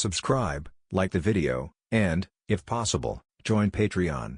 subscribe, like the video, and, if possible, join Patreon.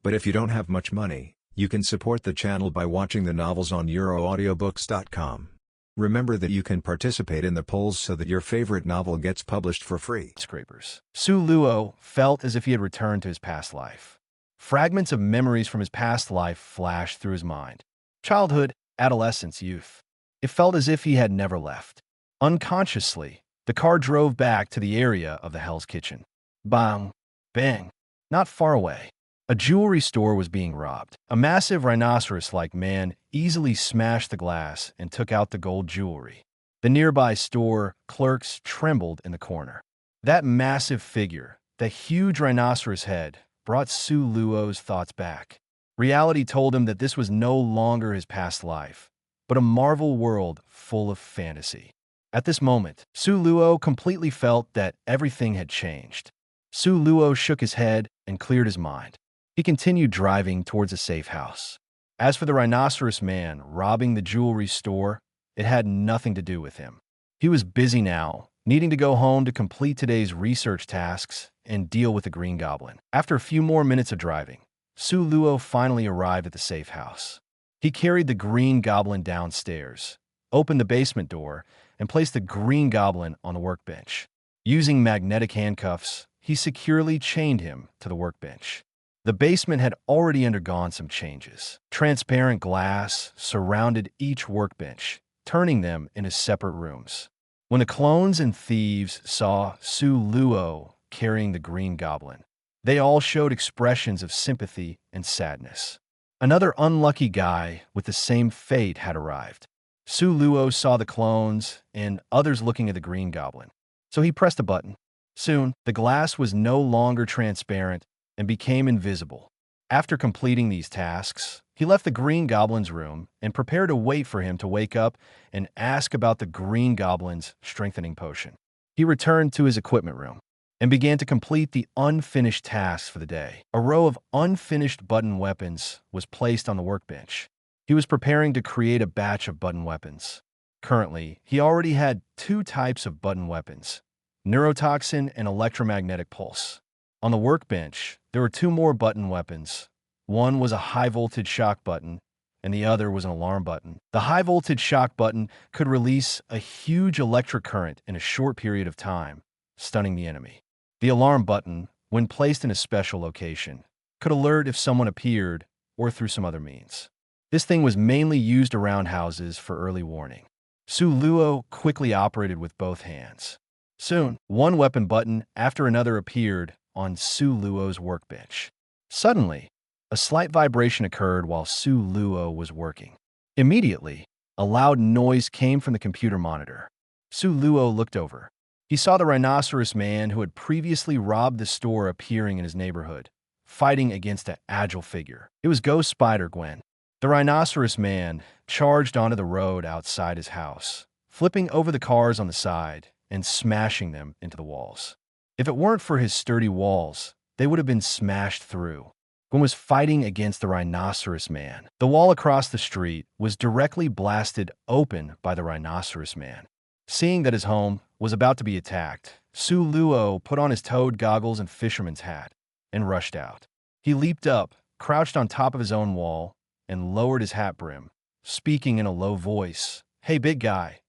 But if you don't have much money, you can support the channel by watching the novels on euroaudiobooks.com. Remember that you can participate in the polls so that your favorite novel gets published for free. Scrapers. Su Luo felt as if he had returned to his past life. Fragments of memories from his past life flashed through his mind. Childhood, adolescence, youth. It felt as if he had never left. Unconsciously, the car drove back to the area of the Hell's Kitchen. Bang! Bang! Not far away, a jewelry store was being robbed. A massive rhinoceros-like man easily smashed the glass and took out the gold jewelry. The nearby store clerks trembled in the corner. That massive figure, the huge rhinoceros head, brought Su Luo's thoughts back. Reality told him that this was no longer his past life, but a Marvel world full of fantasy. At this moment, Su Luo completely felt that everything had changed. Su Luo shook his head and cleared his mind. He continued driving towards a safe house. As for the rhinoceros man robbing the jewelry store, it had nothing to do with him. He was busy now, needing to go home to complete today's research tasks and deal with the Green Goblin. After a few more minutes of driving, Su Luo finally arrived at the safe house. He carried the Green Goblin downstairs, opened the basement door, and placed the Green Goblin on the workbench. Using magnetic handcuffs, he securely chained him to the workbench. The basement had already undergone some changes. Transparent glass surrounded each workbench, turning them into separate rooms. When the clones and thieves saw Su Luo carrying the Green Goblin, they all showed expressions of sympathy and sadness. Another unlucky guy with the same fate had arrived. Su Luo saw the clones and others looking at the Green Goblin, so he pressed a button. Soon, the glass was no longer transparent and became invisible. After completing these tasks, he left the Green Goblin's room and prepared to wait for him to wake up and ask about the Green Goblin's strengthening potion. He returned to his equipment room and began to complete the unfinished tasks for the day. A row of unfinished button weapons was placed on the workbench. He was preparing to create a batch of button weapons. Currently, he already had 2 types of button weapons: neurotoxin and electromagnetic pulse. On the workbench, there were 2 more button weapons. One was a high-voltage shock button, and the other was an alarm button. The high-voltage shock button could release a huge electric current in a short period of time, stunning the enemy. The alarm button, when placed in a special location, could alert if someone appeared or through some other means. This thing was mainly used around houses for early warning. Su Luo quickly operated with both hands. Soon, one weapon button after another appeared on Su Luo's workbench. Suddenly, a slight vibration occurred while Su Luo was working. Immediately, a loud noise came from the computer monitor. Su Luo looked over. He saw the rhinoceros man who had previously robbed the store appearing in his neighborhood, fighting against an agile figure. It was Ghost Spider Gwen. The rhinoceros man charged onto the road outside his house, flipping over the cars on the side and smashing them into the walls. If it weren't for his sturdy walls, they would have been smashed through. Gwen was fighting against the rhinoceros man. The wall across the street was directly blasted open by the rhinoceros man. Seeing that his home was about to be attacked, Su Luo put on his toad goggles and fisherman's hat and rushed out. He leaped up, crouched on top of his own wall, and lowered his hat brim, speaking in a low voice. "Hey, big guy,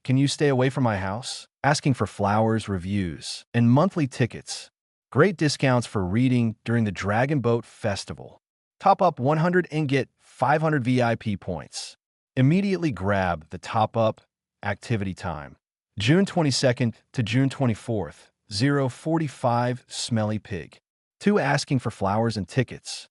can you stay away from my house?" Asking for flowers, reviews, and monthly tickets. Great discounts for reading during the Dragon Boat Festival. Top up 100 and get 500 VIP points. Immediately grab the top up activity time. June 22nd to June 24th, 0:45 Smelly Pig. 2 asking for flowers and tickets.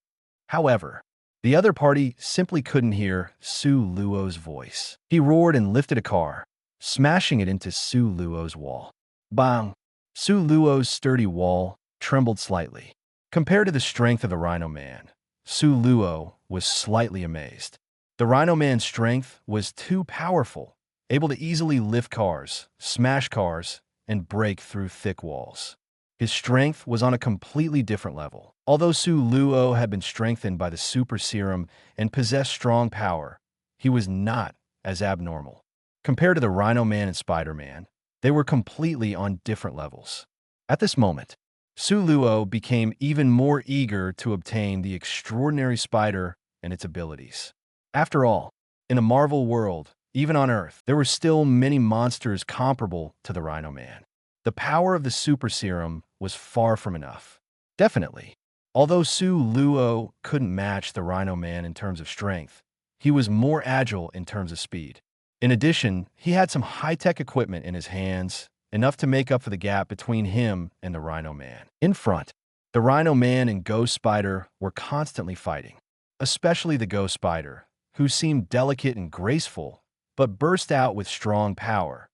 However, the other party simply couldn't hear Su Luo's voice. He roared and lifted a car, smashing it into Su Luo's wall. Bang! Su Luo's sturdy wall trembled slightly. Compared to the strength of the Rhino Man, Su Luo was slightly amazed. The Rhino Man's strength was too powerful, able to easily lift cars, smash cars, and break through thick walls. His strength was on a completely different level. Although Su Luo had been strengthened by the super serum and possessed strong power, he was not as abnormal. Compared to the Rhino Man and Spider-Man, they were completely on different levels. At this moment, Su Luo became even more eager to obtain the extraordinary spider and its abilities. After all, in a Marvel world, even on Earth, there were still many monsters comparable to the Rhino Man. The power of the super serum was far from enough. Definitely. Although Su Luo couldn't match the Rhino Man in terms of strength, he was more agile in terms of speed. In addition, he had some high-tech equipment in his hands, enough to make up for the gap between him and the Rhino Man. In front, the Rhino Man and Ghost Spider were constantly fighting, especially the Ghost Spider, who seemed delicate and graceful, but burst out with strong power,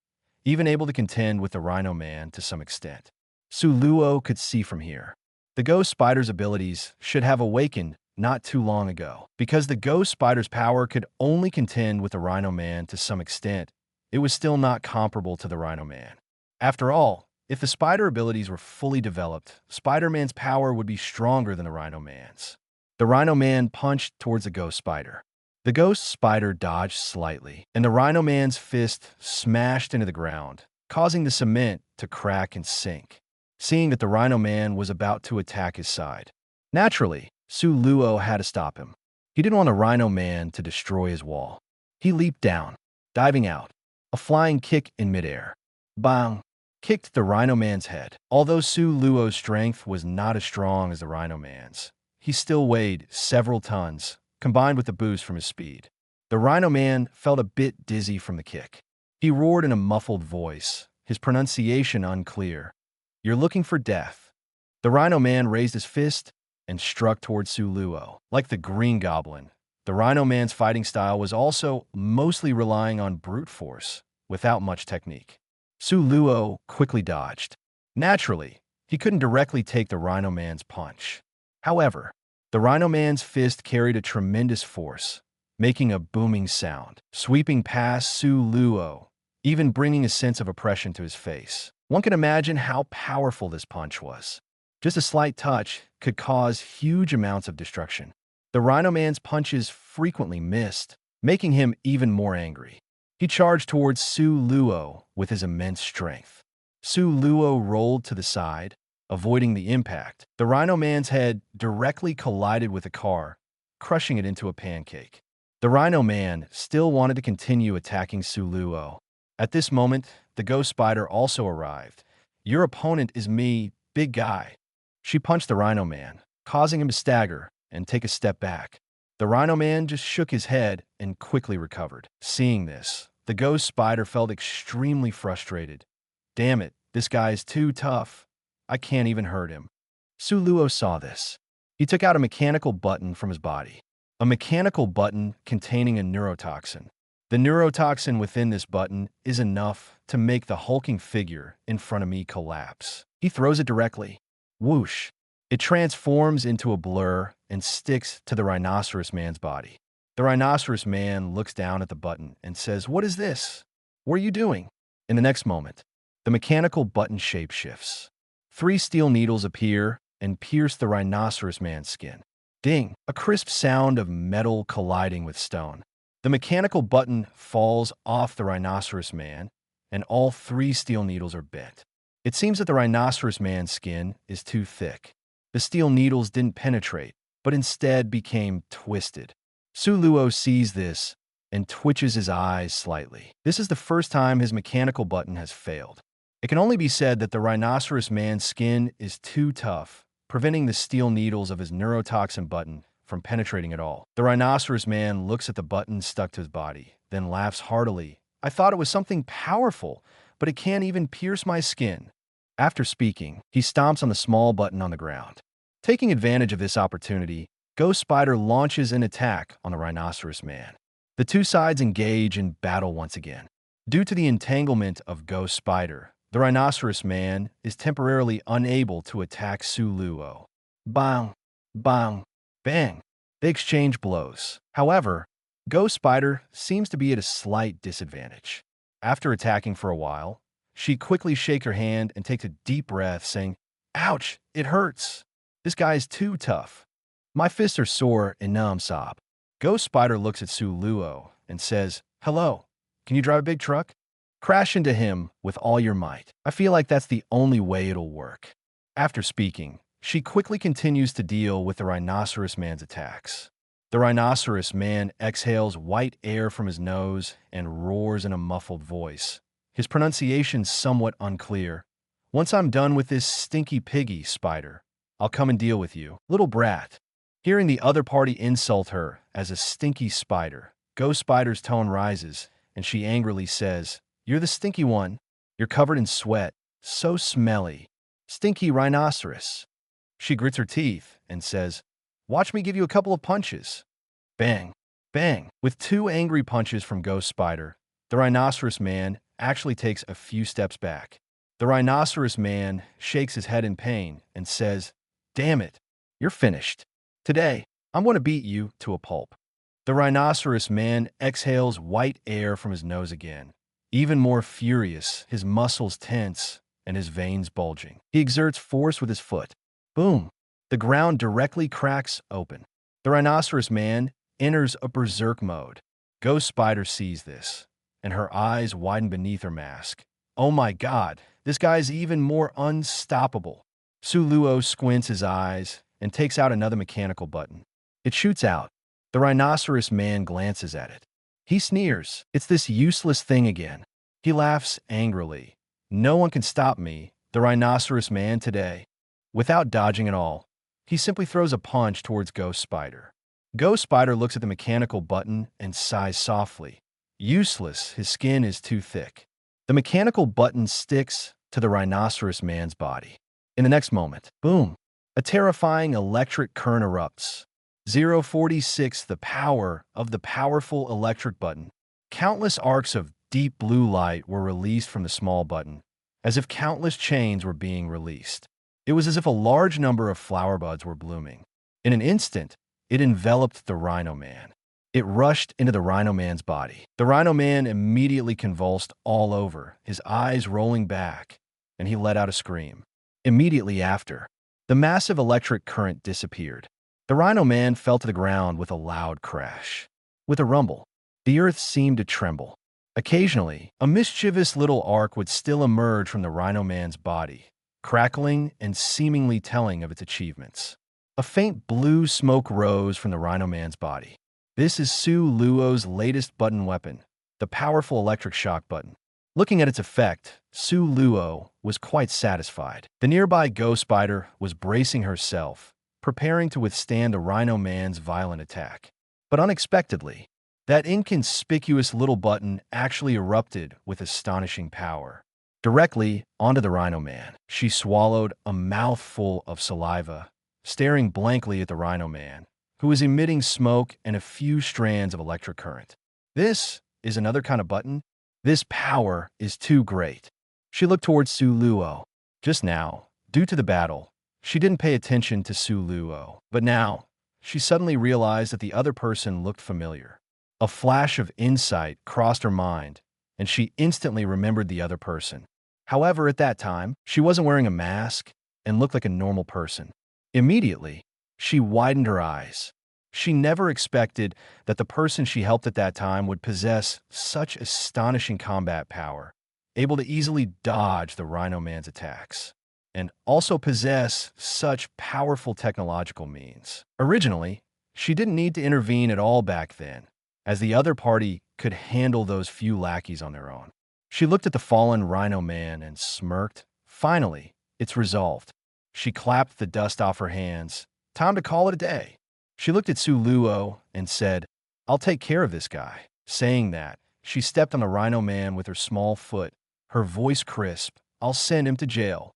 even able to contend with the Rhino Man to some extent. Su Luo could see from here. The Ghost Spider's abilities should have awakened not too long ago. Because the Ghost Spider's power could only contend with the Rhino Man to some extent, it was still not comparable to the Rhino Man. After all, if the Spider abilities were fully developed, Spider-Man's power would be stronger than the Rhino Man's. The Rhino Man punched towards the Ghost Spider. The Ghost Spider dodged slightly, and the Rhino Man's fist smashed into the ground, causing the cement to crack and sink. Seeing that the Rhino Man was about to attack his side, naturally, Su Luo had to stop him. He didn't want the Rhino Man to destroy his wall. He leaped down, diving out, a flying kick in midair. Bang! Kicked the Rhino Man's head. Although Su Luo's strength was not as strong as the Rhino Man's, he still weighed several tons, combined with the boost from his speed. The Rhino Man felt a bit dizzy from the kick. He roared in a muffled voice, his pronunciation unclear. "You're looking for death." The Rhino Man raised his fist and struck towards Su Luo. Like the Green Goblin, the Rhino Man's fighting style was also mostly relying on brute force, without much technique. Su Luo quickly dodged. Naturally, he couldn't directly take the Rhino Man's punch. However, the Rhino Man's fist carried a tremendous force, making a booming sound, sweeping past Su Luo, even bringing a sense of oppression to his face. One can imagine how powerful this punch was. Just a slight touch could cause huge amounts of destruction. The Rhino Man's punches frequently missed, making him even more angry. He charged towards Su Luo with his immense strength. Su Luo rolled to the side, avoiding the impact. The Rhino Man's head directly collided with a car, crushing it into a pancake. The Rhino Man still wanted to continue attacking Su Luo. At this moment, the Ghost Spider also arrived. "Your opponent is me, big guy." She punched the Rhino Man, causing him to stagger and take a step back. The Rhino Man just shook his head and quickly recovered. Seeing this, the Ghost Spider felt extremely frustrated. "Damn it, this guy is too tough. I can't even hurt him." Su Luo saw this. He took out a mechanical button from his body. A mechanical button containing a neurotoxin. The neurotoxin within this button is enough to make the hulking figure in front of me collapse. He throws it directly. Whoosh! It transforms into a blur and sticks to the Rhinoceros Man's body. The Rhinoceros Man looks down at the button and says, "What is this? What are you doing?" In the next moment, the mechanical button shapeshifts. 3 steel needles appear and pierce the Rhinoceros Man's skin. Ding! A crisp sound of metal colliding with stone. The mechanical button falls off the Rhinoceros Man, and all 3 steel needles are bent. It seems that the Rhinoceros Man's skin is too thick. The steel needles didn't penetrate, but instead became twisted. Su Luo sees this and twitches his eyes slightly. This is the first time his mechanical button has failed. It can only be said that the Rhinoceros Man's skin is too tough, preventing the steel needles of his neurotoxin button from penetrating at all. The Rhinoceros Man looks at the button stuck to his body, then laughs heartily. "I thought it was something powerful, but it can't even pierce my skin." After speaking, he stomps on the small button on the ground. Taking advantage of this opportunity, Ghost Spider launches an attack on the Rhinoceros Man. The 2 sides engage in battle once again. Due to the entanglement of Ghost Spider, the Rhinoceros Man is temporarily unable to attack Su Luo. Bang! Bang! Bang! They exchange blows. However, Ghost Spider seems to be at a slight disadvantage. After attacking for a while, she quickly shakes her hand and takes a deep breath, saying, "Ouch, it hurts. This guy is too tough. My fists are sore and numb, sob." Ghost Spider looks at Su Luo and says, "Hello, can you drive a big truck?" Crash into him with all your might. I feel like that's the only way it'll work. After speaking, she quickly continues to deal with the rhinoceros man's attacks. The rhinoceros man exhales white air from his nose and roars in a muffled voice. His pronunciation's somewhat unclear. Once I'm done with this stinky piggy, Spider, I'll come and deal with you, little brat. Hearing the other party insult her as a stinky spider, Ghost Spider's tone rises, and she angrily says, "You're the stinky one. You're covered in sweat. So smelly. Stinky rhinoceros." She grits her teeth and says, "Watch me give you a couple of punches." Bang, bang. With two angry punches from Ghost Spider, the rhinoceros man actually takes a few steps back. The rhinoceros man shakes his head in pain and says, "Damn it, you're finished. Today, I'm going to beat you to a pulp." The rhinoceros man exhales white air from his nose again. Even more furious, his muscles tense and his veins bulging. He exerts force with his foot. Boom! The ground directly cracks open. The rhinoceros man enters a berserk mode. Ghost Spider sees this, and her eyes widen beneath her mask. Oh my god, this guy's even more unstoppable. Suluo squints his eyes and takes out another mechanical button. It shoots out. The rhinoceros man glances at it. He sneers. It's this useless thing again. He laughs angrily. No one can stop me, the rhinoceros man, today. Without dodging at all, he simply throws a punch towards Ghost Spider. Ghost Spider looks at the mechanical button and sighs softly. Useless, his skin is too thick. The mechanical button sticks to the rhinoceros man's body. In the next moment, boom, a terrifying electric current erupts. 046, the power of the powerful electric button. Countless arcs of deep blue light were released from the small button, as if countless chains were being released. It was as if a large number of flower buds were blooming. In an instant, it enveloped the Rhino Man. It rushed into the Rhino Man's body. The Rhino Man immediately convulsed all over, his eyes rolling back, and he let out a scream. Immediately after, the massive electric current disappeared. The Rhino Man fell to the ground with a loud crash. With a rumble, the earth seemed to tremble. Occasionally, a mischievous little arc would still emerge from the Rhino Man's body, crackling and seemingly telling of its achievements. A faint blue smoke rose from the Rhino Man's body. This is Su Luo's latest button weapon, the powerful electric shock button. Looking at its effect, Su Luo was quite satisfied. The nearby Ghost Spider was bracing herself, preparing to withstand the Rhino Man's violent attack. But unexpectedly, that inconspicuous little button actually erupted with astonishing power. Directly onto the Rhino Man, she swallowed a mouthful of saliva, staring blankly at the Rhino Man, who was emitting smoke and a few strands of electric current. This is another kind of button. This power is too great. She looked towards Su Luo. Just now, due to the battle, she didn't pay attention to Su Luo. But now, she suddenly realized that the other person looked familiar. A flash of insight crossed her mind, and she instantly remembered the other person. However, at that time, she wasn't wearing a mask and looked like a normal person. Immediately, she widened her eyes. She never expected that the person she helped at that time would possess such astonishing combat power, able to easily dodge the Rhino Man's attacks, and also possess such powerful technological means. Originally, she didn't need to intervene at all back then, as the other party could handle those few lackeys on their own. She looked at the fallen Rhino Man and smirked. Finally, it's resolved. She clapped the dust off her hands. Time to call it a day. She looked at Su Luo and said, "I'll take care of this guy." Saying that, she stepped on the Rhino Man with her small foot, her voice crisp. "I'll send him to jail."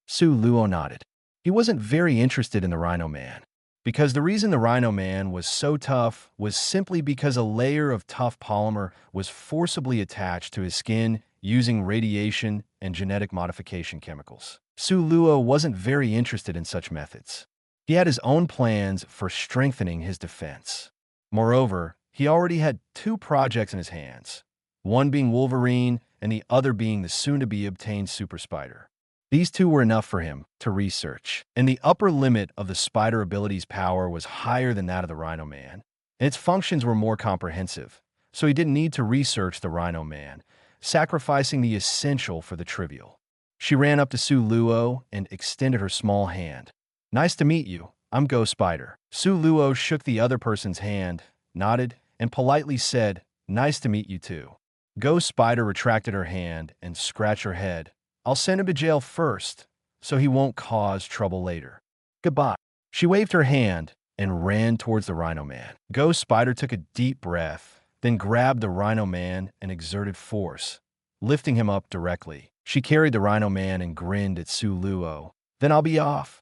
Su Luo nodded. He wasn't very interested in the Rhino Man, because the reason the Rhino Man was so tough was simply because a layer of tough polymer was forcibly attached to his skin using radiation and genetic modification chemicals. Su Luo wasn't very interested in such methods. He had his own plans for strengthening his defense. Moreover, he already had two projects in his hands, one being Wolverine and the other being the soon-to-be-obtained Super Spider. These two were enough for him to research, and the upper limit of the Spider ability's power was higher than that of the Rhino Man, and its functions were more comprehensive, so he didn't need to research the Rhino Man, sacrificing the essential for the trivial. She ran up to Su Luo and extended her small hand. "Nice to meet you. I'm Ghost Spider." Su Luo shook the other person's hand, nodded, and politely said, "Nice to meet you too." Ghost Spider retracted her hand and scratched her head. "I'll send him to jail first, so he won't cause trouble later. Goodbye." She waved her hand and ran towards the Rhino Man. Ghost Spider took a deep breath, then grabbed the Rhino Man and exerted force, lifting him up directly. She carried the Rhino Man and grinned at Su Luo. "Then I'll be off."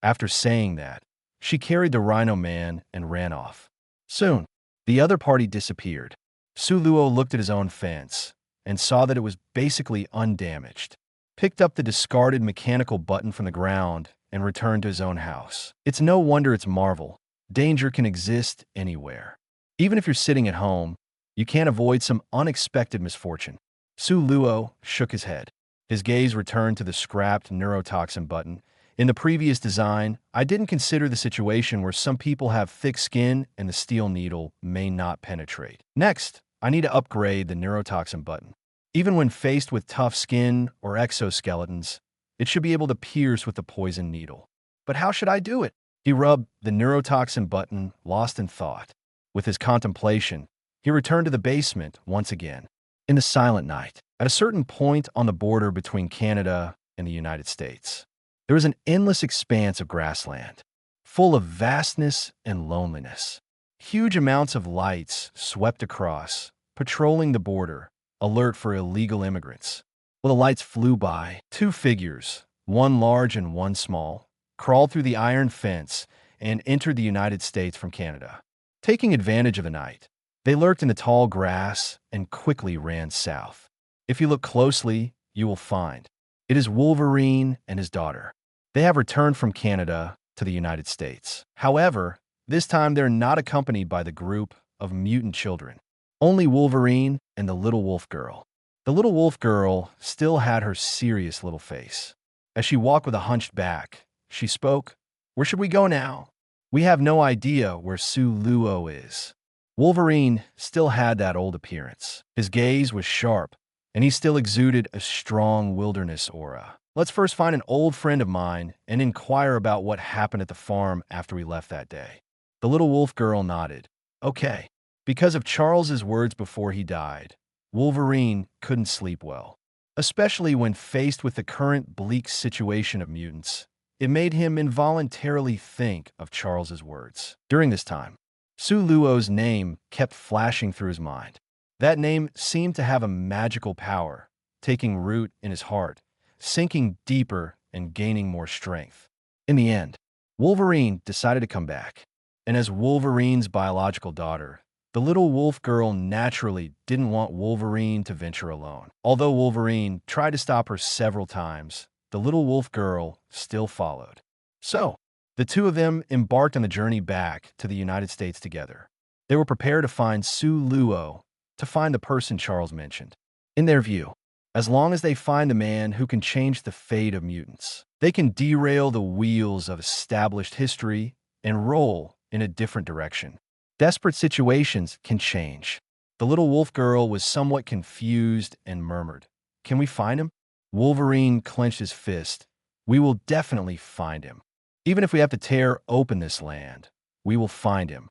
After saying that, she carried the Rhino Man and ran off. Soon, the other party disappeared. Su Luo looked at his own fence and saw that it was basically undamaged, picked up the discarded mechanical button from the ground, and returned to his own house. It's no wonder it's Marvel. Danger can exist anywhere. Even if you're sitting at home, you can't avoid some unexpected misfortune. Su Luo shook his head. His gaze returned to the scrapped neurotoxin button. In the previous design, I didn't consider the situation where some people have thick skin and the steel needle may not penetrate. Next, I need to upgrade the neurotoxin button. Even when faced with tough skin or exoskeletons, it should be able to pierce with the poison needle. But how should I do it? He rubbed the neurotoxin button, lost in thought. With his contemplation, he returned to the basement once again. In the silent night, at a certain point on the border between Canada and the United States, there was an endless expanse of grassland, full of vastness and loneliness. Huge amounts of lights swept across, patrolling the border, alert for illegal immigrants. While the lights flew by, two figures, one large and one small, crawled through the iron fence and entered the United States from Canada. Taking advantage of the night, they lurked in the tall grass and quickly ran south. If you look closely, you will find it is Wolverine and his daughter. They have returned from Canada to the United States. However, this time they're not accompanied by the group of mutant children. Only Wolverine and the little wolf girl. The little wolf girl still had her serious little face. As she walked with a hunched back, she spoke, "Where should we go now? We have no idea where Su Luo is." Wolverine still had that old appearance. His gaze was sharp, and he still exuded a strong wilderness aura. "Let's first find an old friend of mine and inquire about what happened at the farm after we left that day." The little wolf girl nodded. "Okay." Because of Charles's words before he died, Wolverine couldn't sleep well, especially when faced with the current bleak situation of mutants. It made him involuntarily think of Charles's words. During this time, Su Luo's name kept flashing through his mind. That name seemed to have a magical power, taking root in his heart, sinking deeper and gaining more strength. In the end, Wolverine decided to come back. And as Wolverine's biological daughter, the little wolf girl naturally didn't want Wolverine to venture alone. Although Wolverine tried to stop her several times, the little wolf girl still followed. So, the two of them embarked on the journey back to the United States together. They were prepared to find Su Luo, to find the person Charles mentioned. In their view, as long as they find the man who can change the fate of mutants, they can derail the wheels of established history and roll in a different direction. Desperate situations can change. The little wolf girl was somewhat confused and murmured, "Can we find him?" Wolverine clenched his fist. "We will definitely find him. Even if we have to tear open this land, we will find him."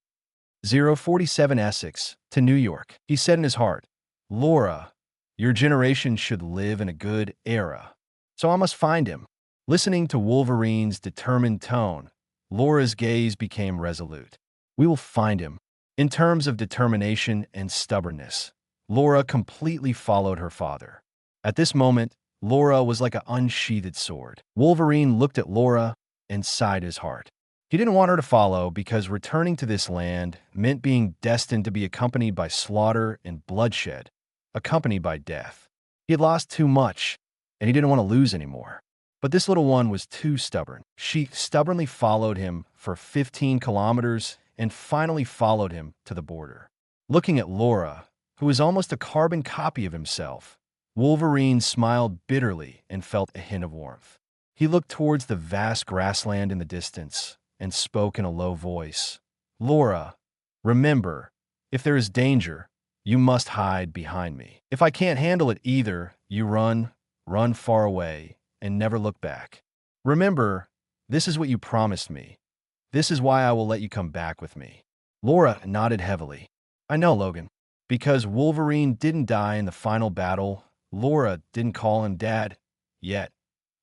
047 Essex to New York. He said in his heart, "Laura, your generation should live in a good era, so I must find him." Listening to Wolverine's determined tone, Laura's gaze became resolute. "We will find him." In terms of determination and stubbornness, Laura completely followed her father. At this moment, Laura was like an unsheathed sword. Wolverine looked at Laura and sighed his heart. He didn't want her to follow because returning to this land meant being destined to be accompanied by slaughter and bloodshed, accompanied by death. He had lost too much, and he didn't want to lose anymore. But this little one was too stubborn. She stubbornly followed him for 15 kilometers and finally followed him to the border. Looking at Laura, who was almost a carbon copy of himself, Wolverine smiled bitterly and felt a hint of warmth. He looked towards the vast grassland in the distance and spoke in a low voice. "Laura, remember, if there is danger, You must hide behind me. If I can't handle it either, you run far away, and never look back. Remember, this is what you promised me. This is why I will let you come back with me." Laura nodded heavily. "I know, Logan. Because Wolverine didn't die in the final battle, Laura didn't call him Dad yet,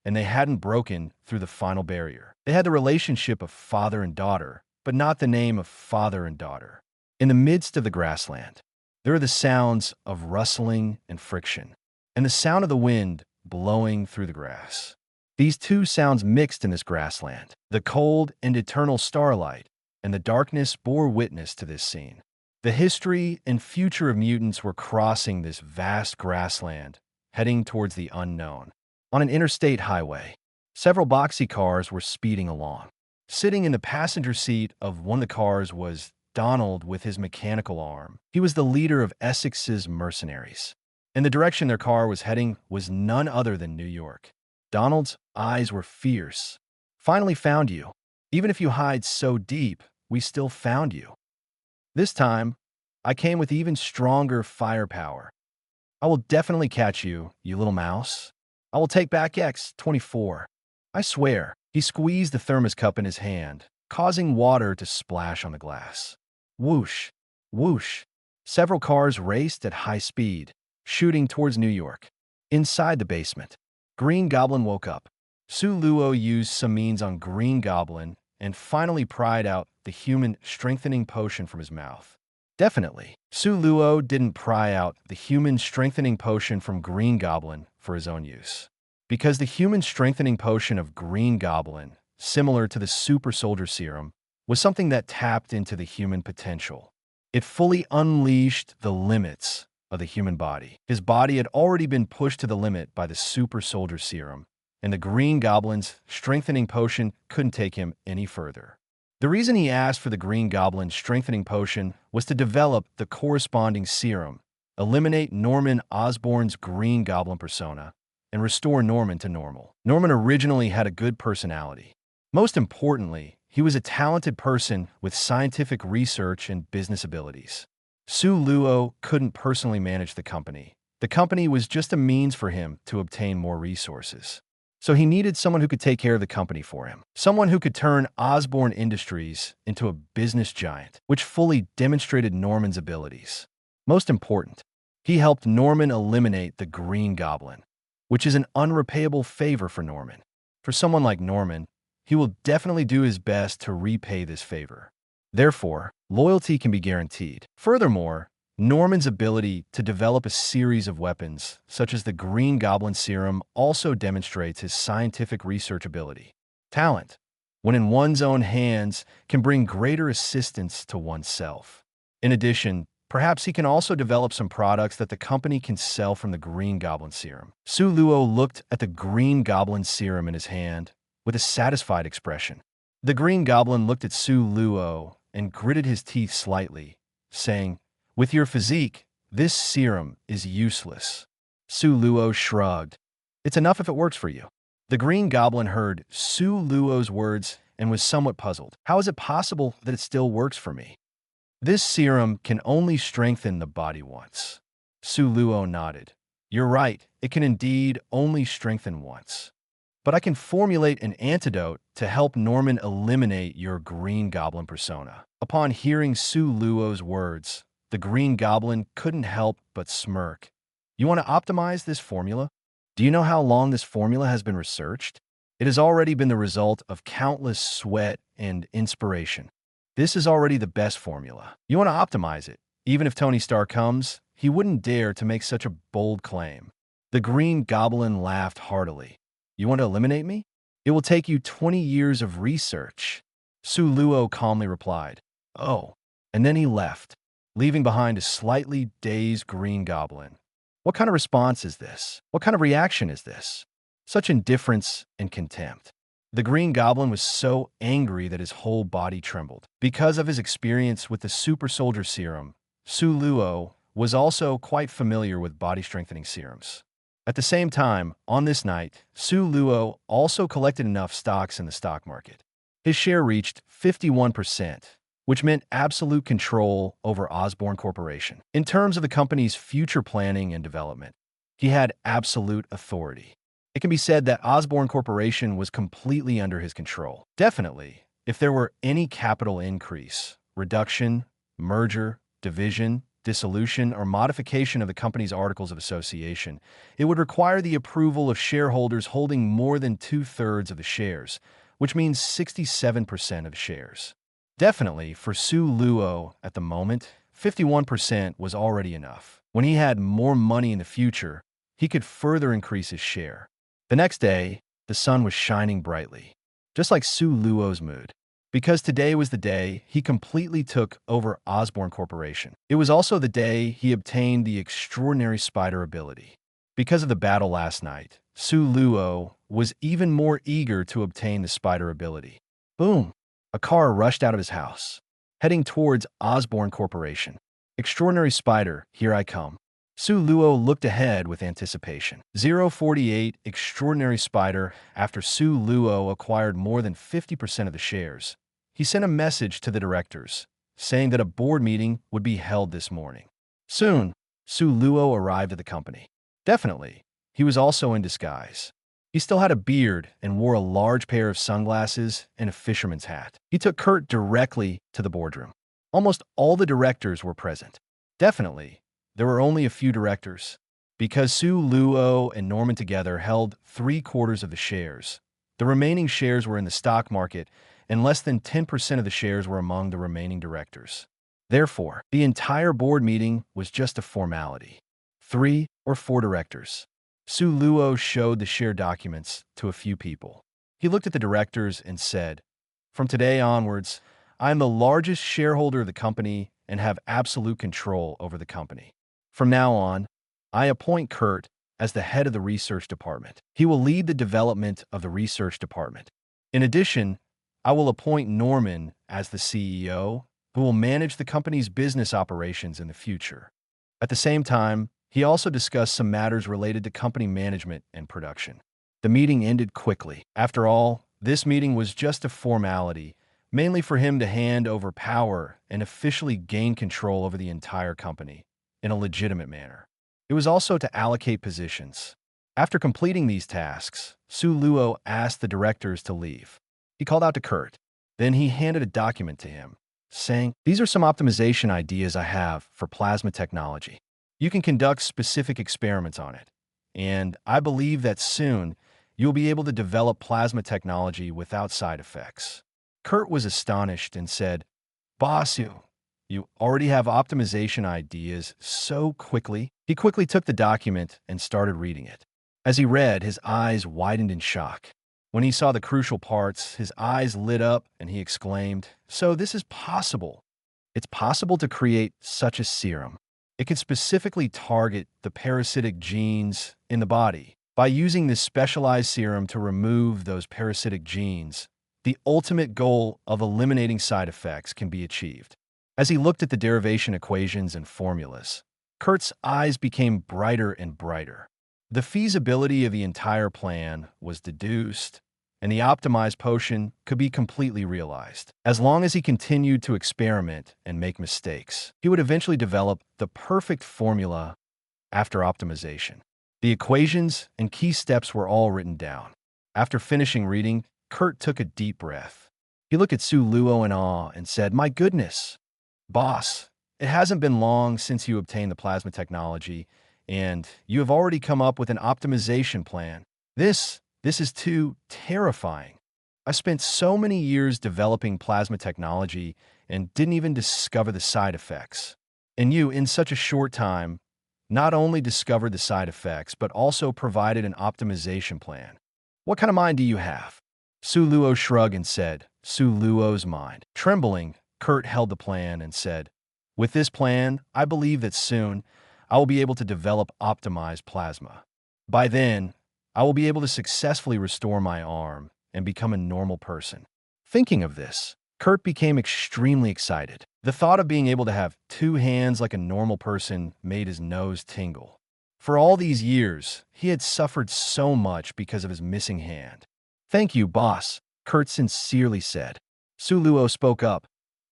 and they hadn't broken through the final barrier. They had the relationship of father and daughter, but not the name of father and daughter." In the midst of the grassland, there are the sounds of rustling and friction, and the sound of the wind blowing through the grass. These two sounds mixed in this grassland. The cold and eternal starlight and the darkness bore witness to this scene. The history and future of mutants were crossing this vast grassland, heading towards the unknown. On an interstate highway, several boxy cars were speeding along. Sitting in the passenger seat of one of the cars was Donald with his mechanical arm. He was the leader of Essex's mercenaries, and the direction their car was heading was none other than New York. Donald's eyes were fierce. "Finally found you. Even if you hide so deep, we still found you. This time, I came with even stronger firepower. I will definitely catch you, you little mouse. I will take back X-24. I swear." He squeezed the thermos cup in his hand, causing water to splash on the glass. Whoosh, whoosh. Several cars raced at high speed, shooting towards New York. Inside the basement, Green Goblin woke up. Sue Luo used some means on Green Goblin and finally pried out the human strengthening potion from his mouth. Definitely, Sue Luo didn't pry out the human strengthening potion from Green Goblin for his own use. Because the human strengthening potion of Green Goblin, similar to the super soldier serum, was something that tapped into the human potential. It fully unleashed the limits of the human body. His body had already been pushed to the limit by the super soldier serum, and the Green Goblin's strengthening potion couldn't take him any further. The reason he asked for the Green Goblin strengthening potion was to develop the corresponding serum, eliminate Norman Osborn's Green Goblin persona, and restore Norman to normal. Norman originally had a good personality. Most importantly, he was a talented person with scientific research and business abilities. Sue Luo couldn't personally manage the company. The company was just a means for him to obtain more resources. So he needed someone who could take care of the company for him. Someone who could turn Osborn Industries into a business giant, which fully demonstrated Norman's abilities. Most important, he helped Norman eliminate the Green Goblin, which is an unrepayable favor for Norman. For someone like Norman, he will definitely do his best to repay this favor. Therefore, loyalty can be guaranteed. Furthermore, Norman's ability to develop a series of weapons, such as the Green Goblin serum, also demonstrates his scientific research ability. Talent, when in one's own hands, can bring greater assistance to oneself. In addition, perhaps he can also develop some products that the company can sell from the Green Goblin serum. Sue Luo looked at the Green Goblin serum in his hand with a satisfied expression. The Green Goblin looked at Sue Luo and gritted his teeth slightly, saying, "With your physique, this serum is useless." Sue Luo shrugged. "It's enough if it works for you." The Green Goblin heard Sue Luo's words and was somewhat puzzled. "How is it possible that it still works for me?" "This serum can only strengthen the body once." Sue Luo nodded. "You're right, it can indeed only strengthen once. But I can formulate an antidote to help Norman eliminate your Green Goblin persona." Upon hearing Sue Luo's words, the Green Goblin couldn't help but smirk. "You want to optimize this formula? Do you know how long this formula has been researched? It has already been the result of countless sweat and inspiration. This is already the best formula. You want to optimize it. Even if Tony Stark comes, he wouldn't dare to make such a bold claim." The Green Goblin laughed heartily. "You want to eliminate me? It will take you 20 years of research." Sue Luo calmly replied, "Oh," and then he left, leaving behind a slightly dazed Green Goblin. What kind of response is this? What kind of reaction is this? Such indifference and contempt. The Green Goblin was so angry that his whole body trembled. Because of his experience with the super soldier serum, Sue Luo was also quite familiar with body strengthening serums. At the same time, on this night, Sue Luo also collected enough stocks in the stock market. His share reached 51%, which meant absolute control over Osborne Corporation. In terms of the company's future planning and development, he had absolute authority. It can be said that Osborne Corporation was completely under his control. Definitely, if there were any capital increase, reduction, merger, division, dissolution, or modification of the company's articles of association, it would require the approval of shareholders holding more than 2/3 of the shares, which means 67% of the shares. Definitely, for Su Luo at the moment, 51% was already enough. When he had more money in the future, he could further increase his share. The next day, the sun was shining brightly, just like Su Luo's mood. Because today was the day he completely took over Osborne Corporation. It was also the day he obtained the extraordinary spider ability. Because of the battle last night, Su Luo was even more eager to obtain the spider ability. Boom! A car rushed out of his house, heading towards Osborne Corporation. Extraordinary spider, here I come. Su Luo looked ahead with anticipation. 048 Extraordinary Spider. After Su Luo acquired more than 50% of the shares, he sent a message to the directors, saying that a board meeting would be held this morning. Soon, Su Luo arrived at the company. Definitely, he was also in disguise. He still had a beard and wore a large pair of sunglasses and a fisherman's hat. He took Kurt directly to the boardroom. Almost all the directors were present. Definitely, there were only a few directors. Because Su Luo and Norman together held 3/4 of the shares, the remaining shares were in the stock market, and less than 10% of the shares were among the remaining directors. Therefore, the entire board meeting was just a formality. 3 or 4 directors. Su Luo showed the share documents to a few people. He looked at the directors and said, "From today onwards, I am the largest shareholder of the company and have absolute control over the company. From now on, I appoint Kurt as the head of the research department. He will lead the development of the research department. In addition, I will appoint Norman as the CEO, who will manage the company's business operations in the future." At the same time, he also discussed some matters related to company management and production. The meeting ended quickly. After all, this meeting was just a formality, mainly for him to hand over power and officially gain control over the entire company in a legitimate manner. It was also to allocate positions. After completing these tasks, Su Luo asked the directors to leave. He called out to Kurt. Then he handed a document to him, saying, "These are some optimization ideas I have for plasma technology. You can conduct specific experiments on it, and I believe that soon you'll be able to develop plasma technology without side effects." Kurt was astonished and said, "Boss, you already have optimization ideas so quickly?" He quickly took the document and started reading it. As he read, his eyes widened in shock. When he saw the crucial parts, his eyes lit up and he exclaimed, "So this is possible. It's possible to create such a serum. It can specifically target the parasitic genes in the body. By using this specialized serum to remove those parasitic genes, the ultimate goal of eliminating side effects can be achieved." As he looked at the derivation equations and formulas, Kurt's eyes became brighter and brighter. The feasibility of the entire plan was deduced, and the optimized potion could be completely realized. As long as he continued to experiment and make mistakes, he would eventually develop the perfect formula after optimization. The equations and key steps were all written down. After finishing reading, Kurt took a deep breath. He looked at Su Luo in awe and said, "My goodness, boss, it hasn't been long since you obtained the plasma technology, and you have already come up with an optimization plan. This is too terrifying. I spent so many years developing plasma technology and didn't even discover the side effects. And you, in such a short time, not only discovered the side effects, but also provided an optimization plan. What kind of mind do you have?" Su Luo shrugged and said, "Su Luo's mind." Trembling, Kurt held the plan and said, "With this plan, I believe that soon I will be able to develop optimized plasma. By then, I will be able to successfully restore my arm and become a normal person." Thinking of this, Kurt became extremely excited. The thought of being able to have 2 hands like a normal person made his nose tingle. For all these years, he had suffered so much because of his missing hand. "Thank you, boss," Kurt sincerely said. Su Luo spoke up.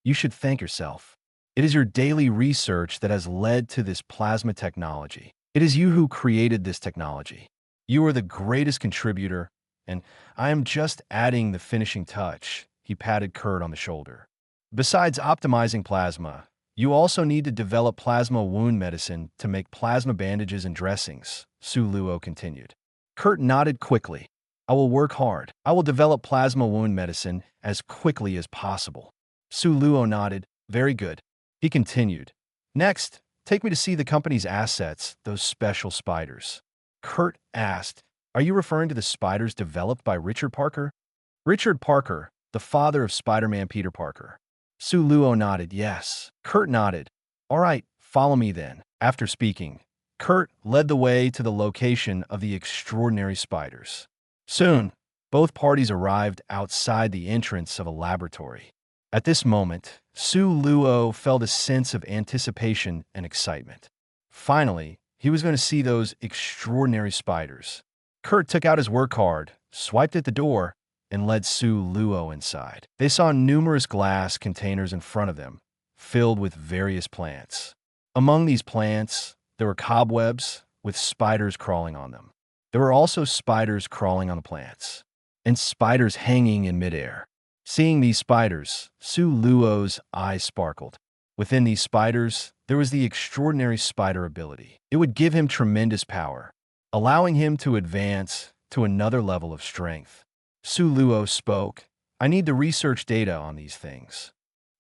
You should thank yourself. It is your daily research that has led to this plasma technology. It is you who created this technology. You are the greatest contributor, and I am just adding the finishing touch. He patted Kurt on the shoulder. Besides optimizing plasma, you also need to develop plasma wound medicine to make plasma bandages and dressings, Su Luo continued. Kurt nodded quickly. I will work hard. I will develop plasma wound medicine as quickly as possible. Su Luo nodded. Very good. He continued. Next, take me to see the company's assets, those special spiders. Kurt asked, are you referring to the spiders developed by Richard Parker? Richard Parker, the father of Spider-Man Peter Parker. Su Luo nodded, yes. Kurt nodded. All right, follow me then. After speaking, Kurt led the way to the location of the extraordinary spiders. Soon, both parties arrived outside the entrance of a laboratory. At this moment, Su Luo felt a sense of anticipation and excitement. Finally, he was going to see those extraordinary spiders. Kurt took out his work card, swiped at the door, and led Su Luo inside. They saw numerous glass containers in front of them, filled with various plants. Among these plants, there were cobwebs with spiders crawling on them. There were also spiders crawling on the plants, and spiders hanging in midair. Seeing these spiders, Su Luo's eyes sparkled. Within these spiders, there was the extraordinary spider ability. It would give him tremendous power, allowing him to advance to another level of strength. Su Luo spoke, I need the research data on these things.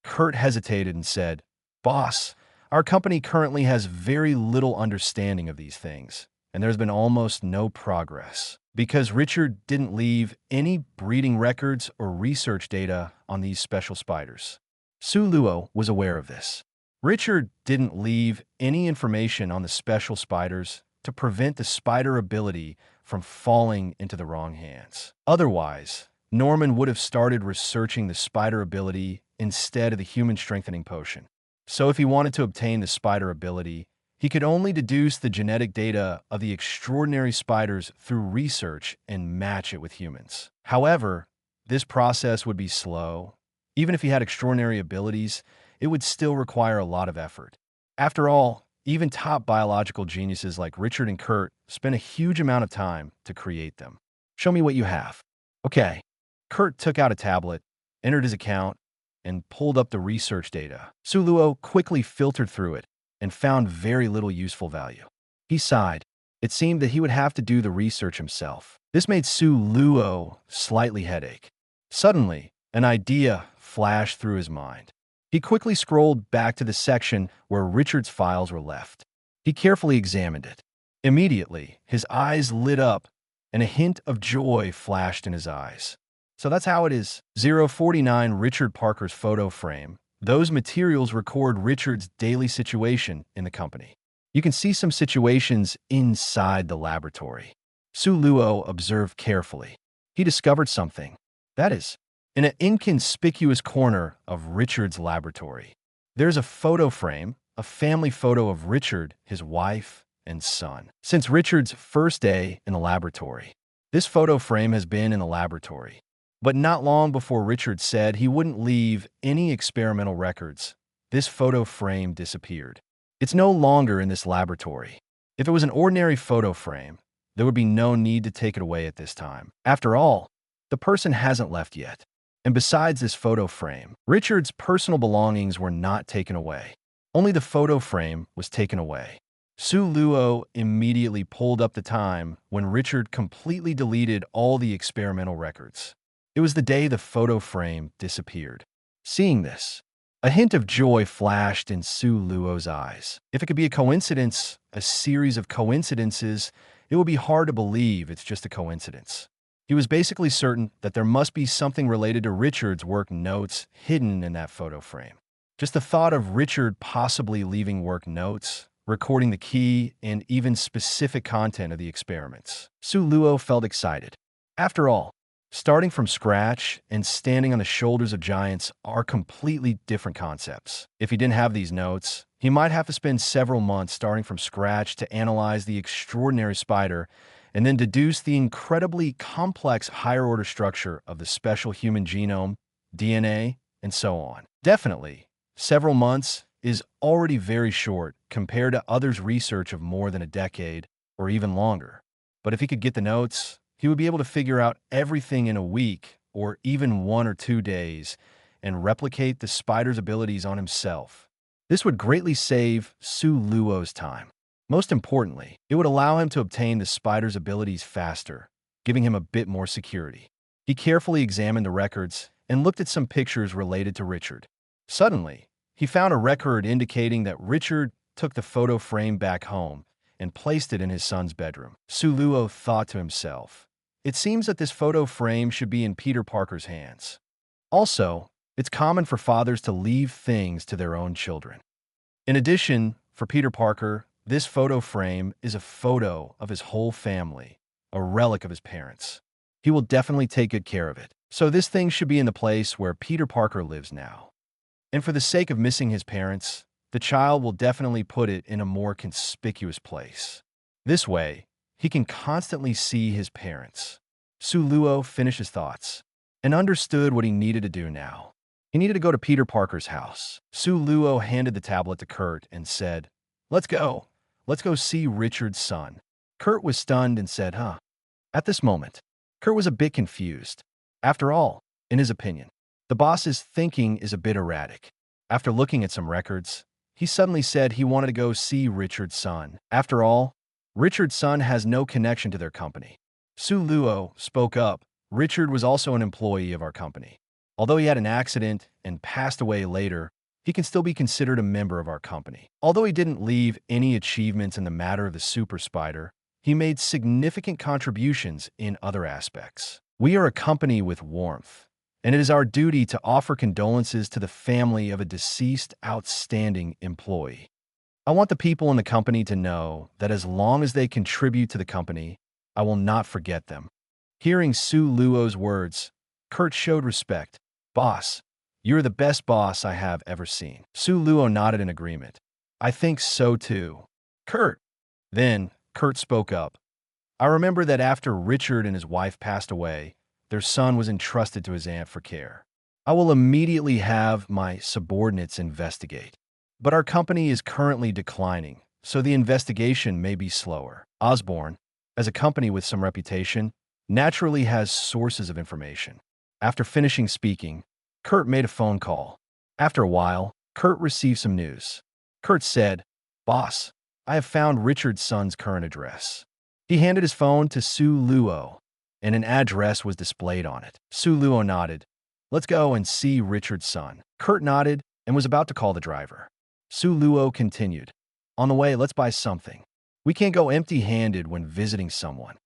Kurt hesitated and said, Boss, our company currently has very little understanding of these things, and there's been almost no progress, because Richard didn't leave any breeding records or research data on these special spiders. Su Luo was aware of this. Richard didn't leave any information on the special spiders to prevent the spider ability from falling into the wrong hands. Otherwise, Norman would have started researching the spider ability instead of the human strengthening potion. So if he wanted to obtain the spider ability, he could only deduce the genetic data of the extraordinary spiders through research and match it with humans. However, this process would be slow. Even if he had extraordinary abilities, it would still require a lot of effort. After all, even top biological geniuses like Richard and Kurt spent a huge amount of time to create them. Show me what you have. Okay. Kurt took out a tablet, entered his account, and pulled up the research data. Su Luo quickly filtered through it and found very little useful value. He sighed. It seemed that he would have to do the research himself. This made Su Luo slightly headache. Suddenly, an idea flashed through his mind. He quickly scrolled back to the section where Richard's files were left. He carefully examined it. Immediately, his eyes lit up, and a hint of joy flashed in his eyes. So that's how it is. 049 Richard Parker's photo frame. Those materials record Richard's daily situation in the company. You can see some situations inside the laboratory. Su Luo observed carefully. He discovered something. That is, in an inconspicuous corner of Richard's laboratory, there's a photo frame, a family photo of Richard, his wife, and son. Since Richard's first day in the laboratory, this photo frame has been in the laboratory. But not long before Richard said he wouldn't leave any experimental records, this photo frame disappeared. It's no longer in this laboratory. If it was an ordinary photo frame, there would be no need to take it away at this time. After all, the person hasn't left yet. And besides this photo frame, Richard's personal belongings were not taken away. Only the photo frame was taken away. Su Luo immediately pulled up the time when Richard completely deleted all the experimental records. It was the day the photo frame disappeared. Seeing this, a hint of joy flashed in Su Luo's eyes. If it could be a coincidence, a series of coincidences, it would be hard to believe it's just a coincidence. He was basically certain that there must be something related to Richard's work notes hidden in that photo frame. Just the thought of Richard possibly leaving work notes, recording the key and even specific content of the experiments. Su Luo felt excited. After all, starting from scratch and standing on the shoulders of giants are completely different concepts. If he didn't have these notes, he might have to spend several months starting from scratch to analyze the extraordinary spider and then deduce the incredibly complex higher-order structure of the special human genome, DNA, and so on. Definitely, several months is already very short compared to others' research of more than a decade or even longer. But if he could get the notes, he would be able to figure out everything in a week or even 1 or 2 days and replicate the spider's abilities on himself. This would greatly save Su Luo's time. Most importantly, it would allow him to obtain the spider's abilities faster, giving him a bit more security. He carefully examined the records and looked at some pictures related to Richard. Suddenly, he found a record indicating that Richard took the photo frame back home and placed it in his son's bedroom. Su Luo thought to himself, "It seems that this photo frame should be in Peter Parker's hands." Also, it's common for fathers to leave things to their own children. In addition, for Peter Parker, this photo frame is a photo of his whole family, a relic of his parents. He will definitely take good care of it. So this thing should be in the place where Peter Parker lives now. And for the sake of missing his parents, the child will definitely put it in a more conspicuous place. This way, he can constantly see his parents. Su Luo finished his thoughts and understood what he needed to do now. He needed to go to Peter Parker's house. Su Luo handed the tablet to Kurt and said, "Let's go. Let's go see Richard's son." Kurt was stunned and said, "Huh?" At this moment, Kurt was a bit confused. After all, in his opinion, the boss's thinking is a bit erratic. After looking at some records, he suddenly said he wanted to go see Richard's son. After all, Richard's son has no connection to their company. Su Luo spoke up. Richard was also an employee of our company. Although he had an accident and passed away later, he can still be considered a member of our company. Although he didn't leave any achievements in the matter of the super spider, he made significant contributions in other aspects. We are a company with warmth, and it is our duty to offer condolences to the family of a deceased outstanding employee. I want the people in the company to know that as long as they contribute to the company, I will not forget them. Hearing Su Luo's words, Kurt showed respect. "Boss, you're the best boss I have ever seen." Su Luo nodded in agreement. "I think so too." "Kurt." Then, Kurt spoke up. "I remember that after Richard and his wife passed away, their son was entrusted to his aunt for care. I will immediately have my subordinates investigate. But our company is currently declining, so the investigation may be slower. Osborn, as a company with some reputation, naturally has sources of information." After finishing speaking, Kurt made a phone call. After a while, Kurt received some news. Kurt said, "Boss, I have found Richard's son's current address." He handed his phone to Su Luo, and an address was displayed on it. Su Luo nodded. "Let's go and see Richard's son." Kurt nodded and was about to call the driver. Su Luo continued, "On the way, let's buy something. We can't go empty-handed when visiting someone."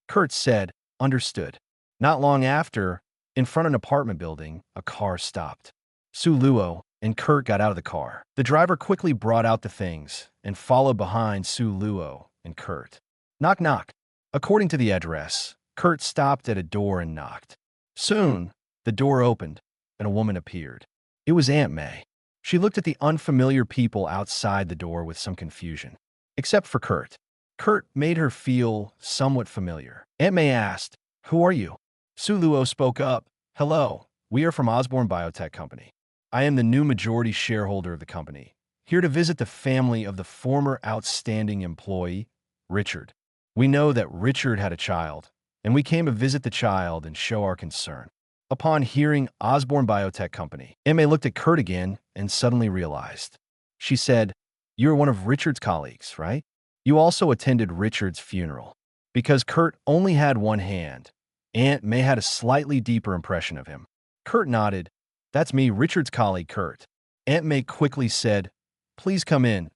Kurt said, "Understood." Not long after, in front of an apartment building, a car stopped. Su Luo and Kurt got out of the car. The driver quickly brought out the things and followed behind Su Luo and Kurt. Knock, knock. According to the address, Kurt stopped at a door and knocked. Soon, the door opened and a woman appeared. It was Aunt May. She looked at the unfamiliar people outside the door with some confusion. Except for Kurt. Kurt made her feel somewhat familiar. Aunt May asked, "Who are you?" Su Luo spoke up. "Hello, we are from Osborn Biotech Company. I am the new majority shareholder of the company, here to visit the family of the former outstanding employee, Richard. We know that Richard had a child, and we came to visit the child and show our concern." Upon hearing Osborn Biotech Company, Emma looked at Kurt again and suddenly realized. She said, "You are one of Richard's colleagues, right? You also attended Richard's funeral." Because Kurt only had one hand, Aunt May had a slightly deeper impression of him. Kurt nodded. "That's me, Richard's colleague, Kurt." Aunt May quickly said, "Please come in.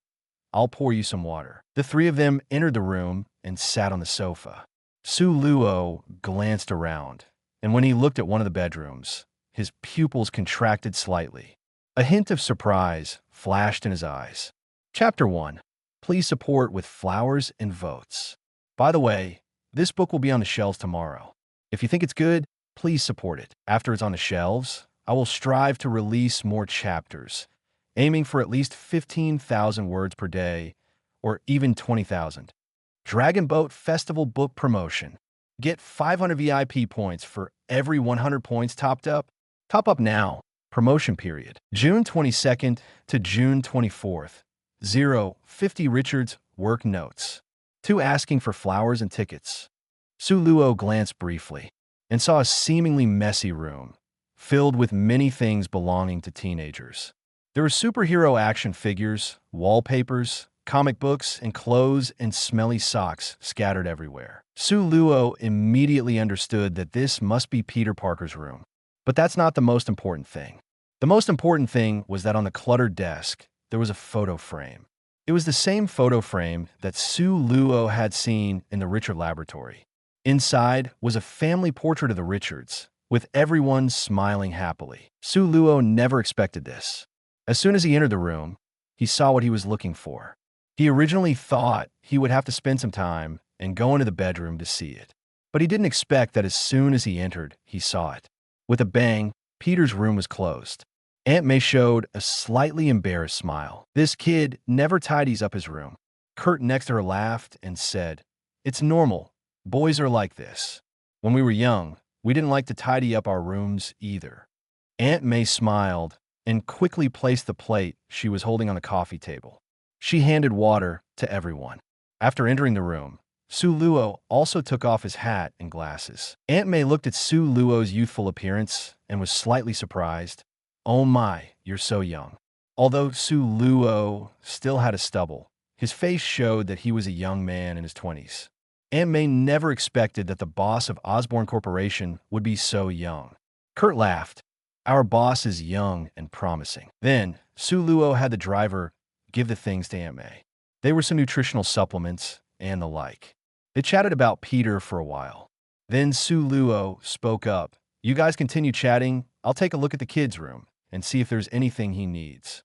I'll pour you some water." The three of them entered the room and sat on the sofa. Su Luo glanced around, and when he looked at one of the bedrooms, his pupils contracted slightly. A hint of surprise flashed in his eyes. Chapter 1. Please support with flowers and votes. By the way, this book will be on the shelves tomorrow. If you think it's good, please support it. After it's on the shelves, I will strive to release more chapters, aiming for at least 15,000 words per day, or even 20,000. Dragon Boat Festival Book Promotion. Get 500 VIP points for every 100 points topped up. Top up now. Promotion period. June 22nd to June 24th. 050 Richards work notes. 2 asking for flowers and tickets. Su Luo glanced briefly and saw a seemingly messy room filled with many things belonging to teenagers. There were superhero action figures, wallpapers, comic books, and clothes and smelly socks scattered everywhere. Su Luo immediately understood that this must be Peter Parker's room. But that's not the most important thing. The most important thing was that on the cluttered desk, there was a photo frame. It was the same photo frame that Su Luo had seen in the Richard laboratory. Inside was a family portrait of the Richards, with everyone smiling happily. Su Luo never expected this. As soon as he entered the room, he saw what he was looking for. He originally thought he would have to spend some time and go into the bedroom to see it. But he didn't expect that as soon as he entered, he saw it. With a bang, Peter's room was closed. Aunt May showed a slightly embarrassed smile. This kid never tidies up his room. Kurt next to her laughed and said, "It's normal. Boys are like this. When we were young, we didn't like to tidy up our rooms either." Aunt May smiled and quickly placed the plate she was holding on the coffee table. She handed water to everyone. After entering the room, Su Luo also took off his hat and glasses. Aunt May looked at Su Luo's youthful appearance and was slightly surprised. "Oh my, you're so young." Although Su Luo still had a stubble, his face showed that he was a young man in his 20s. Aunt May never expected that the boss of Osborne Corporation would be so young. Kurt laughed. "Our boss is young and promising." Then, Su Luo had the driver give the things to Aunt May. They were some nutritional supplements and the like. They chatted about Peter for a while. Then Su Luo spoke up. "You guys continue chatting. I'll take a look at the kid's room and see if there's anything he needs."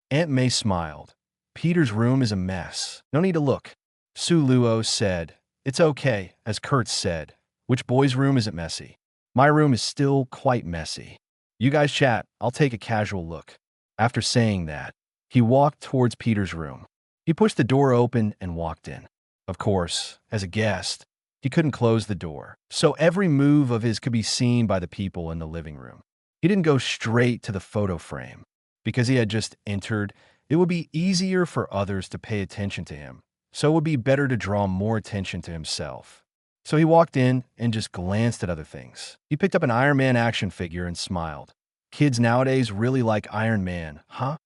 Aunt May smiled. "Peter's room is a mess. No need to look." Su Luo said, "It's okay," as Kurt said. "Which boy's room isn't messy? My room is still quite messy. You guys chat, I'll take a casual look." After saying that, he walked towards Peter's room. He pushed the door open and walked in. Of course, as a guest, he couldn't close the door, so every move of his could be seen by the people in the living room. He didn't go straight to the photo frame. Because he had just entered, it would be easier for others to pay attention to him, so it would be better to draw more attention to himself. So he walked in and just glanced at other things. He picked up an Iron Man action figure and smiled. "Kids nowadays really like Iron Man, huh?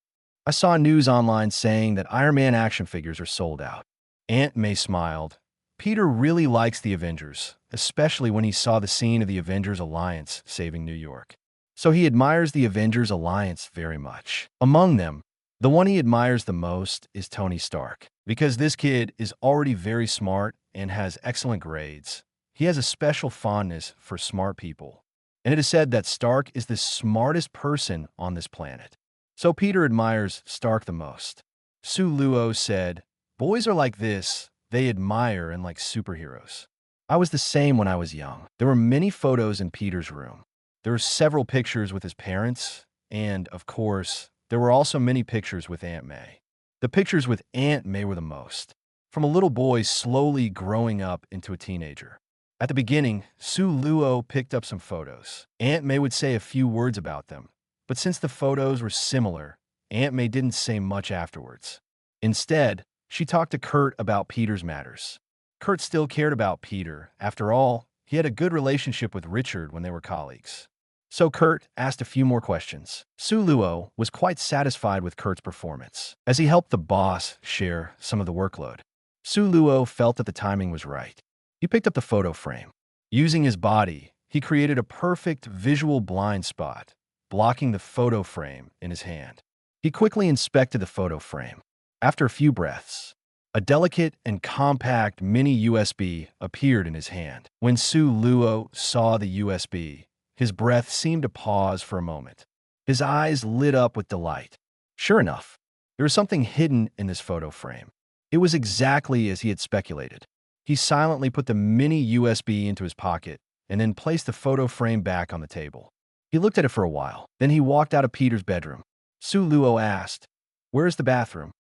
I saw news online saying that Iron Man action figures are sold out." Aunt May smiled. Peter really likes the Avengers, especially when he saw the scene of the Avengers Alliance saving New York. So he admires the Avengers Alliance very much. Among them, the one he admires the most is Tony Stark. Because this kid is already very smart and has excellent grades, he has a special fondness for smart people. And it is said that Stark is the smartest person on this planet. So Peter admires Stark the most. Su Luo said, "Boys are like this. They admire and like superheroes. I was the same when I was young." There were many photos in Peter's room. There were several pictures with his parents, and, of course, there were also many pictures with Aunt May. The pictures with Aunt May were the most, from a little boy slowly growing up into a teenager. At the beginning, Su Luo picked up some photos. Aunt May would say a few words about them, but since the photos were similar, Aunt May didn't say much afterwards. Instead, she talked to Kurt about Peter's matters. Kurt still cared about Peter. After all, he had a good relationship with Richard when they were colleagues. So Kurt asked a few more questions. Su Luo was quite satisfied with Kurt's performance, as he helped the boss share some of the workload. Su Luo felt that the timing was right. He picked up the photo frame. Using his body, he created a perfect visual blind spot, blocking the photo frame in his hand. He quickly inspected the photo frame. After a few breaths, a delicate and compact mini USB appeared in his hand. When Su Luo saw the USB, his breath seemed to pause for a moment. His eyes lit up with delight. Sure enough, there was something hidden in this photo frame. It was exactly as he had speculated. He silently put the mini USB into his pocket and then placed the photo frame back on the table. He looked at it for a while. Then he walked out of Peter's bedroom. Su Luo asked, "Where's the bathroom?"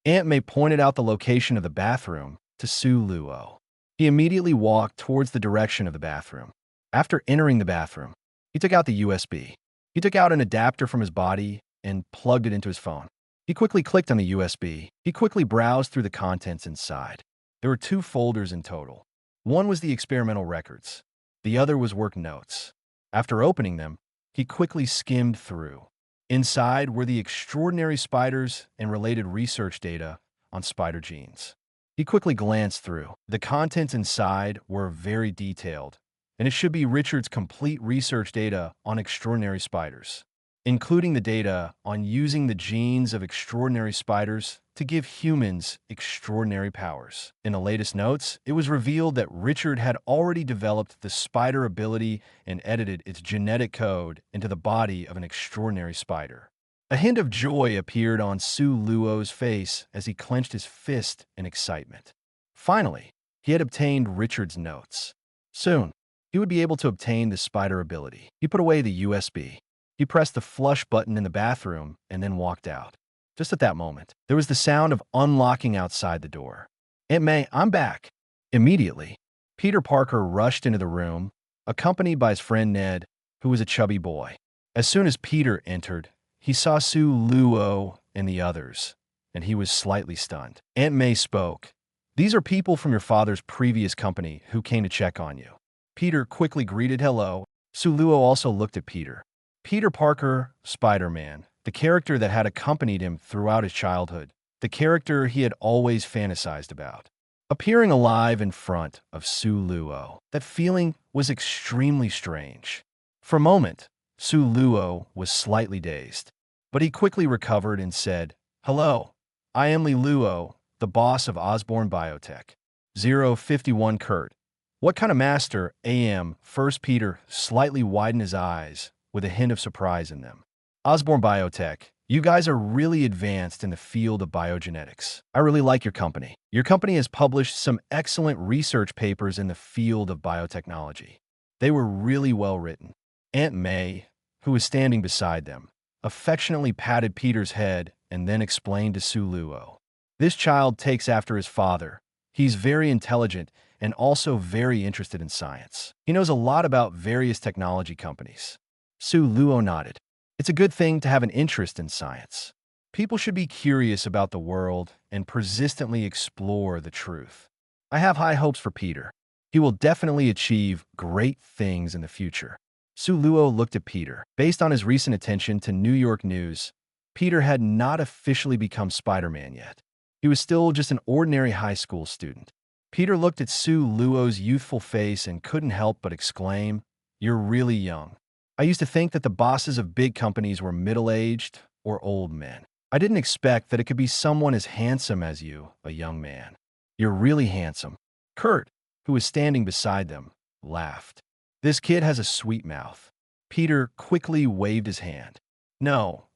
Aunt May pointed out the location of the bathroom to Su Luo. He immediately walked towards the direction of the bathroom. After entering the bathroom, he took out the USB. He took out an adapter from his body and plugged it into his phone. He quickly clicked on the USB. He quickly browsed through the contents inside. There were 2 folders in total. One was the experimental records. The other was work notes. After opening them, he quickly skimmed through. Inside were the extraordinary spiders and related research data on spider genes. He quickly glanced through. The contents inside were very detailed, and it should be Richard's complete research data on extraordinary spiders, including the data on using the genes of extraordinary spiders to give humans extraordinary powers. In the latest notes, it was revealed that Richard had already developed the spider ability and edited its genetic code into the body of an extraordinary spider. A hint of joy appeared on Su Luo's face as he clenched his fist in excitement. Finally, he had obtained Richard's notes. Soon, he would be able to obtain the spider ability. He put away the USB. He pressed the flush button in the bathroom and then walked out. Just at that moment, there was the sound of unlocking outside the door. "Aunt May, I'm back." Immediately, Peter Parker rushed into the room, accompanied by his friend Ned, who was a chubby boy. As soon as Peter entered, he saw Su Luo and the others, and he was slightly stunned. Aunt May spoke. "These are people from your father's previous company who came to check on you." Peter quickly greeted hello. Su Luo also looked at Peter. Peter Parker, Spider-Man, the character that had accompanied him throughout his childhood, the character he had always fantasized about, appearing alive in front of Su Luo. That feeling was extremely strange. For a moment, Su Luo was slightly dazed, but he quickly recovered and said, "Hello, I am Li Luo, the boss of Osborn Biotech. 051 Kurt. What kind of master am?" First Peter slightly widened his eyes with a hint of surprise in them. "Osborn Biotech, you guys are really advanced in the field of biogenetics. I really like your company. Your company has published some excellent research papers in the field of biotechnology. They were really well written." Aunt May, who was standing beside them, affectionately patted Peter's head and then explained to Su Luo, "This child takes after his father. He's very intelligent and also very interested in science. He knows a lot about various technology companies." Su Luo nodded. "It's a good thing to have an interest in science. People should be curious about the world and persistently explore the truth. I have high hopes for Peter. He will definitely achieve great things in the future." Su Luo looked at Peter. Based on his recent attention to New York news, Peter had not officially become Spider-Man yet. He was still just an ordinary high school student. Peter looked at Su Luo's youthful face and couldn't help but exclaim, "You're really young. I used to think that the bosses of big companies were middle-aged or old men. I didn't expect that it could be someone as handsome as you, a young man. You're really handsome." Kurt, who was standing beside them, laughed. "This kid has a sweet mouth." Peter quickly waved his hand. No,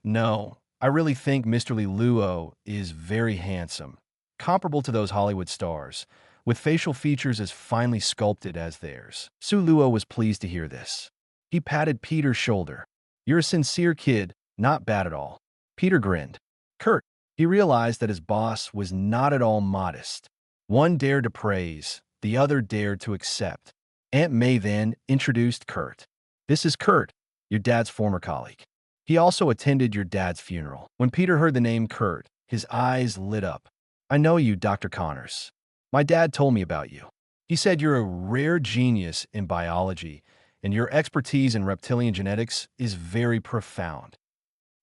I really think Mr. Li Luo is very handsome, comparable to those Hollywood stars, with facial features as finely sculpted as theirs." Su Luo was pleased to hear this. He patted Peter's shoulder. "You're a sincere kid, not bad at all." Peter grinned. Kurt, he realized that his boss was not at all modest. One dared to praise, the other dared to accept. Aunt May then introduced Kurt. "This is Kurt, your dad's former colleague. He also attended your dad's funeral." When Peter heard the name Kurt, his eyes lit up. "I know you, Dr. Connors. My dad told me about you. He said you're a rare genius in biology, and your expertise in reptilian genetics is very profound.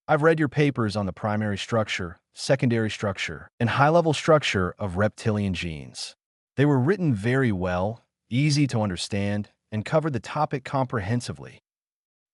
I've read your papers on the primary structure, secondary structure, and high-level structure of reptilian genes. They were written very well, easy to understand, and covered the topic comprehensively.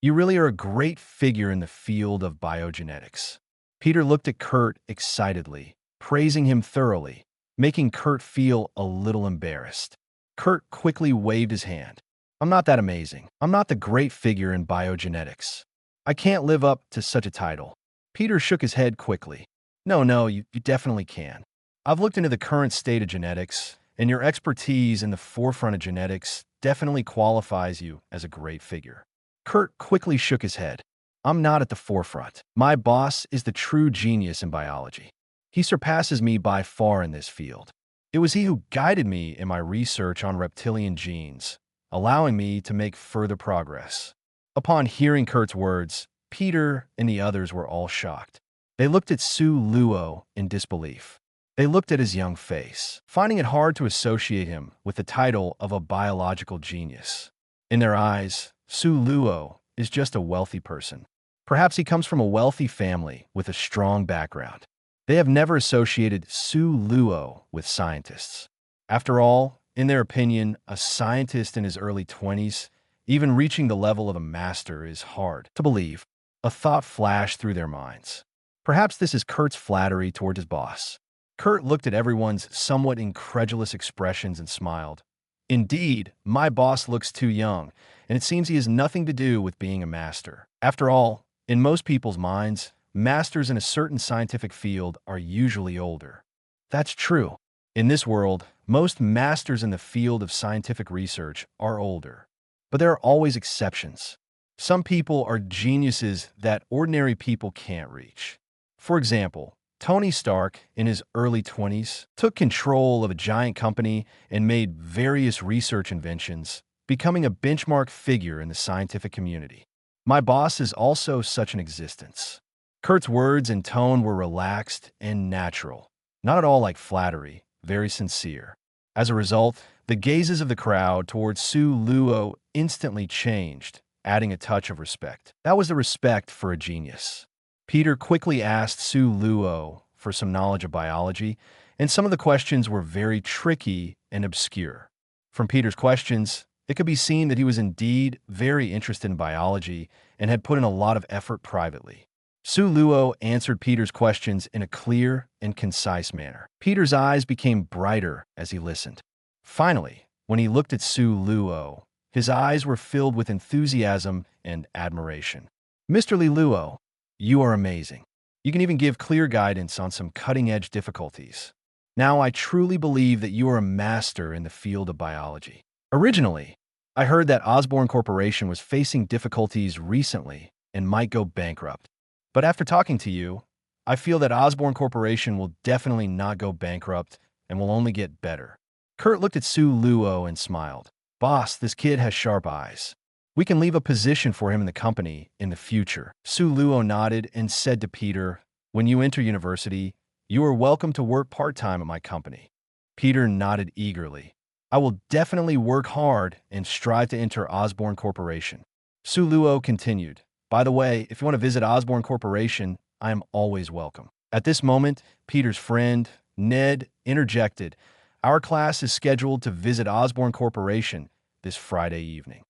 You really are a great figure in the field of biogenetics." Peter looked at Kurt excitedly, praising him thoroughly, making Kurt feel a little embarrassed. Kurt quickly waved his hand. "I'm not that amazing. I'm not the great figure in biogenetics. I can't live up to such a title." Peter shook his head quickly. No, you definitely can. I've looked into the current state of genetics, and your expertise in the forefront of genetics definitely qualifies you as a great figure." Kurt quickly shook his head. "I'm not at the forefront. My boss is the true genius in biology. He surpasses me by far in this field. It was he who guided me in my research on reptilian genes, allowing me to make further progress." Upon hearing Kurt's words, Peter and the others were all shocked. They looked at Su Luo in disbelief. They looked at his young face, finding it hard to associate him with the title of a biological genius. In their eyes, Su Luo is just a wealthy person. Perhaps he comes from a wealthy family with a strong background. They have never associated Su Luo with scientists. After all, in their opinion, a scientist in his early 20s, even reaching the level of a master, is hard to believe. A thought flashed through their minds. Perhaps this is Kurt's flattery toward his boss. Kurt looked at everyone's somewhat incredulous expressions and smiled. Indeed, my boss looks too young, and it seems he has nothing to do with being a master. After all, in most people's minds, masters in a certain scientific field are usually older. That's true. In this world, most masters in the field of scientific research are older. But there are always exceptions. Some people are geniuses that ordinary people can't reach. For example, Tony Stark, in his early 20s, took control of a giant company and made various research inventions, becoming a benchmark figure in the scientific community. My boss is also such an existence. Kurt's words and tone were relaxed and natural, not at all like flattery, very sincere. As a result, the gazes of the crowd towards Su Luo instantly changed, adding a touch of respect. That was the respect for a genius. Peter quickly asked Su Luo for some knowledge of biology, and some of the questions were very tricky and obscure. From Peter's questions, it could be seen that he was indeed very interested in biology and had put in a lot of effort privately. Su Luo answered Peter's questions in a clear and concise manner. Peter's eyes became brighter as he listened. Finally, when he looked at Su Luo, his eyes were filled with enthusiasm and admiration. Mr. Li Luo, you are amazing. You can even give clear guidance on some cutting-edge difficulties. Now I truly believe that you are a master in the field of biology. Originally, I heard that Osborne Corporation was facing difficulties recently and might go bankrupt. But after talking to you, I feel that Osborne Corporation will definitely not go bankrupt and will only get better. Kurt looked at Su Luo and smiled. Boss, this kid has sharp eyes. We can leave a position for him in the company in the future. Su Luo nodded and said to Peter, when you enter university, you are welcome to work part-time at my company. Peter nodded eagerly. I will definitely work hard and strive to enter Osborne Corporation. Su Luo continued. By the way, if you want to visit Osborne Corporation, I am always welcome. At this moment, Peter's friend, Ned, interjected. Our class is scheduled to visit Osborne Corporation this Friday evening.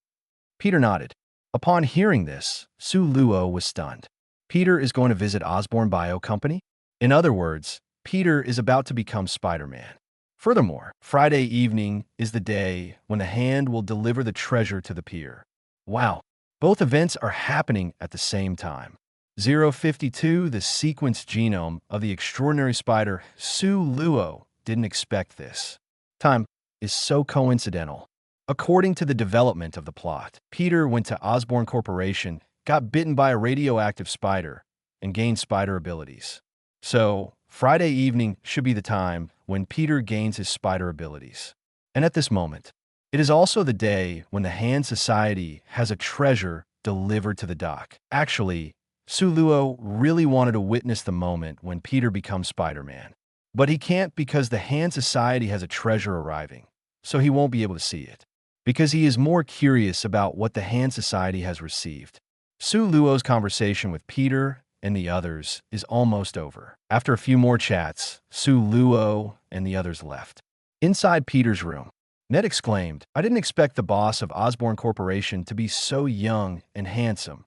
Peter nodded. Upon hearing this, Su Luo was stunned. Peter is going to visit Osborne Bio Company? In other words, Peter is about to become Spider-Man. Furthermore, Friday evening is the day when the Hand will deliver the treasure to the pier. Wow, both events are happening at the same time. 052, the sequenced genome of the extraordinary spider Su Luo, didn't expect this. Time is so coincidental. According to the development of the plot, Peter went to Osborne Corporation, got bitten by a radioactive spider, and gained spider abilities. So, Friday evening should be the time when Peter gains his spider abilities. And at this moment, it is also the day when the Hand Society has a treasure delivered to the dock. Actually, Su Luo really wanted to witness the moment when Peter becomes Spider-Man. But he can't because the Hand Society has a treasure arriving, so he won't be able to see it. Because he is more curious about what the Hand Society has received. Su Luo's conversation with Peter and the others is almost over. After a few more chats, Su Luo and the others left. Inside Peter's room, Ned exclaimed, I didn't expect the boss of Osborne Corporation to be so young and handsome.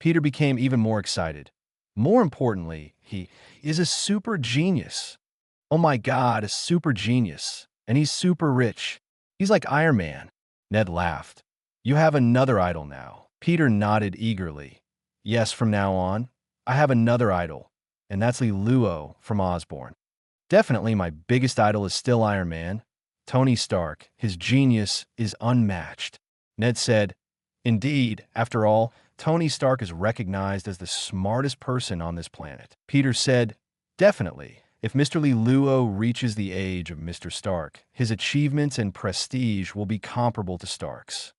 Peter became even more excited. More importantly, he is a super genius. Oh my God, a super genius. And he's super rich. He's like Iron Man. Ned laughed. You have another idol now. Peter nodded eagerly. Yes, from now on, I have another idol, and that's Li Luo from Osborne. Definitely my biggest idol is still Iron Man. Tony Stark, his genius is unmatched. Ned said, Indeed, after all, Tony Stark is recognized as the smartest person on this planet. Peter said, Definitely. If Mr. Li Luo reaches the age of Mr. Stark, his achievements and prestige will be comparable to Stark's.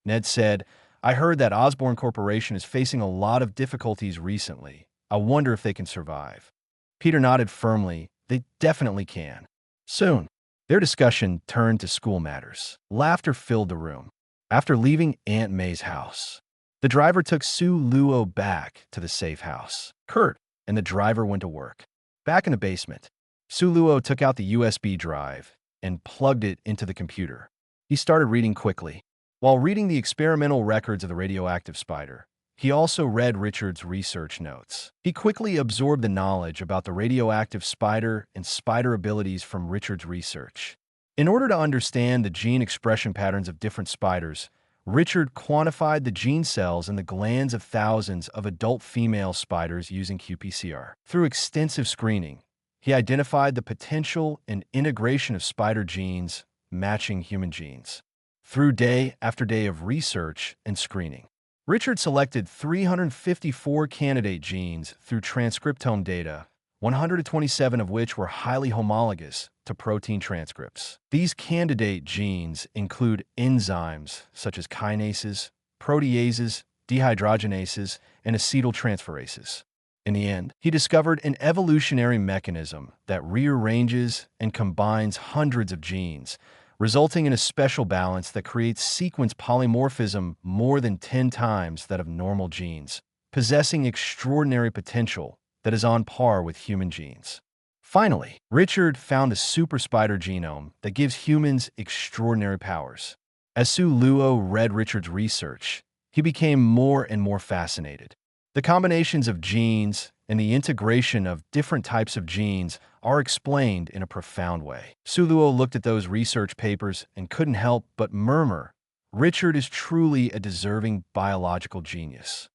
Ned said, I heard that Osborne Corporation is facing a lot of difficulties recently. I wonder if they can survive. Peter nodded firmly. They definitely can. Soon, their discussion turned to school matters. Laughter filled the room. After leaving Aunt May's house, the driver took Sue Luo back to the safe house. Kurt and the driver went to work. Back in the basement, Sue Luo took out the USB drive and plugged it into the computer. He started reading quickly. While reading the experimental records of the radioactive spider, he also read Richard's research notes. He quickly absorbed the knowledge about the radioactive spider and spider abilities from Richard's research. In order to understand the gene expression patterns of different spiders, Richard quantified the gene cells in the glands of thousands of adult female spiders using qPCR. Through extensive screening, he identified the potential and integration of spider genes matching human genes. Through day after day of research and screening, Richard selected 354 candidate genes through transcriptome data, 127 of which were highly homologous to protein transcripts. These candidate genes include enzymes such as kinases, proteases, dehydrogenases, and acetyltransferases. In the end, he discovered an evolutionary mechanism that rearranges and combines hundreds of genes, resulting in a special balance that creates sequence polymorphism more than 10 times that of normal genes, possessing extraordinary potential that is on par with human genes. Finally, Richard found a super spider genome that gives humans extraordinary powers. As Sue Luo read Richard's research, he became more and more fascinated. The combinations of genes and the integration of different types of genes are explained in a profound way. Sue Luo looked at those research papers and couldn't help but murmur, Richard is truly a deserving biological genius.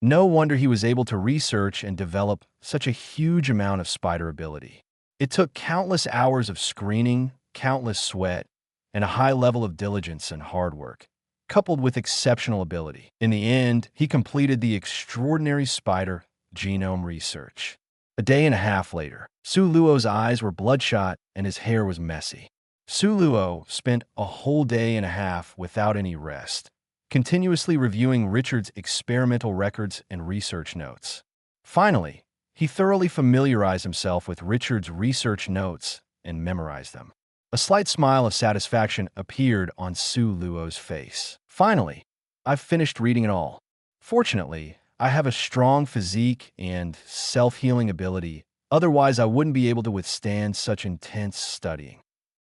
No wonder he was able to research and develop such a huge amount of spider ability. It took countless hours of screening, countless sweat, and a high level of diligence and hard work, coupled with exceptional ability. In the end, he completed the extraordinary spider genome research. A day and a half later, Sue Luo's eyes were bloodshot and his hair was messy. Sue Luo spent a whole day and a half without any rest, continuously reviewing Richard's experimental records and research notes. Finally, he thoroughly familiarized himself with Richard's research notes and memorized them. A slight smile of satisfaction appeared on Sue Luo's face. Finally, I've finished reading it all. Fortunately, I have a strong physique and self-healing ability, otherwise I wouldn't be able to withstand such intense studying.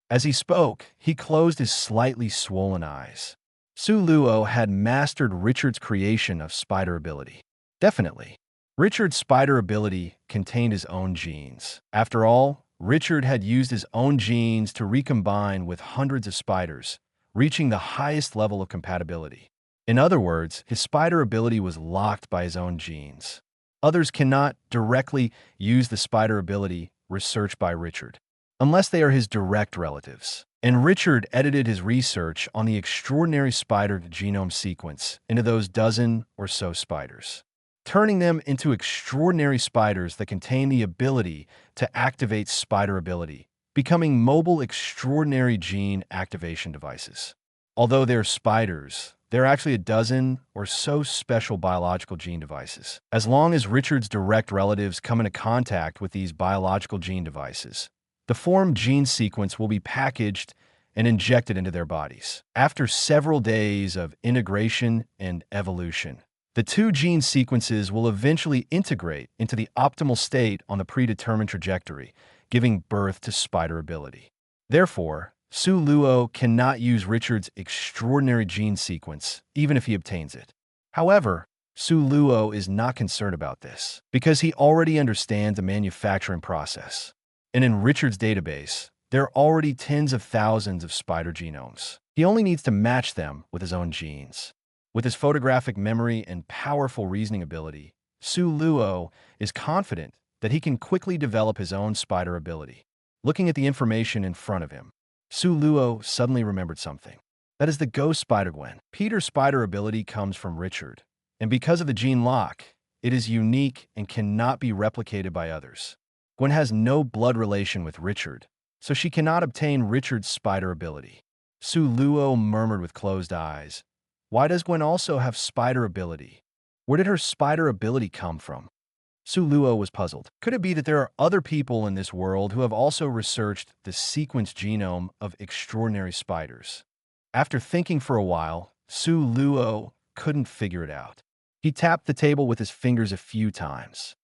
As he spoke, he closed his slightly swollen eyes. Sue Luo had mastered Richard's creation of spider ability. Definitely, Richard's spider ability contained his own genes. After all, Richard had used his own genes to recombine with hundreds of spiders, reaching the highest level of compatibility. In other words, his spider ability was locked by his own genes. Others cannot directly use the spider ability researched by Richard, unless they are his direct relatives. And Richard edited his research on the extraordinary spider genome sequence into those dozen or so spiders, turning them into extraordinary spiders that contain the ability to activate spider ability, becoming mobile extraordinary gene activation devices. Although they're spiders, there are actually a dozen or so special biological gene devices. As long as Richard's direct relatives come into contact with these biological gene devices, the formed gene sequence will be packaged and injected into their bodies. After several days of integration and evolution, the two gene sequences will eventually integrate into the optimal state on the predetermined trajectory, giving birth to spider ability. Therefore, Sue Luo cannot use Richard's extraordinary gene sequence, even if he obtains it. However, Sue Luo is not concerned about this, because he already understands the manufacturing process. And in Richard's database, there are already tens of thousands of spider genomes. He only needs to match them with his own genes. With his photographic memory and powerful reasoning ability, Sue Luo is confident that he can quickly develop his own spider ability. Looking at the information in front of him, Sue Luo suddenly remembered something. That is the ghost spider Gwen. Peter's spider ability comes from Richard, and because of the gene lock, it is unique and cannot be replicated by others. Gwen has no blood relation with Richard, so she cannot obtain Richard's spider ability. Sue Luo murmured with closed eyes, Why does Gwen also have spider ability? Where did her spider ability come from? Su Luo was puzzled. Could it be that there are other people in this world who have also researched the sequenced genome of extraordinary spiders? After thinking for a while, Su Luo couldn't figure it out. He tapped the table with his fingers a few times.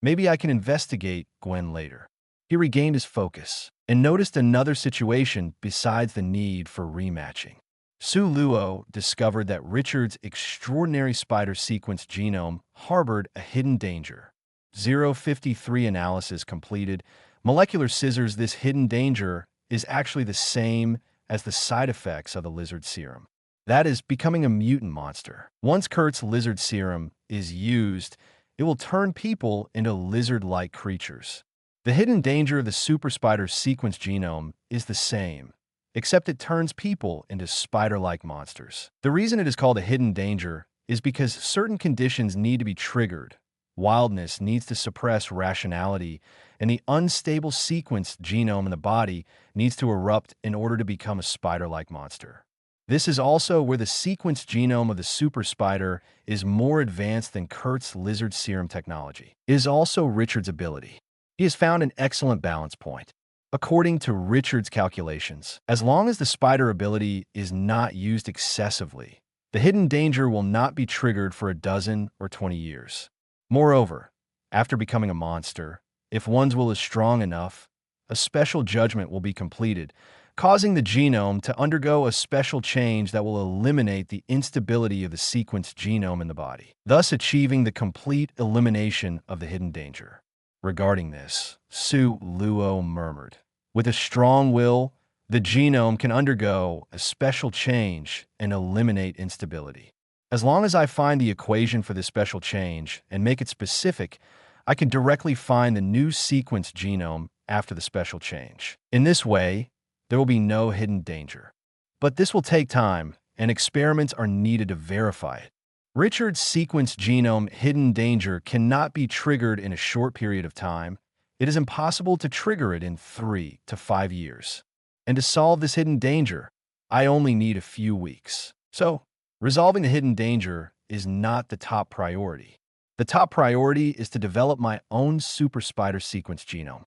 Maybe I can investigate Gwen later. He regained his focus and noticed another situation besides the need for rematching. Su Luo discovered that Richard's extraordinary spider sequence genome harbored a hidden danger. 053 analysis completed. Molecular scissors, this hidden danger is actually the same as the side effects of the lizard serum. That is, becoming a mutant monster. Once Kurt's lizard serum is used, it will turn people into lizard-like creatures. The hidden danger of the super spider sequence genome is the same, except it turns people into spider-like monsters. The reason it is called a hidden danger is because certain conditions need to be triggered. Wildness needs to suppress rationality, and the unstable sequence genome in the body needs to erupt in order to become a spider-like monster. This is also where the sequence genome of the super spider is more advanced than Kurt's lizard serum technology. It is also Richard's ability. He has found an excellent balance point. According to Richard's calculations, as long as the spider ability is not used excessively, the hidden danger will not be triggered for a dozen or 20 years. Moreover, after becoming a monster, if one's will is strong enough, a special judgment will be completed, causing the genome to undergo a special change that will eliminate the instability of the sequenced genome in the body, thus achieving the complete elimination of the hidden danger. Regarding this, Su Luo murmured, "With a strong will, the genome can undergo a special change and eliminate instability. As long as I find the equation for this special change and make it specific, I can directly find the new sequence genome after the special change. In this way, there will be no hidden danger. But this will take time, and experiments are needed to verify it. Richard's sequence genome hidden danger cannot be triggered in a short period of time. It is impossible to trigger it in 3 to 5 years. And to solve this hidden danger, I only need a few weeks. So, resolving the hidden danger is not the top priority. The top priority is to develop my own super spider sequence genome."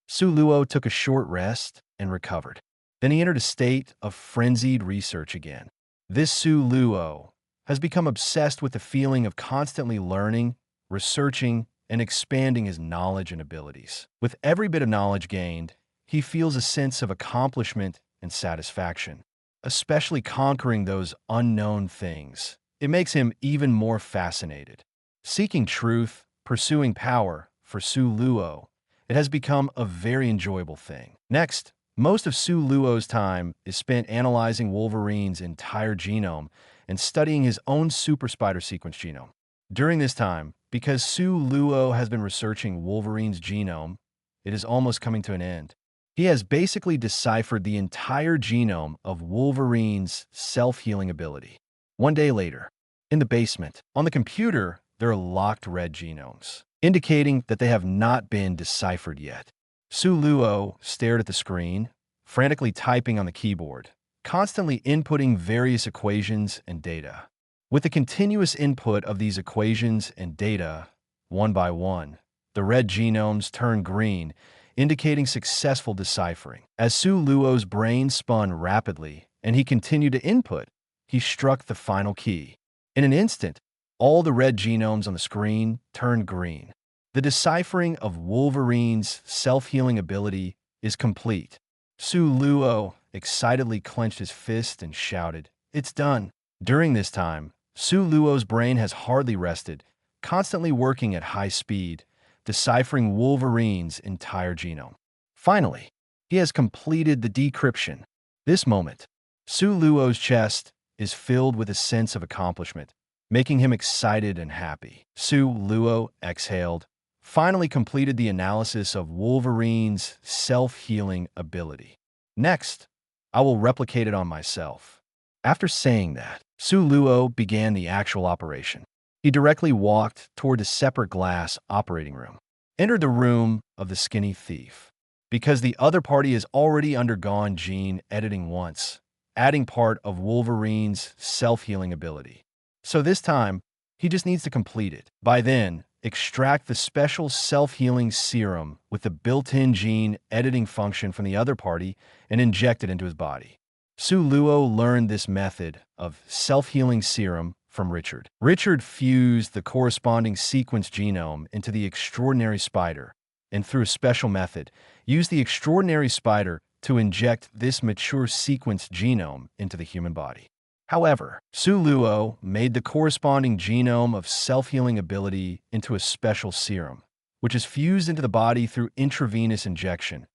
Su Luo took a short rest and recovered. Then he entered a state of frenzied research again. This Su Luo has become obsessed with the feeling of constantly learning, researching, and expanding his knowledge and abilities. With every bit of knowledge gained, he feels a sense of accomplishment and satisfaction, especially conquering those unknown things. It makes him even more fascinated. Seeking truth, pursuing power, for Su Luo, it has become a very enjoyable thing. Next, most of Su Luo's time is spent analyzing Wolverine's entire genome and studying his own super spider sequence genome. During this time, because Su Luo has been researching Wolverine's genome, it is almost coming to an end. He has basically deciphered the entire genome of Wolverine's self-healing ability. One day later, in the basement, on the computer, there are locked red genomes, indicating that they have not been deciphered yet. Su Luo stared at the screen, frantically typing on the keyboard, constantly inputting various equations and data. With the continuous input of these equations and data, one by one, the red genomes turned green, indicating successful deciphering. As Su Luo's brain spun rapidly and he continued to input, he struck the final key. In an instant, all the red genomes on the screen turned green. The deciphering of Wolverine's self-healing ability is complete. Su Luo excitedly clenched his fist and shouted, "It's done." During this time, Su Luo's brain has hardly rested, constantly working at high speed, deciphering Wolverine's entire genome. Finally, he has completed the decryption. This moment, Su Luo's chest is filled with a sense of accomplishment, making him excited and happy. Su Luo exhaled, finally completed the analysis of Wolverine's self-healing ability. Next, I will replicate it on myself. After saying that, Su Luo began the actual operation. He directly walked toward a separate glass operating room, entered the room of the skinny thief. Because the other party has already undergone gene editing once, adding part of Wolverine's self-healing ability. So this time, he just needs to complete it. By then, extract the special self-healing serum with the built-in gene editing function from the other party and inject it into his body. Su Luo learned this method of self-healing serum from Richard. Richard fused the corresponding sequence genome into the extraordinary spider, and through a special method, used the extraordinary spider to inject this mature sequence genome into the human body. However, Su Luo made the corresponding genome of self-healing ability into a special serum, which is fused into the body through intravenous injection,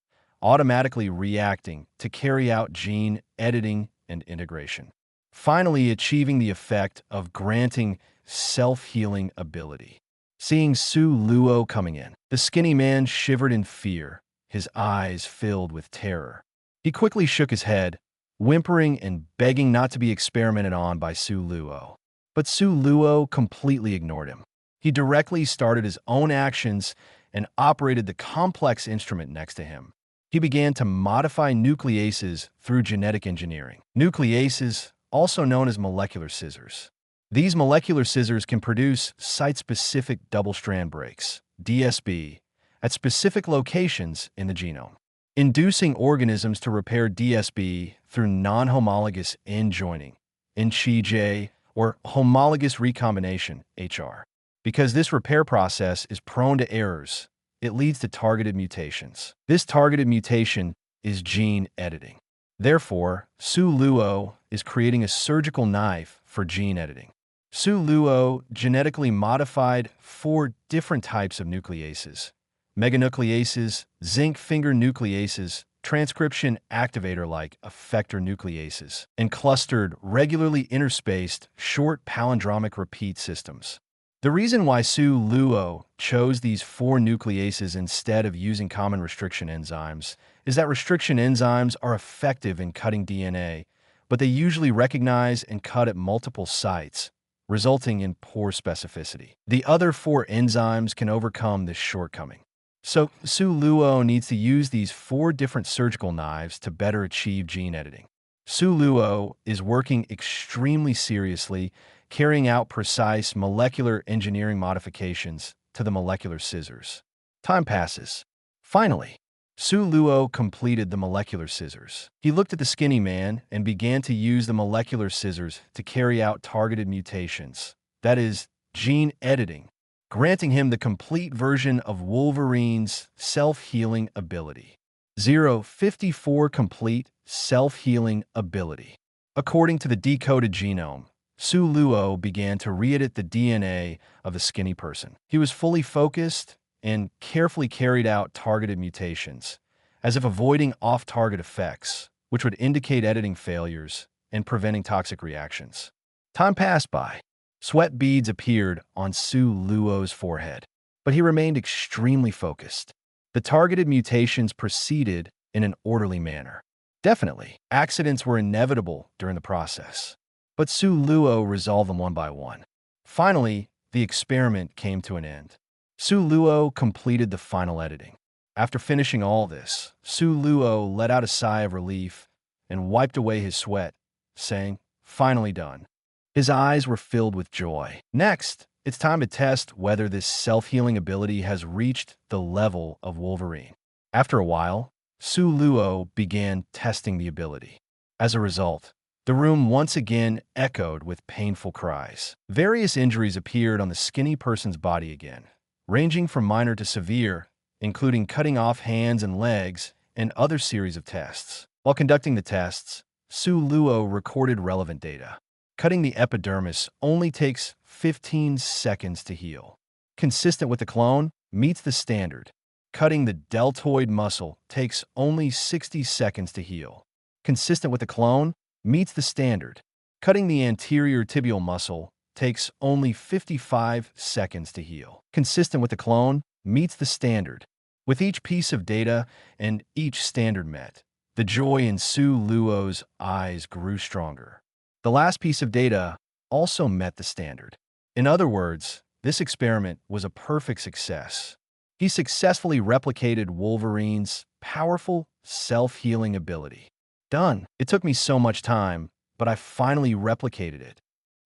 automatically reacting to carry out gene editing and integration, finally achieving the effect of granting self-healing ability. Seeing Su Luo coming in, the skinny man shivered in fear, his eyes filled with terror. He quickly shook his head, whimpering and begging not to be experimented on by Su Luo. But Su Luo completely ignored him. He directly started his own actions and operated the complex instrument next to him. He began to modify nucleases through genetic engineering. Nucleases, also known as molecular scissors. These molecular scissors can produce site-specific double-strand breaks, DSB, at specific locations in the genome, inducing organisms to repair DSB through non-homologous end joining, NCJ, or homologous recombination, HR. Because this repair process is prone to errors, it leads to targeted mutations. This targeted mutation is gene editing. Therefore, Su Luo is creating a surgical knife for gene editing. Su Luo genetically modified 4 different types of nucleases: meganucleases, zinc finger nucleases, transcription activator-like effector nucleases, and clustered, regularly interspaced, short palindromic repeat systems. The reason why Su Luo chose these 4 nucleases instead of using common restriction enzymes is that restriction enzymes are effective in cutting DNA, but they usually recognize and cut at multiple sites, resulting in poor specificity. The other 4 enzymes can overcome this shortcoming. So Su Luo needs to use these 4 different surgical knives to better achieve gene editing. Su Luo is working extremely seriously, carrying out precise molecular engineering modifications to the molecular scissors. Time passes. Finally, Su Luo completed the molecular scissors. He looked at the skinny man and began to use the molecular scissors to carry out targeted mutations, that is, gene editing, granting him the complete version of Wolverine's self-healing ability. 054 complete self-healing ability. According to the decoded genome, Su Luo began to re-edit the DNA of the skinny person. He was fully focused and carefully carried out targeted mutations, as if avoiding off-target effects, which would indicate editing failures and preventing toxic reactions. Time passed by. Sweat beads appeared on Su Luo's forehead, but he remained extremely focused. The targeted mutations proceeded in an orderly manner. Definitely, accidents were inevitable during the process, but Su Luo resolved them one by one. Finally, the experiment came to an end. Su Luo completed the final editing. After finishing all this, Su Luo let out a sigh of relief and wiped away his sweat, saying, "Finally done." His eyes were filled with joy. Next, it's time to test whether this self-healing ability has reached the level of Wolverine. After a while, Su Luo began testing the ability. As a result, the room once again echoed with painful cries. Various injuries appeared on the skinny person's body again, ranging from minor to severe, including cutting off hands and legs and other series of tests. While conducting the tests, Su Luo recorded relevant data. Cutting the epidermis only takes 15 seconds to heal. Consistent with the clone, meets the standard. Cutting the deltoid muscle takes only 60 seconds to heal. Consistent with the clone, meets the standard. Cutting the anterior tibial muscle takes only 55 seconds to heal. Consistent with the clone, meets the standard. With each piece of data and each standard met, the joy in Su Luo's eyes grew stronger. The last piece of data also met the standard. In other words, this experiment was a perfect success. He successfully replicated Wolverine's powerful self-healing ability. Done. It took me so much time, but I finally replicated it.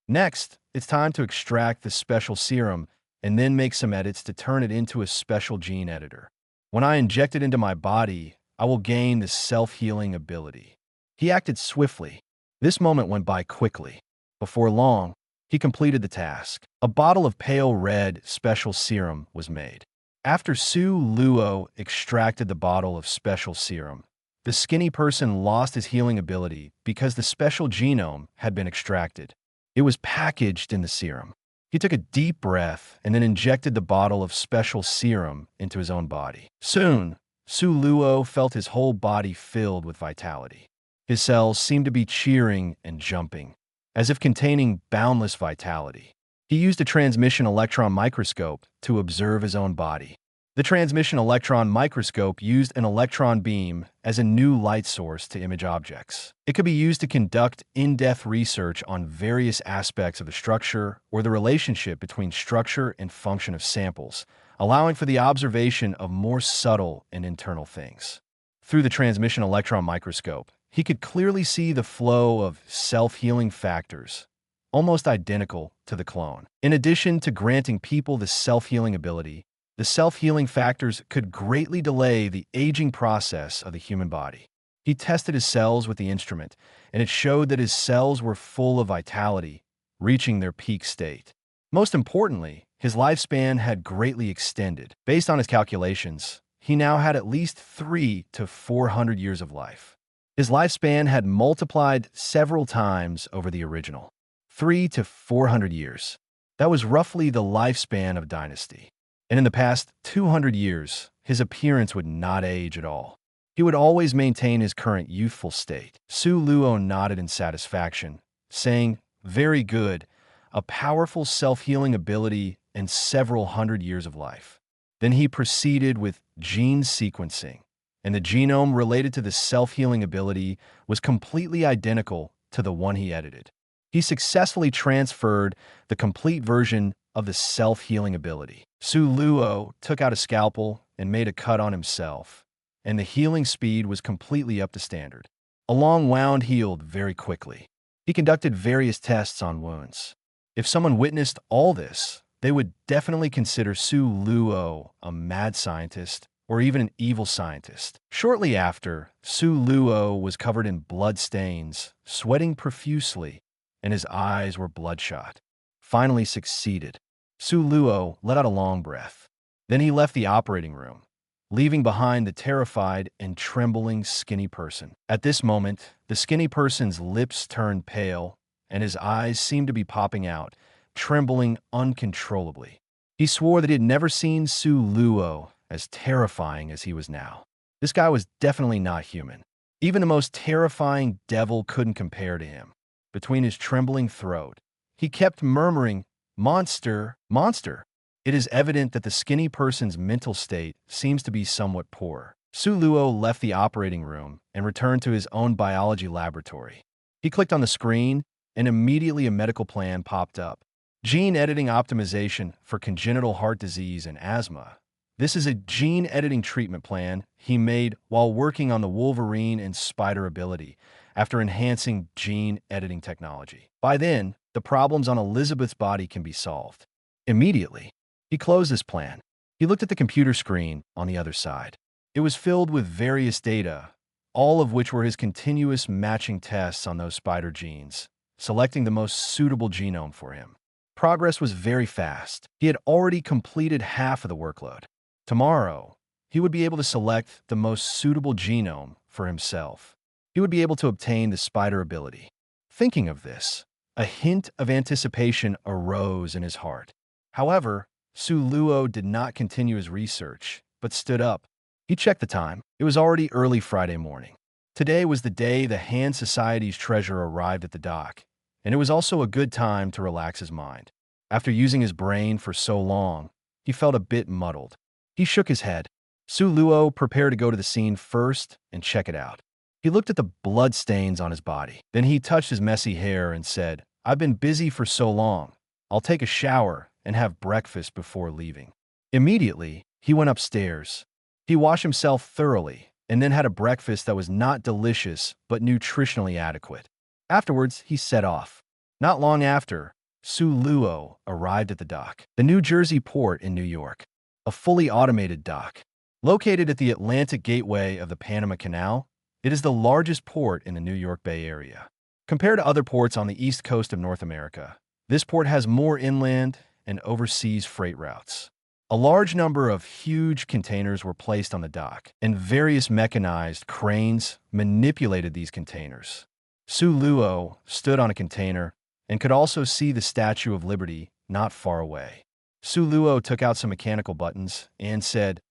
Next, it's time to extract the special serum and then make some edits to turn it into a special gene editor. When I inject it into my body, I will gain the self-healing ability. He acted swiftly. This moment went by quickly. Before long, he completed the task. A bottle of pale red special serum was made. After Su Luo extracted the bottle of special serum, the skinny person lost his healing ability because the special genome had been extracted. It was packaged in the serum. He took a deep breath and then injected the bottle of special serum into his own body. Soon, Su Luo felt his whole body filled with vitality. His cells seemed to be cheering and jumping, as if containing boundless vitality. He used a transmission electron microscope to observe his own body. The transmission electron microscope used an electron beam as a new light source to image objects. It could be used to conduct in-depth research on various aspects of the structure or the relationship between structure and function of samples, allowing for the observation of more subtle and internal things. Through the transmission electron microscope, he could clearly see the flow of self-healing factors, almost identical to the clone. In addition to granting people the self-healing ability, the self-healing factors could greatly delay the aging process of the human body. He tested his cells with the instrument, and it showed that his cells were full of vitality, reaching their peak state. Most importantly, his lifespan had greatly extended. Based on his calculations, he now had at least 300 to 400 years of life. His lifespan had multiplied several times over the original. 300 to 400 years. That was roughly the lifespan of a dynasty. And in the past 200 years, his appearance would not age at all. He would always maintain his current youthful state. Su Luo nodded in satisfaction, saying, "Very good, a powerful self-healing ability and several hundred years of life." Then he proceeded with gene sequencing, and the genome related to the self-healing ability was completely identical to the one he edited. He successfully transferred the complete version of the self-healing ability. Su Luo took out a scalpel and made a cut on himself, and the healing speed was completely up to standard. A long wound healed very quickly. He conducted various tests on wounds. If someone witnessed all this, they would definitely consider Su Luo a mad scientist or even an evil scientist. Shortly after, Su Luo was covered in blood stains, sweating profusely, and his eyes were bloodshot. Finally succeeded. Su Luo let out a long breath. Then he left the operating room, leaving behind the terrified and trembling skinny person. At this moment, the skinny person's lips turned pale, and his eyes seemed to be popping out, trembling uncontrollably. He swore that he had never seen Su Luo as terrifying as he was now. This guy was definitely not human. Even the most terrifying devil couldn't compare to him. Between his trembling throat, he kept murmuring, "Monster, monster." It is evident that the skinny person's mental state seems to be somewhat poor. Su Luo left the operating room and returned to his own biology laboratory. He clicked on the screen, and immediately a medical plan popped up. Gene editing optimization for congenital heart disease and asthma. This is a gene editing treatment plan he made while working on the Wolverine and Spider ability after enhancing gene editing technology. By then, the problems on Elizabeth's body can be solved. Immediately, he closed this plan. He looked at the computer screen on the other side. It was filled with various data, all of which were his continuous matching tests on those spider genes, selecting the most suitable genome for him. Progress was very fast. He had already completed half of the workload. Tomorrow, he would be able to select the most suitable genome for himself. He would be able to obtain the spider ability. Thinking of this, a hint of anticipation arose in his heart. However, Su Luo did not continue his research, but stood up. He checked the time. It was already early Friday morning. Today was the day the Han Society's treasure arrived at the dock, and it was also a good time to relax his mind. After using his brain for so long, he felt a bit muddled. He shook his head. Su Luo prepared to go to the scene first and check it out. He looked at the blood stains on his body. Then he touched his messy hair and said, "I've been busy for so long. I'll take a shower and have breakfast before leaving." Immediately, he went upstairs. He washed himself thoroughly and then had a breakfast that was not delicious but nutritionally adequate. Afterwards, he set off. Not long after, Su Luo arrived at the dock, the New Jersey port in New York, a fully automated dock. Located at the Atlantic Gateway of the Panama Canal, it is the largest port in the New York Bay Area. Compared to other ports on the east coast of North America, this port has more inland and overseas freight routes. A large number of huge containers were placed on the dock, and various mechanized cranes manipulated these containers. Su Luo stood on a container and could also see the Statue of Liberty not far away. Su Luo took out some mechanical buttons and said,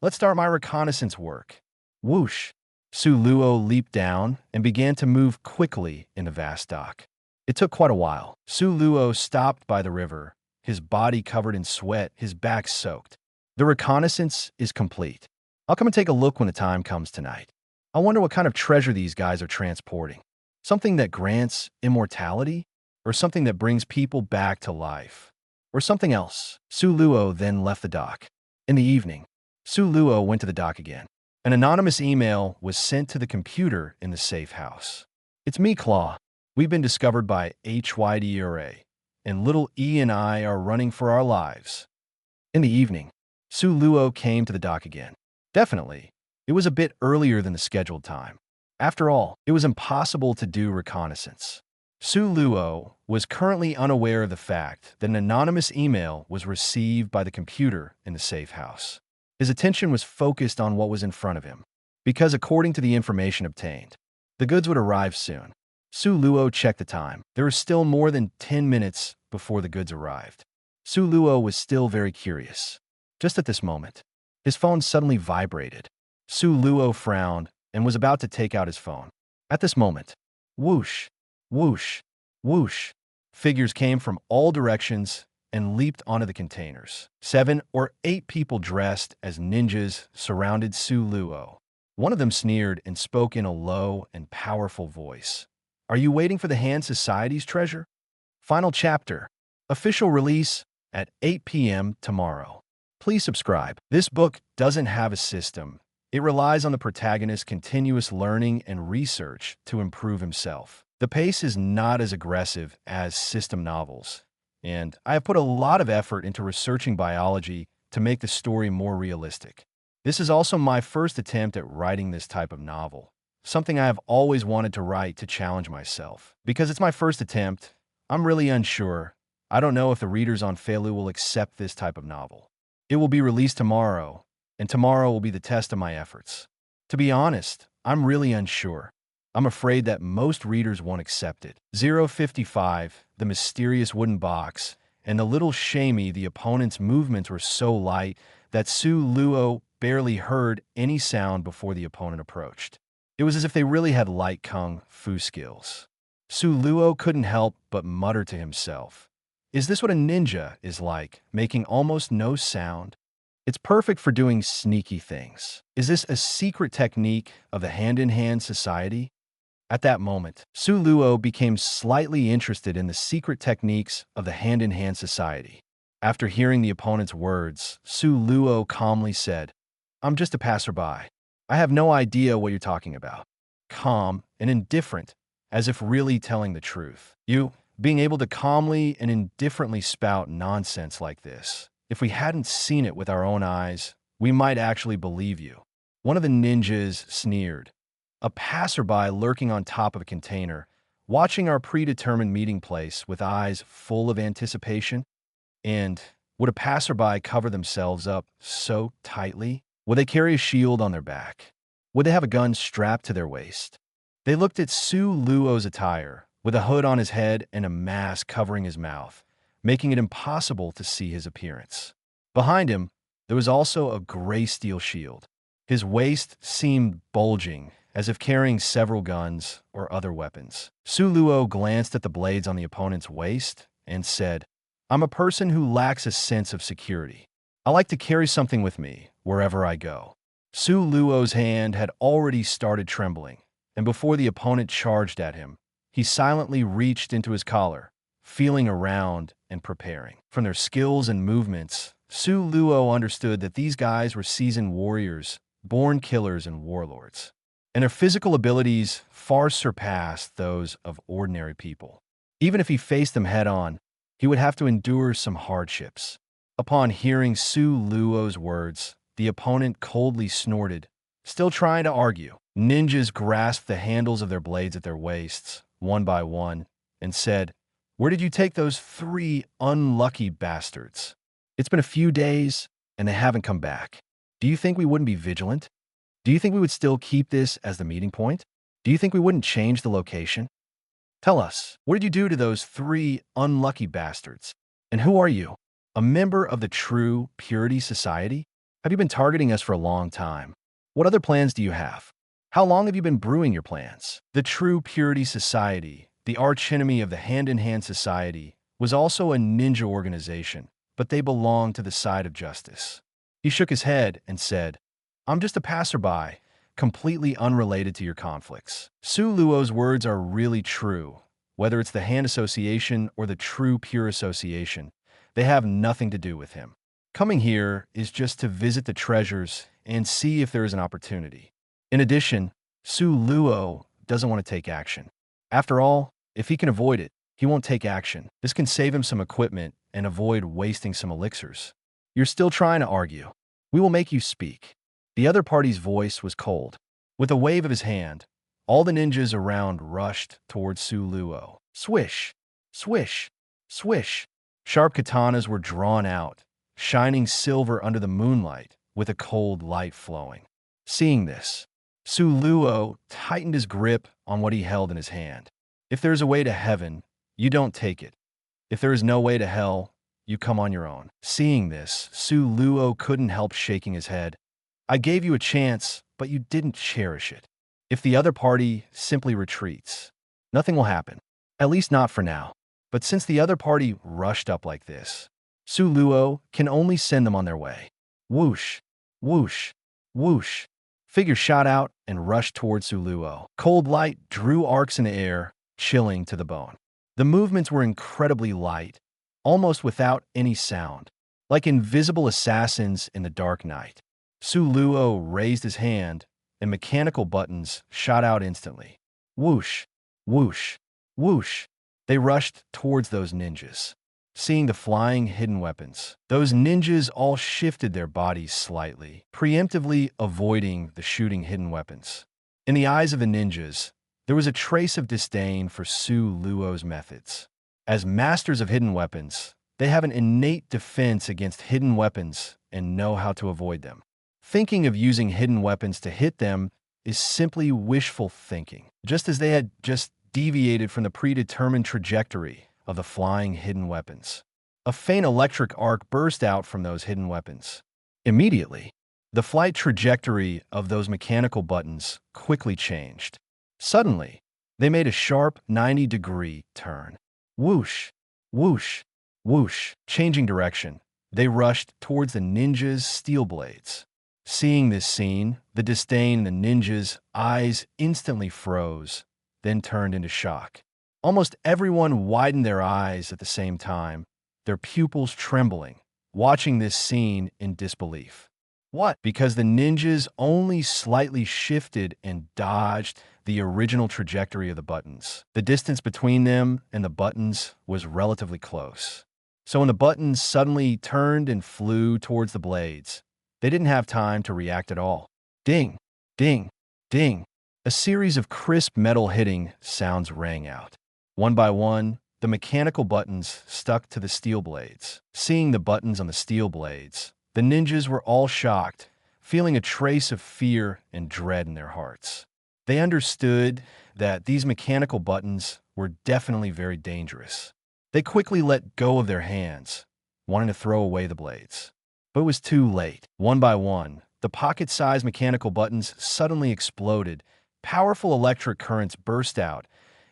"Let's start my reconnaissance work." Whoosh! Su Luo leaped down and began to move quickly in the vast dock. It took quite a while. Su Luo stopped by the river, his body covered in sweat, his back soaked. The reconnaissance is complete. I'll come and take a look when the time comes tonight. I wonder what kind of treasure these guys are transporting. Something that grants immortality? Or something that brings people back to life? Or something else? Su Luo then left the dock. In the evening, Su Luo went to the dock again. An anonymous email was sent to the computer in the safe house. "It's me, Claw. We've been discovered by HYDRA, and little E and I are running for our lives." In the evening, Su Luo came to the dock again. Definitely, it was a bit earlier than the scheduled time. After all, it was impossible to do reconnaissance. Su Luo was currently unaware of the fact that an anonymous email was received by the computer in the safe house. His attention was focused on what was in front of him, because according to the information obtained, the goods would arrive soon. Su Luo checked the time. There was still more than 10 minutes before the goods arrived. Su Luo was still very curious. Just at this moment, his phone suddenly vibrated. Su Luo frowned and was about to take out his phone. At this moment, whoosh, whoosh, whoosh, figures came from all directions and leaped onto the containers. 7 or 8 people dressed as ninjas surrounded Su Luo. One of them sneered and spoke in a low and powerful voice. "Are you waiting for the Han Society's treasure?" Final chapter. Official release at 8 p.m. tomorrow. Please subscribe. This book doesn't have a system. It relies on the protagonist's continuous learning and research to improve himself. The pace is not as aggressive as system novels, and I have put a lot of effort into researching biology to make the story more realistic. This is also my first attempt at writing this type of novel, something I have always wanted to write to challenge myself. Because it's my first attempt, I'm really unsure. I don't know if the readers on Feilu will accept this type of novel. It will be released tomorrow, and tomorrow will be the test of my efforts. To be honest, I'm really unsure. I'm afraid that most readers won't accept it. 055, the mysterious wooden box, and a little shamey, the opponent's movements were so light that Su Luo barely heard any sound before the opponent approached. It was as if they really had light kung fu skills. Su Luo couldn't help but mutter to himself, "Is this what a ninja is like, making almost no sound? It's perfect for doing sneaky things. Is this a secret technique of the Hand-in-Hand Society?" At that moment, Su Luo became slightly interested in the secret techniques of the Hand-in-Hand Society. After hearing the opponent's words, Su Luo calmly said, "I'm just a passerby. I have no idea what you're talking about." Calm and indifferent, as if really telling the truth. You, being able to calmly and indifferently spout nonsense like this. If we hadn't seen it with our own eyes, we might actually believe you. One of the ninjas sneered. A passerby lurking on top of a container, watching our predetermined meeting place with eyes full of anticipation? And would a passerby cover themselves up so tightly? Would they carry a shield on their back? Would they have a gun strapped to their waist? They looked at Su Luo's attire, with a hood on his head and a mask covering his mouth, making it impossible to see his appearance. Behind him, there was also a gray steel shield. His waist seemed bulging, as if carrying several guns or other weapons. Su Luo glanced at the blades on the opponent's waist and said, "I'm a person who lacks a sense of security. I like to carry something with me wherever I go." Su Luo's hand had already started trembling, and before the opponent charged at him, he silently reached into his collar, feeling around and preparing. From their skills and movements, Su Luo understood that these guys were seasoned warriors born killers and warlords, and their physical abilities far surpassed those of ordinary people. Even if he faced them head-on, he would have to endure some hardships. Upon hearing Su Luo's words, the opponent coldly snorted, still trying to argue. Ninjas grasped the handles of their blades at their waists, one by one, and said, "Where did you take those 3 unlucky bastards? It's been a few days, and they haven't come back. Do you think we wouldn't be vigilant? Do you think we would still keep this as the meeting point? Do you think we wouldn't change the location? Tell us, what did you do to those 3 unlucky bastards? And who are you? A member of the True Purity Society? Have you been targeting us for a long time? What other plans do you have? How long have you been brewing your plans?" The True Purity Society, the archenemy of the Hand-in-Hand Society, was also a ninja organization, but they belonged to the side of justice. He shook his head and said, "I'm just a passerby, completely unrelated to your conflicts." Su Luo's words are really true. Whether it's the Hand Association or the True Pure Association, they have nothing to do with him. Coming here is just to visit the treasures and see if there is an opportunity. In addition, Su Luo doesn't want to take action. After all, if he can avoid it, he won't take action. This can save him some equipment and avoid wasting some elixirs. You're still trying to argue. We will make you speak. The other party's voice was cold. With a wave of his hand, all the ninjas around rushed towards Su Luo. Swish, swish, swish. Sharp katanas were drawn out, shining silver under the moonlight with a cold light flowing. Seeing this, Su Luo tightened his grip on what he held in his hand. If there's a way to heaven, you don't take it. If there is no way to hell, you come on your own. Seeing this, Su Luo couldn't help shaking his head. I gave you a chance, but you didn't cherish it. If the other party simply retreats, nothing will happen. At least not for now. But since the other party rushed up like this, Su Luo can only send them on their way. Whoosh, whoosh, whoosh. Figures shot out and rushed towards Su Luo. Cold light drew arcs in the air, chilling to the bone. The movements were incredibly light, almost without any sound, like invisible assassins in the dark night. Su Luo raised his hand, and mechanical buttons shot out instantly. Whoosh, whoosh, whoosh. They rushed towards those ninjas. Seeing the flying hidden weapons, those ninjas all shifted their bodies slightly, preemptively avoiding the shooting hidden weapons. In the eyes of the ninjas, there was a trace of disdain for Su Luo's methods. As masters of hidden weapons, they have an innate defense against hidden weapons and know how to avoid them. Thinking of using hidden weapons to hit them is simply wishful thinking, just as they had just deviated from the predetermined trajectory of the flying hidden weapons. A faint electric arc burst out from those hidden weapons. Immediately, the flight trajectory of those mechanical buttons quickly changed. Suddenly, they made a sharp 90-degree turn. Whoosh, whoosh, whoosh. Changing direction, they rushed towards the ninjas' steel blades. Seeing this scene, the disdain in the ninjas' eyes instantly froze, then turned into shock. Almost everyone widened their eyes at the same time, their pupils trembling, watching this scene in disbelief. What? Because the ninjas only slightly shifted and dodged the original trajectory of the buttons. The distance between them and the buttons was relatively close. So when the buttons suddenly turned and flew towards the blades, they didn't have time to react at all. Ding, ding, ding. A series of crisp metal hitting sounds rang out. One by one, the mechanical buttons stuck to the steel blades. Seeing the buttons on the steel blades, the ninjas were all shocked, feeling a trace of fear and dread in their hearts. They understood that these mechanical buttons were definitely very dangerous. They quickly let go of their hands, wanting to throw away the blades. But it was too late. One by one, the pocket-sized mechanical buttons suddenly exploded. Powerful electric currents burst out,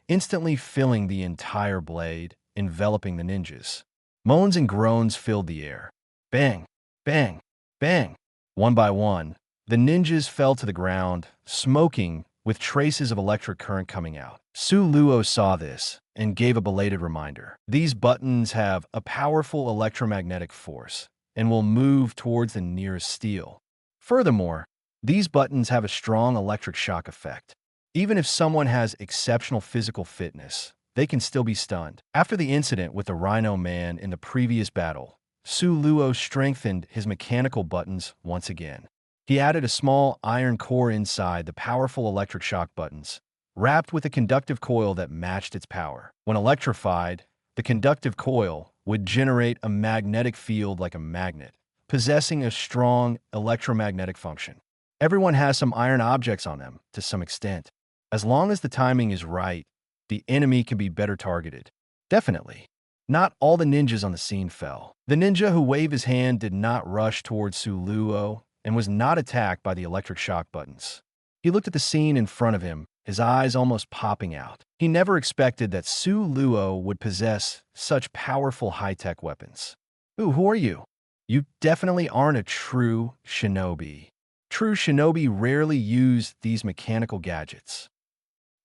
instantly filling the entire blade, enveloping the ninjas. Moans and groans filled the air. Bang, bang, bang. One by one, the ninjas fell to the ground, smoking, with traces of electric current coming out. Su Luo saw this and gave a belated reminder. These buttons have a powerful electromagnetic force and will move towards the nearest steel. Furthermore, These buttons have a strong electric shock effect. Even if someone has exceptional physical fitness, they can still be stunned. After the incident with the Rhino Man in the previous battle, Su Luo strengthened his mechanical buttons once again. He added a small iron core inside the powerful electric shock buttons, wrapped with a conductive coil that matched its power. When electrified, the conductive coil would generate a magnetic field like a magnet, possessing a strong electromagnetic function. Everyone has some iron objects on them, to some extent. As long as the timing is right, the enemy can be better targeted. Definitely. Not all the ninjas on the scene fell. The ninja who waved his hand did not rush towards Su Luo and was not attacked by the electric shock buttons. He looked at the scene in front of him, his eyes almost popping out. He never expected that Su Luo would possess such powerful high-tech weapons. Ooh, who are you? You definitely aren't a true shinobi. True shinobi rarely use these mechanical gadgets.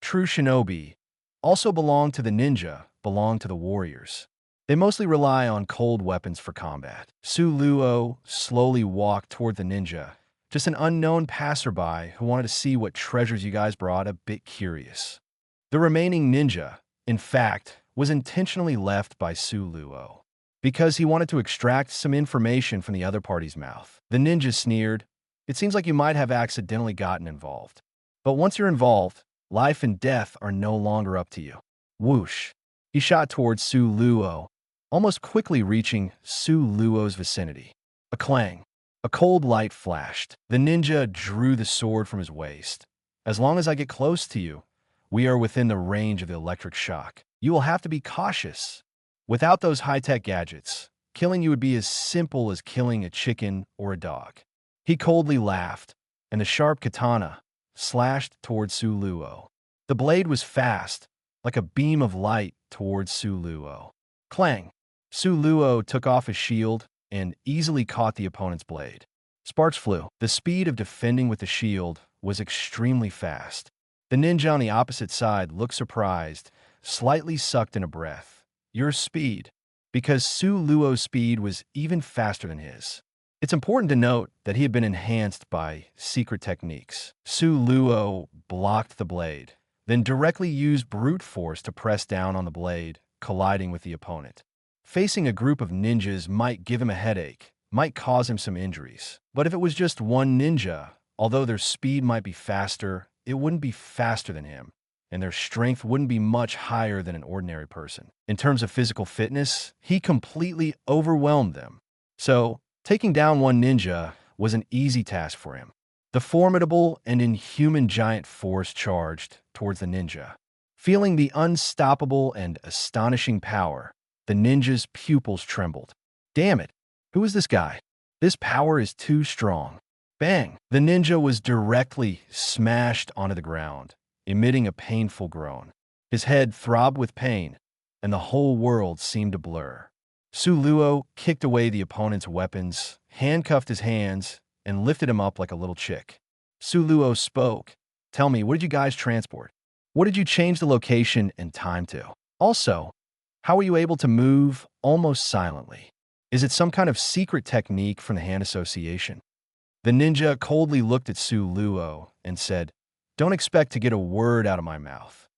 True shinobi also belong to the ninja, belong to the warriors. They mostly rely on cold weapons for combat. Su Luo slowly walked toward the ninja, just an unknown passerby who wanted to see what treasures you guys brought, a bit curious. The remaining ninja, in fact, was intentionally left by Su Luo because he wanted to extract some information from the other party's mouth. The ninja sneered, "It seems like you might have accidentally gotten involved. But once you're involved, life and death are no longer up to you." Whoosh. He shot towards Su Luo, almost quickly reaching Su Luo's vicinity. A clang. A cold light flashed. The ninja drew the sword from his waist. "As long as I get close to you, we are within the range of the electric shock. You will have to be cautious. Without those high-tech gadgets, killing you would be as simple as killing a chicken or a dog." He coldly laughed, and the sharp katana slashed towards Su Luo. The blade was fast, like a beam of light towards Su Luo. Clang! Su Luo took off his shield and easily caught the opponent's blade. Sparks flew. The speed of defending with the shield was extremely fast. The ninja on the opposite side looked surprised, slightly sucked in a breath. Your speed, because Su Luo's speed was even faster than his. It's important to note that he had been enhanced by secret techniques. Su Luo blocked the blade, then directly used brute force to press down on the blade, colliding with the opponent. Facing a group of ninjas might give him a headache, might cause him some injuries. But if it was just one ninja, although their speed might be faster, it wouldn't be faster than him, and their strength wouldn't be much higher than an ordinary person. In terms of physical fitness, he completely overwhelmed them. So, taking down one ninja was an easy task for him. The formidable and inhuman giant force charged towards the ninja. Feeling the unstoppable and astonishing power, the ninja's pupils trembled. Damn it! Who is this guy? This power is too strong. Bang! The ninja was directly smashed onto the ground, emitting a painful groan. His head throbbed with pain, and the whole world seemed to blur. Su Luo kicked away the opponent's weapons, handcuffed his hands, and lifted him up like a little chick. Su Luo spoke. "Tell me, what did you guys transport? What did you change the location and time to? Also, how were you able to move almost silently? Is it some kind of secret technique from the Hand Association?" The ninja coldly looked at Su Luo and said, "Don't expect to get a word out of my mouth."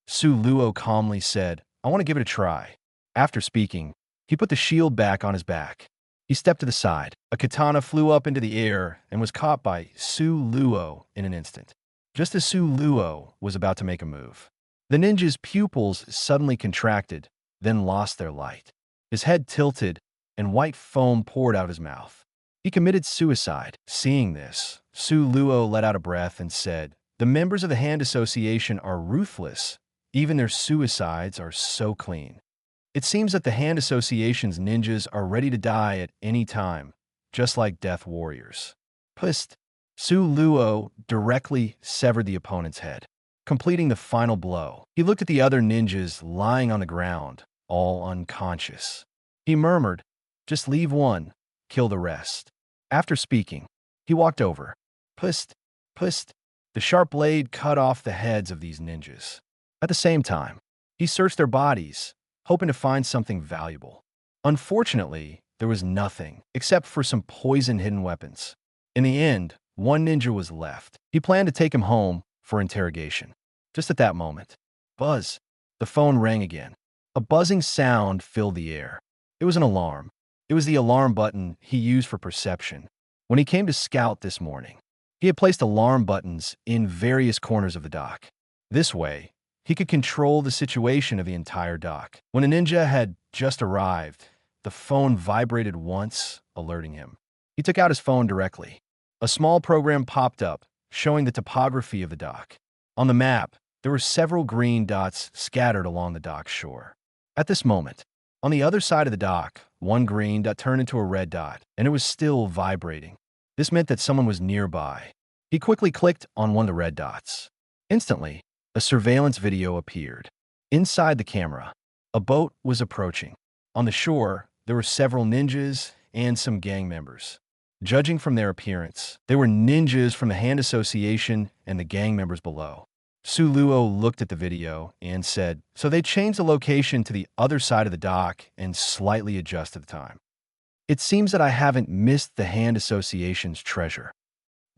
Su Luo calmly said, "I want to give it a try." After speaking, he put the shield back on his back. He stepped to the side. A katana flew up into the air and was caught by Su Luo in an instant. Just as Su Luo was about to make a move, the ninja's pupils suddenly contracted, then lost their light. His head tilted, and white foam poured out his mouth. He committed suicide. Seeing this, Su Luo let out a breath and said, "The members of the Hand Association are ruthless. Even their suicides are so clean. It seems that the Hand Association's ninjas are ready to die at any time, just like Death Warriors." Pissed, Su Luo directly severed the opponent's head, completing the final blow. He looked at the other ninjas lying on the ground, all unconscious. He murmured, "Just leave one, kill the rest." After speaking, he walked over. Pissed. The sharp blade cut off the heads of these ninjas. At the same time, he searched their bodies, hoping to find something valuable. Unfortunately, there was nothing, except for some poison-hidden weapons. In the end, one ninja was left. He planned to take him home for interrogation. Just at that moment, buzz. The phone rang again. A buzzing sound filled the air. It was an alarm. It was the alarm button he used for perception. When he came to scout this morning, he had placed alarm buttons in various corners of the dock. This way, he could control the situation of the entire dock. When a ninja had just arrived, the phone vibrated once, alerting him. He took out his phone directly. A small program popped up, showing the topography of the dock. On the map, there were several green dots scattered along the dock shore. At this moment, on the other side of the dock, one green dot turned into a red dot, and it was still vibrating. This meant that someone was nearby. He quickly clicked on one of the red dots. Instantly, a surveillance video appeared. Inside the camera, a boat was approaching. On the shore, there were several ninjas and some gang members. Judging from their appearance, they were ninjas from the Hand Association and the gang members below. Su Luo looked at the video and said, "So they changed the location to the other side of the dock and slightly adjusted the time. It seems that I haven't missed the Hand Association's treasure.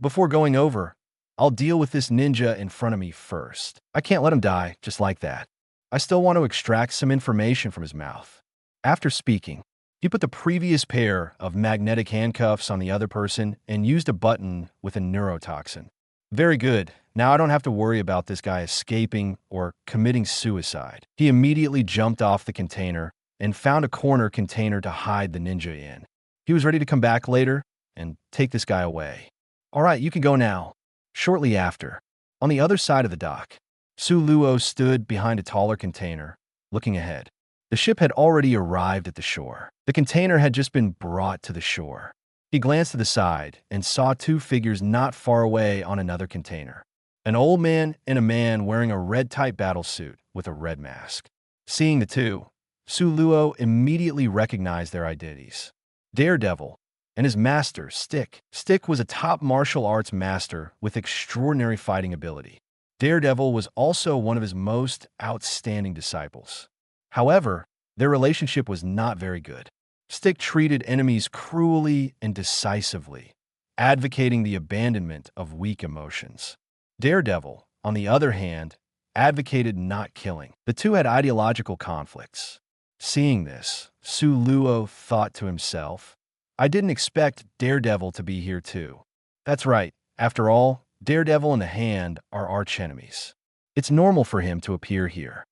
Before going over, I'll deal with this ninja in front of me first. I can't let him die just like that. I still want to extract some information from his mouth." After speaking, he put the previous pair of magnetic handcuffs on the other person and used a button with a neurotoxin. Very good. Now I don't have to worry about this guy escaping or committing suicide. He immediately jumped off the container and found a corner container to hide the ninja in. He was ready to come back later and take this guy away. "All right, you can go now." Shortly after, on the other side of the dock, Su Luo stood behind a taller container, looking ahead. The ship had already arrived at the shore. The container had just been brought to the shore. He glanced to the side and saw two figures not far away on another container. An old man and a man wearing a red-type battle suit with a red mask. Seeing the two, Su Luo immediately recognized their identities. Daredevil and his master, Stick. Stick was a top martial arts master with extraordinary fighting ability. Daredevil was also one of his most outstanding disciples. However, their relationship was not very good. Stick treated enemies cruelly and decisively, advocating the abandonment of weak emotions. Daredevil, on the other hand, advocated not killing. The two had ideological conflicts. Seeing this, Su Luo thought to himself, "I didn't expect Daredevil to be here too." That's right. After all, Daredevil and the Hand are archenemies. It's normal for him to appear here.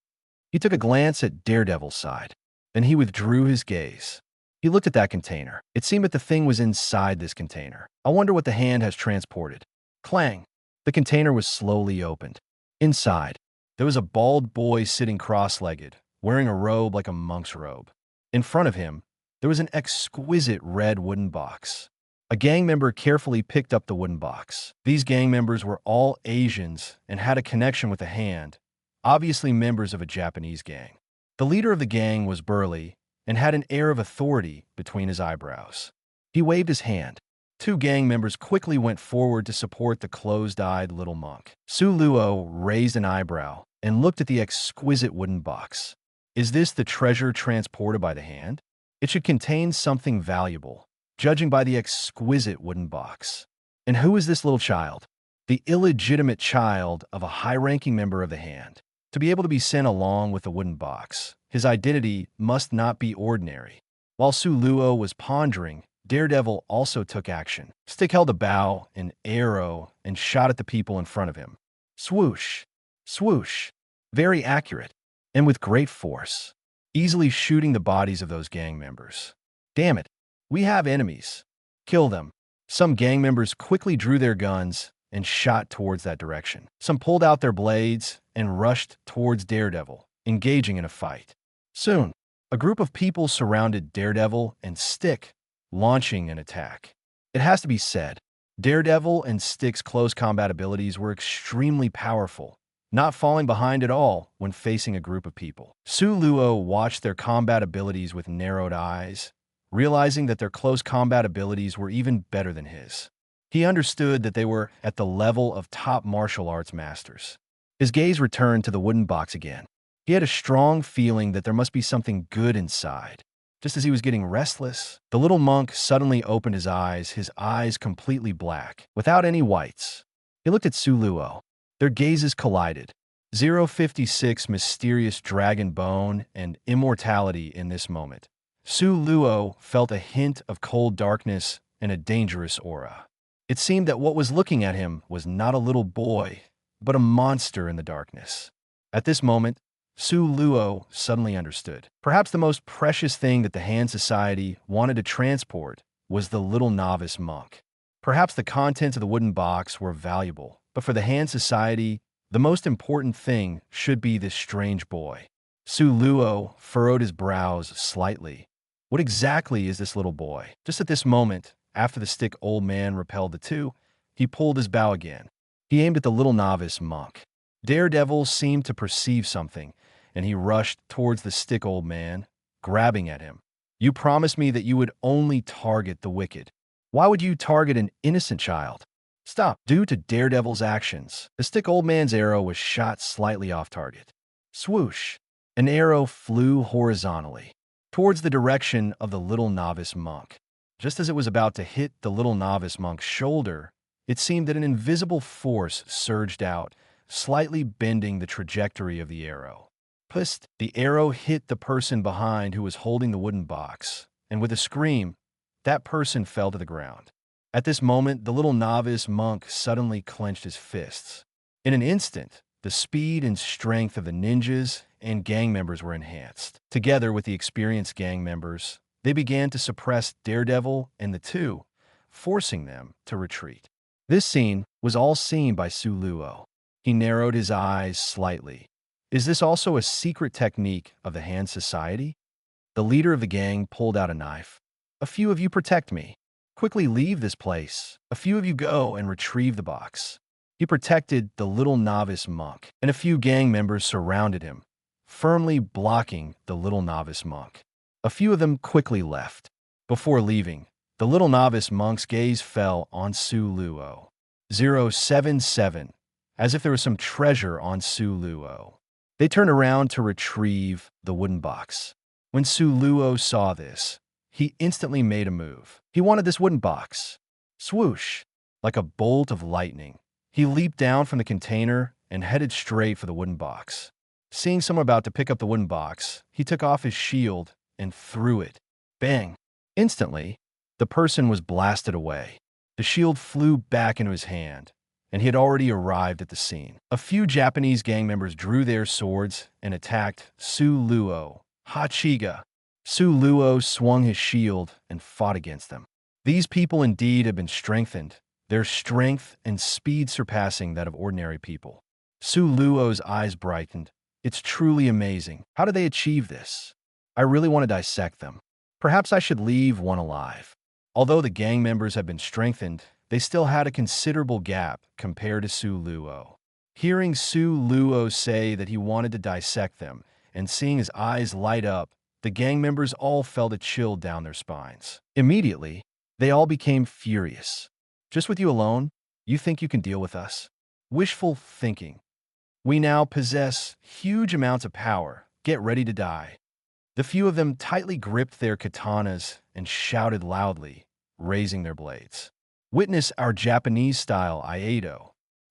He took a glance at Daredevil's side. Then he withdrew his gaze. He looked at that container. It seemed that the thing was inside this container. I wonder what the Hand has transported. Clang! The container was slowly opened. Inside, there was a bald boy sitting cross-legged, wearing a robe like a monk's robe. In front of him, there was an exquisite red wooden box. A gang member carefully picked up the wooden box. These gang members were all Asians and had a connection with the Hand, obviously members of a Japanese gang. The leader of the gang was burly and had an air of authority between his eyebrows. He waved his hand. Two gang members quickly went forward to support the closed-eyed little monk. Su Luo raised an eyebrow and looked at the exquisite wooden box. Is this the treasure transported by the Hand? It should contain something valuable, judging by the exquisite wooden box. And who is this little child? The illegitimate child of a high-ranking member of the Hand. To be able to be sent along with the wooden box, his identity must not be ordinary. While Su Luo was pondering, Daredevil also took action. Stick held a bow, an arrow, and shot at the people in front of him. Swoosh! Swoosh! Very accurate, and with great force, easily shooting the bodies of those gang members. Damn it! We have enemies. Kill them. Some gang members quickly drew their guns and shot towards that direction. Some pulled out their blades and rushed towards Daredevil, engaging in a fight. Soon, a group of people surrounded Daredevil and Stick, launching an attack. It has to be said, Daredevil and Stick's close combat abilities were extremely powerful, not falling behind at all when facing a group of people. Su Luo watched their combat abilities with narrowed eyes, realizing that their close combat abilities were even better than his. He understood that they were at the level of top martial arts masters. His gaze returned to the wooden box again. He had a strong feeling that there must be something good inside. Just as he was getting restless, the little monk suddenly opened his eyes completely black, without any whites. He looked at Su Luo. Their gazes collided. 056 mysterious dragon bone and immortality in this moment. Su Luo felt a hint of cold darkness and a dangerous aura. It seemed that what was looking at him was not a little boy, but a monster in the darkness. At this moment, Su Luo suddenly understood. Perhaps the most precious thing that the Han Society wanted to transport was the little novice monk. Perhaps the contents of the wooden box were valuable, but for the Han Society, the most important thing should be this strange boy. Su Luo furrowed his brows slightly. What exactly is this little boy? Just at this moment, after the stick old man repelled the two, he pulled his bow again. He aimed at the little novice monk. Daredevil seemed to perceive something, and he rushed towards the stick old man, grabbing at him. You promised me that you would only target the wicked. Why would you target an innocent child? Stop. Due to Daredevil's actions, the stick old man's arrow was shot slightly off target. Swoosh. An arrow flew horizontally towards the direction of the little novice monk. Just as it was about to hit the little novice monk's shoulder, it seemed that an invisible force surged out, slightly bending the trajectory of the arrow. Pust! The arrow hit the person behind who was holding the wooden box, and with a scream, that person fell to the ground. At this moment, the little novice monk suddenly clenched his fists. In an instant, the speed and strength of the ninjas and gang members were enhanced. Together with the experienced gang members, they began to suppress Daredevil and the two, forcing them to retreat. This scene was all seen by Su Luo. He narrowed his eyes slightly. Is this also a secret technique of the Han Society? The leader of the gang pulled out a knife. A few of you protect me. Quickly leave this place. A few of you go and retrieve the box. He protected the little novice monk, and a few gang members surrounded him, firmly blocking the little novice monk. A few of them quickly left. Before leaving, the little novice monk's gaze fell on Su Luo. 077, as if there was some treasure on Su Luo. They turned around to retrieve the wooden box. When Su Luo saw this, he instantly made a move. He wanted this wooden box. Swoosh! Like a bolt of lightning, he leaped down from the container and headed straight for the wooden box. Seeing someone about to pick up the wooden box, he took off his shield and threw it. Bang! Instantly, the person was blasted away. The shield flew back into his hand, and he had already arrived at the scene. A few Japanese gang members drew their swords and attacked Su Luo. Hachiga! Su Luo swung his shield and fought against them. These people indeed had been strengthened, their strength and speed surpassing that of ordinary people. Su Luo's eyes brightened. It's truly amazing. How did they achieve this? I really want to dissect them. Perhaps I should leave one alive. Although the gang members had been strengthened, they still had a considerable gap compared to Su Luo. Hearing Su Luo say that he wanted to dissect them, and seeing his eyes light up, the gang members all felt a chill down their spines. Immediately, they all became furious. Just with you alone, you think you can deal with us? Wishful thinking. We now possess huge amounts of power. Get ready to die. The few of them tightly gripped their katanas and shouted loudly, raising their blades. Witness our Japanese-style Aido.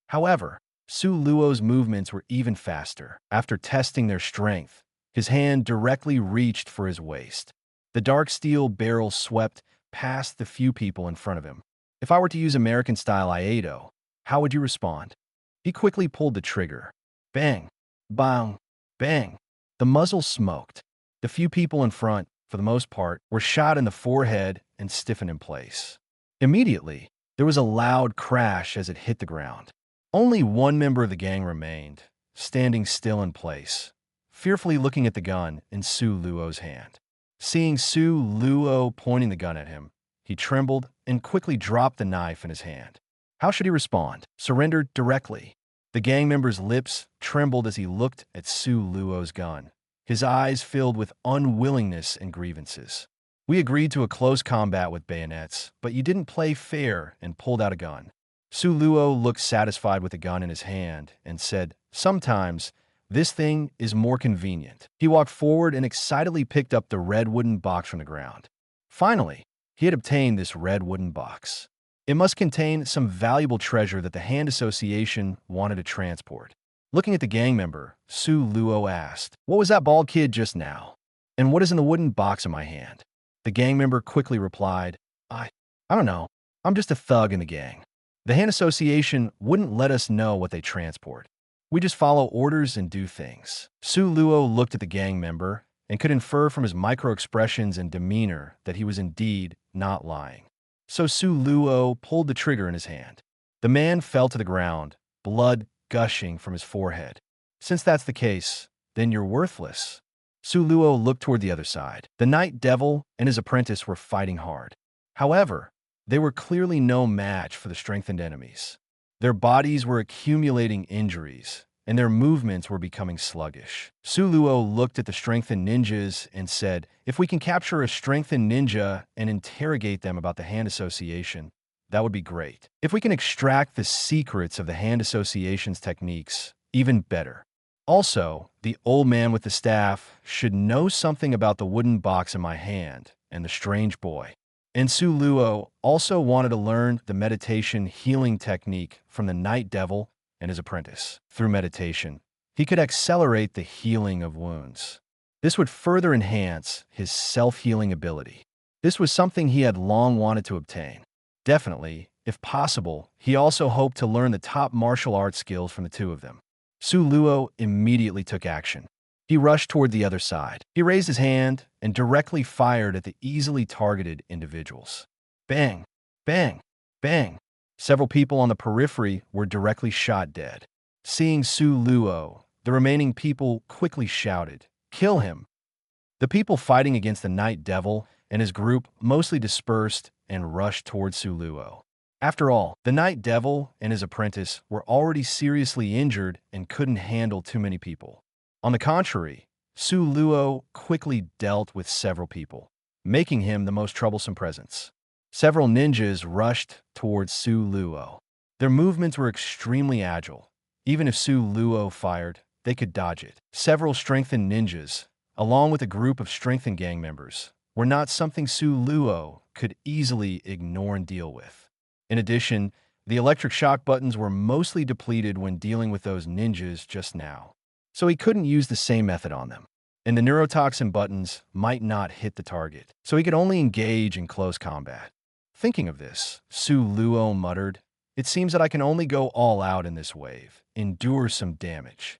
However, Su Luo's movements were even faster. After testing their strength, his hand directly reached for his waist. The dark steel barrel swept past the few people in front of him. If I were to use American-style Aido, how would you respond? He quickly pulled the trigger. Bang! Bang! Bang! The muzzle smoked. The few people in front, for the most part, were shot in the forehead and stiffened in place. Immediately, there was a loud crash as it hit the ground. Only one member of the gang remained, standing still in place, fearfully looking at the gun in Su Luo's hand. Seeing Su Luo pointing the gun at him, he trembled and quickly dropped the knife in his hand. How should he respond? Surrender directly. The gang member's lips trembled as he looked at Su Luo's gun. His eyes filled with unwillingness and grievances. We agreed to a close combat with bayonets, but you didn't play fair and pulled out a gun. Su Luo looked satisfied with the gun in his hand and said, Sometimes This thing is more convenient. He walked forward and excitedly picked up the red wooden box from the ground. Finally, he had obtained this red wooden box. It must contain some valuable treasure that the Hand Association wanted to transport. Looking at the gang member, Su Luo asked, "What was that bald kid just now? And what is in the wooden box in my hand?" The gang member quickly replied, I don't know. I'm just a thug in the gang. The Hand Association wouldn't let us know what they transport. We just follow orders and do things." Su Luo looked at the gang member and could infer from his micro-expressions and demeanor that he was indeed not lying. So Su Luo pulled the trigger in his hand. The man fell to the ground, blood gushing from his forehead. "Since that's the case, then you're worthless." Su Luo looked toward the other side. The Night Devil and his apprentice were fighting hard. However, they were clearly no match for the strengthened enemies. Their bodies were accumulating injuries, and their movements were becoming sluggish. Su Luo looked at the strengthened ninjas and said, "If we can capture a strengthened ninja and interrogate them about the Hand Association, that would be great. If we can extract the secrets of the Hand Association's techniques, even better. Also, the old man with the staff should know something about the wooden box in my hand and the strange boy." And Su Luo also wanted to learn the meditation healing technique from the Night Devil and his apprentice. Through meditation, he could accelerate the healing of wounds. This would further enhance his self-healing ability. This was something he had long wanted to obtain. Definitely, if possible, he also hoped to learn the top martial arts skills from the two of them. Su Luo immediately took action. He rushed toward the other side. He raised his hand and directly fired at the easily targeted individuals. Bang! Bang! Bang! Several people on the periphery were directly shot dead. Seeing Su Luo, the remaining people quickly shouted, "Kill him!" The people fighting against the Night Devil and his group mostly dispersed and rushed toward Su Luo. After all, the Night Devil and his apprentice were already seriously injured and couldn't handle too many people. On the contrary, Su Luo quickly dealt with several people, making him the most troublesome presence. Several ninjas rushed towards Su Luo. Their movements were extremely agile. Even if Su Luo fired, they could dodge it. Several strengthened ninjas, along with a group of strengthened gang members, were not something Su Luo could easily ignore and deal with. In addition, the electric shock buttons were mostly depleted when dealing with those ninjas just now, so he couldn't use the same method on them. And the neurotoxin buttons might not hit the target, so he could only engage in close combat. Thinking of this, Su Luo muttered, "It seems that I can only go all out in this wave, endure some damage."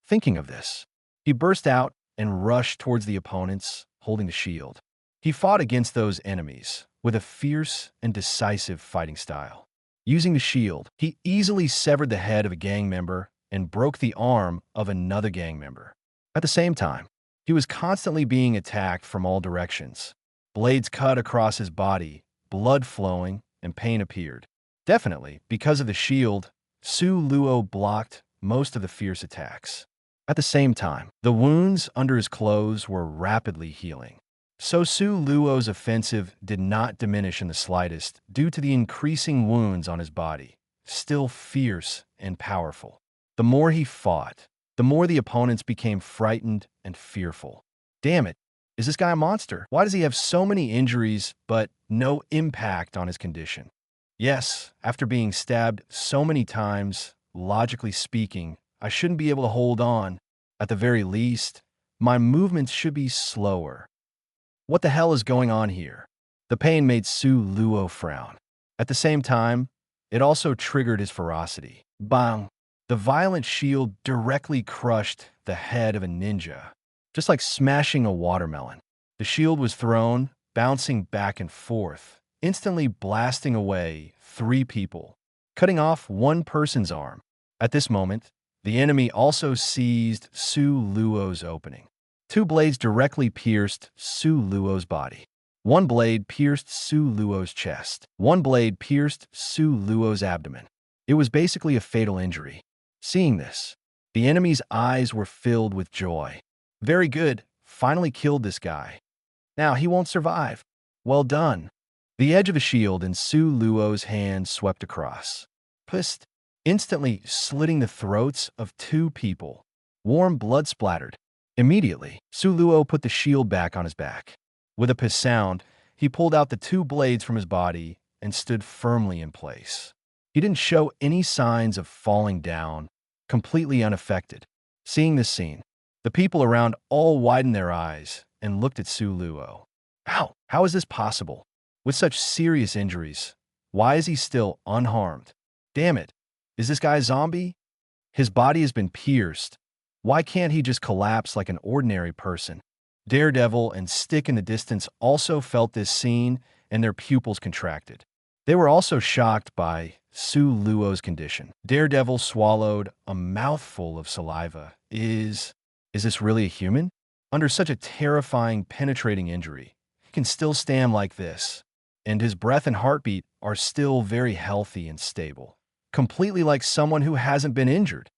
Thinking of this, he burst out and rushed towards the opponents, holding the shield. He fought against those enemies with a fierce and decisive fighting style. Using the shield, he easily severed the head of a gang member and broke the arm of another gang member. At the same time, he was constantly being attacked from all directions. Blades cut across his body, blood flowing, and pain appeared. Definitely, because of the shield, Su Luo blocked most of the fierce attacks. At the same time, the wounds under his clothes were rapidly healing. So Su Luo's offensive did not diminish in the slightest due to the increasing wounds on his body, still fierce and powerful. The more he fought, the more the opponents became frightened and fearful. Damn it, is this guy a monster? Why does he have so many injuries but no impact on his condition? Yes, after being stabbed so many times, logically speaking, I shouldn't be able to hold on. At the very least, my movements should be slower. What the hell is going on here? The pain made Su Luo frown. At the same time, it also triggered his ferocity. Bang! The violent shield directly crushed the head of a ninja, just like smashing a watermelon. The shield was thrown, bouncing back and forth, instantly blasting away 3 people, cutting off one person's arm. At this moment, the enemy also seized Su Luo's opening. 2 blades directly pierced Su Luo's body. 1 blade pierced Su Luo's chest. 1 blade pierced Su Luo's abdomen. It was basically a fatal injury. Seeing this, the enemy's eyes were filled with joy. Very good, finally killed this guy. Now he won't survive. Well done. The edge of the shield in Su Luo's hand swept across, instantly slitting the throats of 2 people. Warm blood splattered. Immediately, Su Luo put the shield back on his back. With a piss sound, he pulled out the two blades from his body and stood firmly in place. He didn't show any signs of falling down, completely unaffected. Seeing this scene, the people around all widened their eyes and looked at Su Luo. How is this possible? With such serious injuries, why is he still unharmed? Damn it, is this guy a zombie? His body has been pierced. Why can't he just collapse like an ordinary person? Daredevil and Stick in the distance also felt this scene, and their pupils contracted. They were also shocked by Su Luo's condition. Daredevil swallowed a mouthful of saliva. Is this really a human? Under such a terrifying, penetrating injury, he can still stand like this, and his breath and heartbeat are still very healthy and stable, completely like someone who hasn't been injured.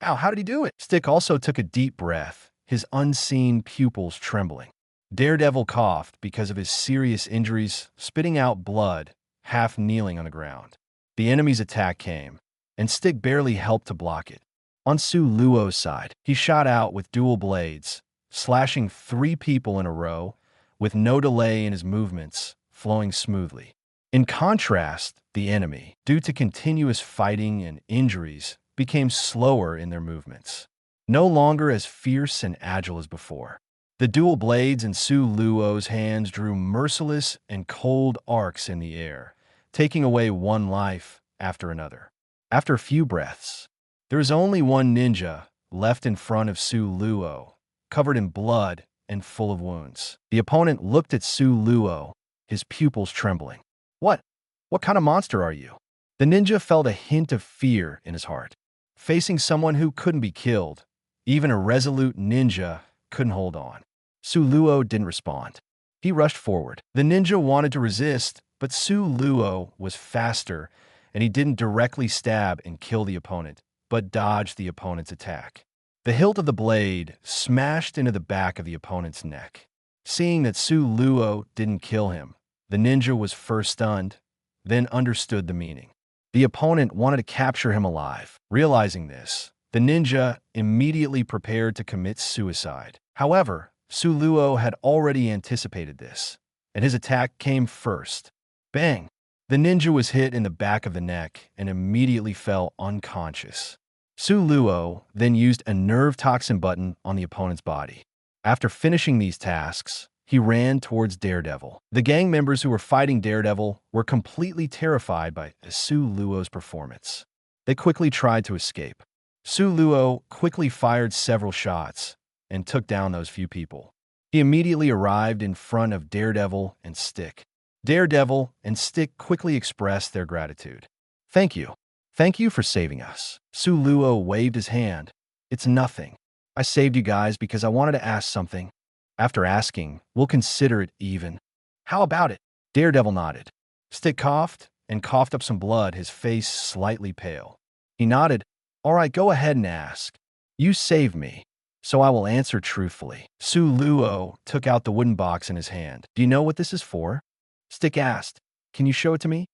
How did he do it? Stick also took a deep breath, his unseen pupils trembling. Daredevil coughed because of his serious injuries, spitting out blood, half kneeling on the ground. The enemy's attack came, and Stick barely helped to block it. On Su Luo's side, he shot out with dual blades, slashing 3 people in a row, with no delay in his movements, flowing smoothly. In contrast, the enemy, due to continuous fighting and injuries, became slower in their movements, no longer as fierce and agile as before. The dual blades in Su Luo's hands drew merciless and cold arcs in the air, taking away one life after another. After a few breaths, there is only one ninja left in front of Su Luo, covered in blood and full of wounds. The opponent looked at Su Luo, his pupils trembling. What kind of monster are you? The ninja felt a hint of fear in his heart. Facing someone who couldn't be killed, even a resolute ninja couldn't hold on. Su Luo didn't respond. He rushed forward. The ninja wanted to resist, but Su Luo was faster, and he didn't directly stab and kill the opponent, but dodged the opponent's attack. The hilt of the blade smashed into the back of the opponent's neck. Seeing that Su Luo didn't kill him, the ninja was first stunned, then understood the meaning. The opponent wanted to capture him alive. Realizing this, the ninja immediately prepared to commit suicide. However, Su Luo had already anticipated this, and his attack came first. Bang! The ninja was hit in the back of the neck and immediately fell unconscious. Su Luo then used a nerve toxin button on the opponent's body. After finishing these tasks, he ran towards Daredevil. The gang members who were fighting Daredevil were completely terrified by Su Luo's performance. They quickly tried to escape. Su Luo quickly fired several shots and took down those few people. He immediately arrived in front of Daredevil and Stick. Daredevil and Stick quickly expressed their gratitude. Thank you. Thank you for saving us. Su Luo waved his hand. It's nothing. I saved you guys because I wanted to ask something. After asking, we'll consider it even. How about it? Daredevil nodded. Stick coughed and coughed up some blood, his face slightly pale. He nodded. All right, go ahead and ask. You saved me, so I will answer truthfully. Su Luo took out the wooden box in his hand. Do you know what this is for? Stick asked. Can you show it to me?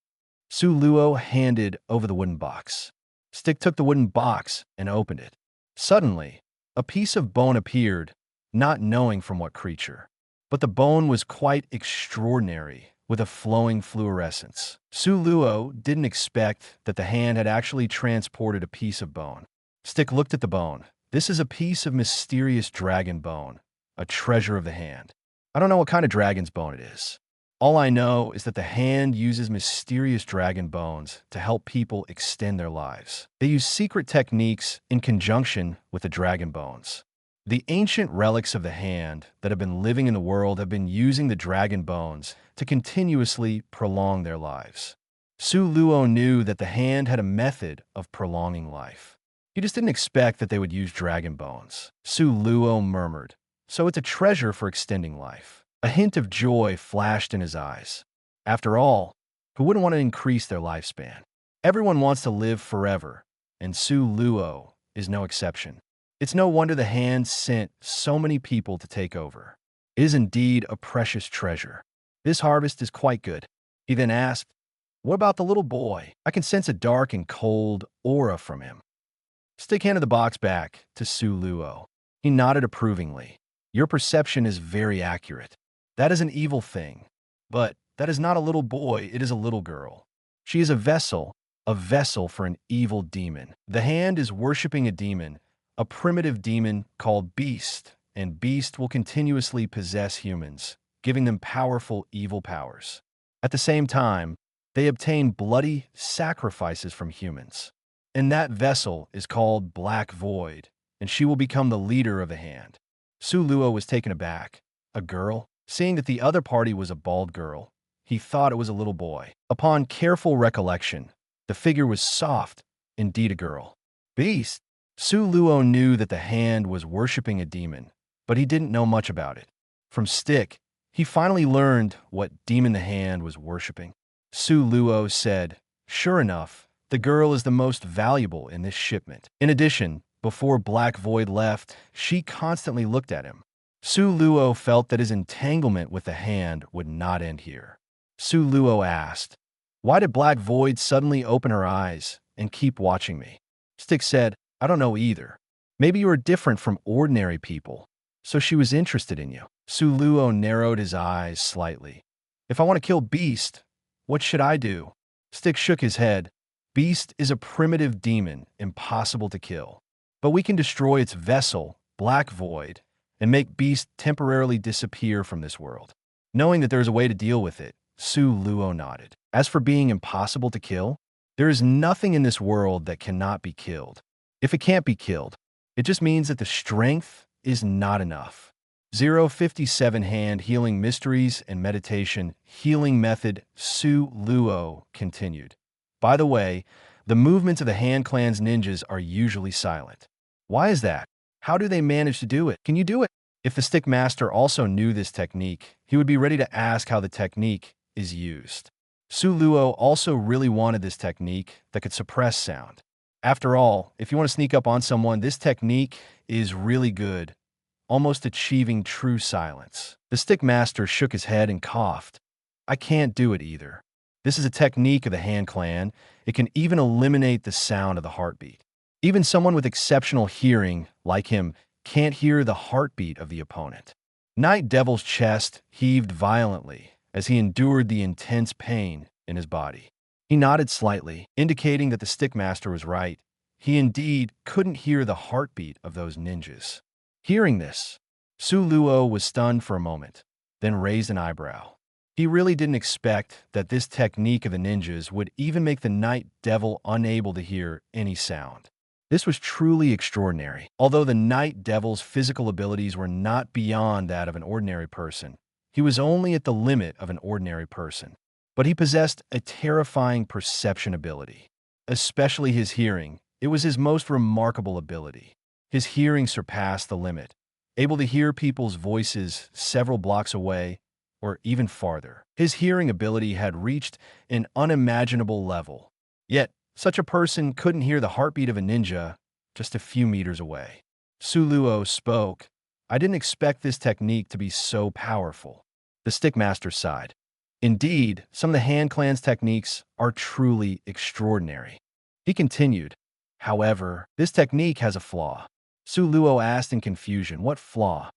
Su Luo handed over the wooden box. Stick took the wooden box and opened it. Suddenly, a piece of bone appeared, not knowing from what creature. But the bone was quite extraordinary, with a flowing fluorescence. Su Luo didn't expect that the hand had actually transported a piece of bone. Stick looked at the bone. This is a piece of mysterious dragon bone, a treasure of the hand. I don't know what kind of dragon's bone it is. All I know is that the hand uses mysterious dragon bones to help people extend their lives. They use secret techniques in conjunction with the dragon bones. The ancient relics of the hand that have been living in the world have been using the dragon bones to continuously prolong their lives. Su Luo knew that the hand had a method of prolonging life. He just didn't expect that they would use dragon bones. Su Luo murmured, so it's a treasure for extending life. A hint of joy flashed in his eyes. After all, who wouldn't want to increase their lifespan? Everyone wants to live forever, and Su Luo is no exception. It's no wonder the hand sent so many people to take over. It is indeed a precious treasure. This harvest is quite good. He then asked, what about the little boy? I can sense a dark and cold aura from him. Stick handed the box back to Su Luo. He nodded approvingly. Your perception is very accurate. That is an evil thing. But that is not a little boy, it is a little girl. She is a vessel for an evil demon. The hand is worshipping a demon, a primitive demon called Beast, and Beast will continuously possess humans, giving them powerful evil powers. At the same time, they obtain bloody sacrifices from humans. And that vessel is called Black Void, and she will become the leader of the hand. Su Luo was taken aback. A girl? Seeing that the other party was a bald girl, he thought it was a little boy. Upon careful recollection, the figure was soft, indeed a girl. Beast! Su Luo knew that the hand was worshipping a demon, but he didn't know much about it. From Stick, he finally learned what demon the hand was worshipping. Su Luo said, "Sure enough, the girl is the most valuable in this shipment." In addition, before Black Void left, she constantly looked at him. Su Luo felt that his entanglement with the hand would not end here. Su Luo asked, "Why did Black Void suddenly open her eyes and keep watching me?" Stick said, "I don't know either. Maybe you are different from ordinary people, so she was interested in you." Su Luo narrowed his eyes slightly. "If I want to kill Beast, what should I do?" Stick shook his head. "Beast is a primitive demon, impossible to kill. But we can destroy its vessel, Black Void, and make Beast temporarily disappear from this world." Knowing that there is a way to deal with it, Su Luo nodded. As for being impossible to kill, there is nothing in this world that cannot be killed. If it can't be killed, it just means that the strength is not enough. 057 Hand Healing Mysteries and Meditation Healing Method. Su Luo continued. By the way, the movements of the Hand Clan's ninjas are usually silent. Why is that? How do they manage to do it? Can you do it? If the Stick Master also knew this technique, he would be ready to ask how the technique is used. Su Luo also really wanted this technique that could suppress sound. After all, if you want to sneak up on someone, this technique is really good, almost achieving true silence. The Stick Master shook his head and coughed. "I can't do it either. This is a technique of the Hand Clan. It can even eliminate the sound of the heartbeat. Even someone with exceptional hearing, like him, can't hear the heartbeat of the opponent." Night Devil's chest heaved violently as he endured the intense pain in his body. He nodded slightly, indicating that the Stick Master was right. He indeed couldn't hear the heartbeat of those ninjas. Hearing this, Su Luo was stunned for a moment, then raised an eyebrow. He really didn't expect that this technique of the ninjas would even make the Night Devil unable to hear any sound. This was truly extraordinary. Although the Night Devil's physical abilities were not beyond that of an ordinary person, he was only at the limit of an ordinary person. But he possessed a terrifying perception ability. Especially his hearing. It was his most remarkable ability. His hearing surpassed the limit, able to hear people's voices several blocks away or even farther. His hearing ability had reached an unimaginable level. Yet, such a person couldn't hear the heartbeat of a ninja just a few meters away. Su Luo spoke. "I didn't expect this technique to be so powerful." The Stick Master sighed. "Indeed, some of the Hand Clan's techniques are truly extraordinary." He continued, "However, this technique has a flaw." Su Luo asked in confusion, "What flaw?"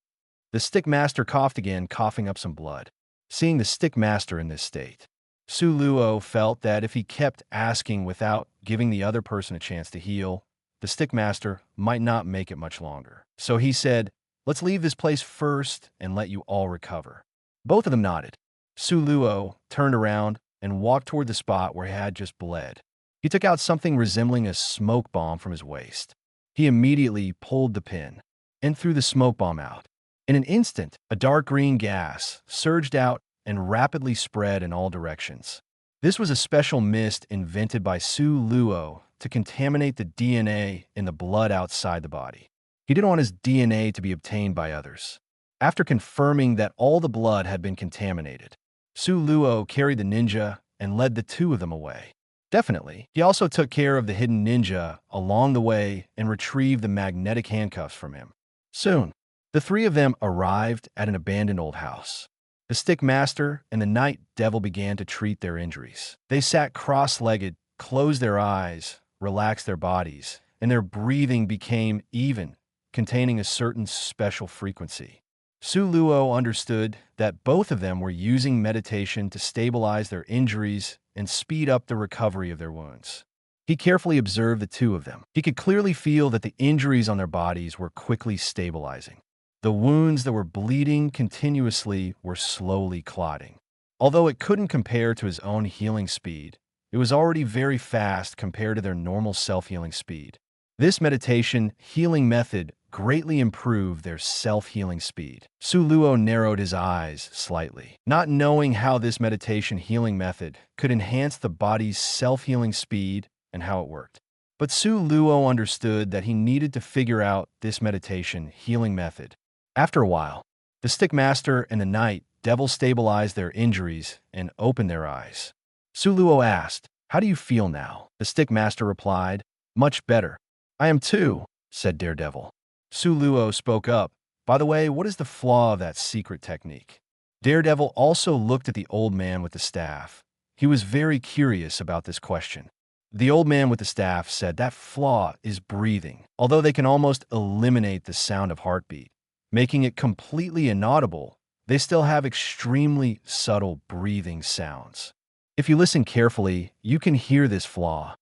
The Stick Master coughed again, coughing up some blood. Seeing the Stick Master in this state, Su Luo felt that if he kept asking without giving the other person a chance to heal, the Stick Master might not make it much longer. So he said, "Let's leave this place first and let you all recover." Both of them nodded. Su Luo turned around and walked toward the spot where he had just bled. He took out something resembling a smoke bomb from his waist. He immediately pulled the pin and threw the smoke bomb out. In an instant, a dark green gas surged out and rapidly spread in all directions. This was a special mist invented by Su Luo to contaminate the DNA in the blood outside the body. He didn't want his DNA to be obtained by others. After confirming that all the blood had been contaminated, Su Luo carried the ninja and led the two of them away. Definitely, he also took care of the hidden ninja along the way and retrieved the magnetic handcuffs from him. Soon, the three of them arrived at an abandoned old house. The Stick Master and the Night Devil began to treat their injuries. They sat cross-legged, closed their eyes, relaxed their bodies, and their breathing became even, containing a certain special frequency. Su Luo understood that both of them were using meditation to stabilize their injuries and speed up the recovery of their wounds. He carefully observed the two of them. He could clearly feel that the injuries on their bodies were quickly stabilizing. The wounds that were bleeding continuously were slowly clotting. Although it couldn't compare to his own healing speed, it was already very fast compared to their normal self-healing speed. This meditation healing method greatly improved their self-healing speed. Su Luo narrowed his eyes slightly, not knowing how this meditation healing method could enhance the body's self-healing speed and how it worked. But Su Luo understood that he needed to figure out this meditation healing method. After a while, the stick master and the night devil stabilized their injuries and opened their eyes. Su Luo asked, "How do you feel now?" The stick master replied, "Much better." "I am too," said Daredevil. Su Luo spoke up, "By the way, what is the flaw of that secret technique?" Daredevil also looked at the old man with the staff. He was very curious about this question. The old man with the staff said that flaw is breathing. Although they can almost eliminate the sound of heartbeat, making it completely inaudible, they still have extremely subtle breathing sounds. If you listen carefully, you can hear this flaw.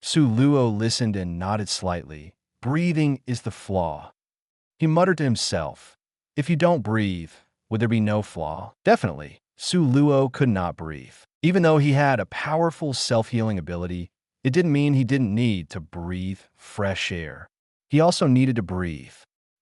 Su Luo listened and nodded slightly. Breathing is the flaw. He muttered to himself, "If you don't breathe, would there be no flaw?" Definitely, Su Luo could not breathe. Even though he had a powerful self-healing ability, it didn't mean he didn't need to breathe fresh air. He also needed to breathe.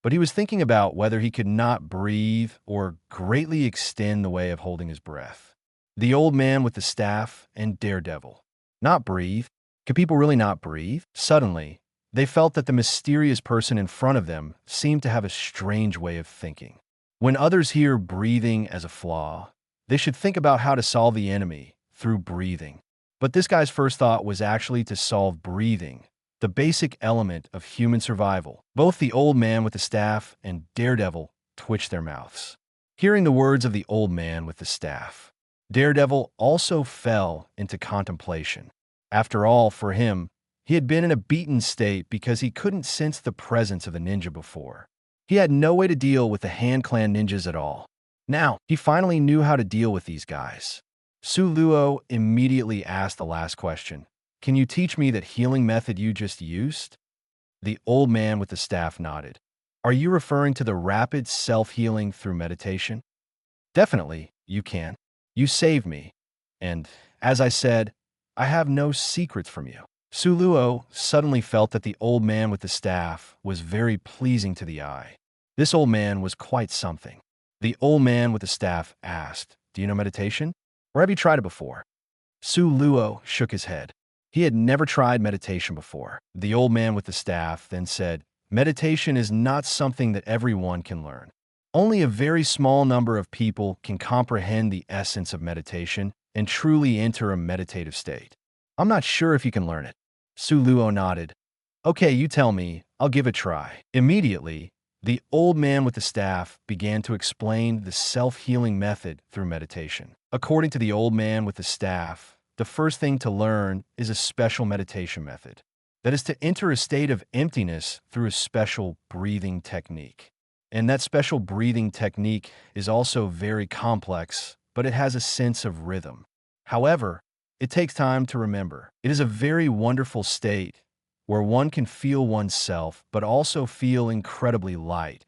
But he was thinking about whether he could not breathe or greatly extend the way of holding his breath. The old man with the staff and Daredevil. Not breathe? Could people really not breathe? Suddenly, they felt that the mysterious person in front of them seemed to have a strange way of thinking. When others hear breathing as a flaw, they should think about how to solve the enemy through breathing. But this guy's first thought was actually to solve breathing, the basic element of human survival. Both the old man with the staff and Daredevil twitched their mouths. Hearing the words of the old man with the staff, Daredevil also fell into contemplation. After all, for him, he had been in a beaten state because he couldn't sense the presence of the ninja before. He had no way to deal with the Hand Clan ninjas at all. Now, he finally knew how to deal with these guys. Su Luo immediately asked the last question. "Can you teach me that healing method you just used?" The old man with the staff nodded. "Are you referring to the rapid self-healing through meditation?" "Definitely, you can. You saved me. And, as I said, I have no secrets from you." Su Luo suddenly felt that the old man with the staff was very pleasing to the eye. This old man was quite something. The old man with the staff asked, "Do you know meditation? Or have you tried it before?" Su Luo shook his head. He had never tried meditation before. The old man with the staff then said, "Meditation is not something that everyone can learn. Only a very small number of people can comprehend the essence of meditation and truly enter a meditative state. I'm not sure if you can learn it." Su Luo nodded. "Okay, you tell me. I'll give it a try." Immediately, the old man with the staff began to explain the self-healing method through meditation. According to the old man with the staff, the first thing to learn is a special meditation method. That is to enter a state of emptiness through a special breathing technique. And that special breathing technique is also very complex, but it has a sense of rhythm. However, it takes time to remember. It is a very wonderful state where one can feel oneself, but also feel incredibly light,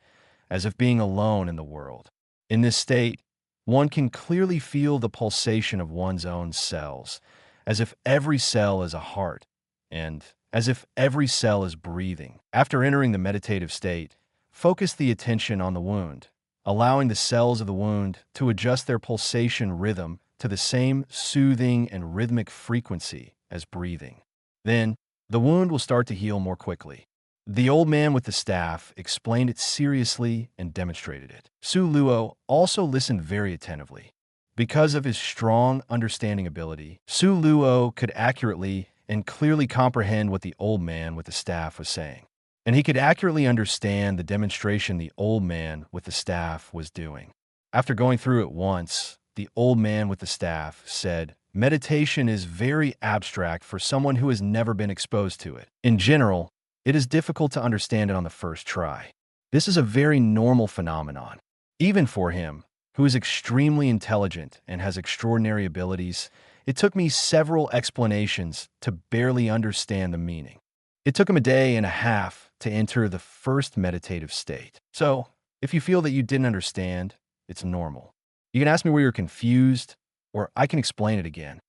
as if being alone in the world. In this state, one can clearly feel the pulsation of one's own cells, as if every cell is a heart, and as if every cell is breathing. After entering the meditative state, focus the attention on the wound, allowing the cells of the wound to adjust their pulsation rhythm to the same soothing and rhythmic frequency as breathing. Then, the wound will start to heal more quickly. The old man with the staff explained it seriously and demonstrated it. Su Luo also listened very attentively. Because of his strong understanding ability, Su Luo could accurately and clearly comprehend what the old man with the staff was saying. And he could accurately understand the demonstration the old man with the staff was doing. After going through it once, the old man with the staff said, "Meditation is very abstract for someone who has never been exposed to it. In general, It is difficult to understand it on the first try. This is a very normal phenomenon. Even for him, who is extremely intelligent and has extraordinary abilities, it took me several explanations to barely understand the meaning. It took him a day and a half to enter the first meditative state. So, if you feel that you didn't understand, it's normal. You can ask me where you're confused, or I can explain it again.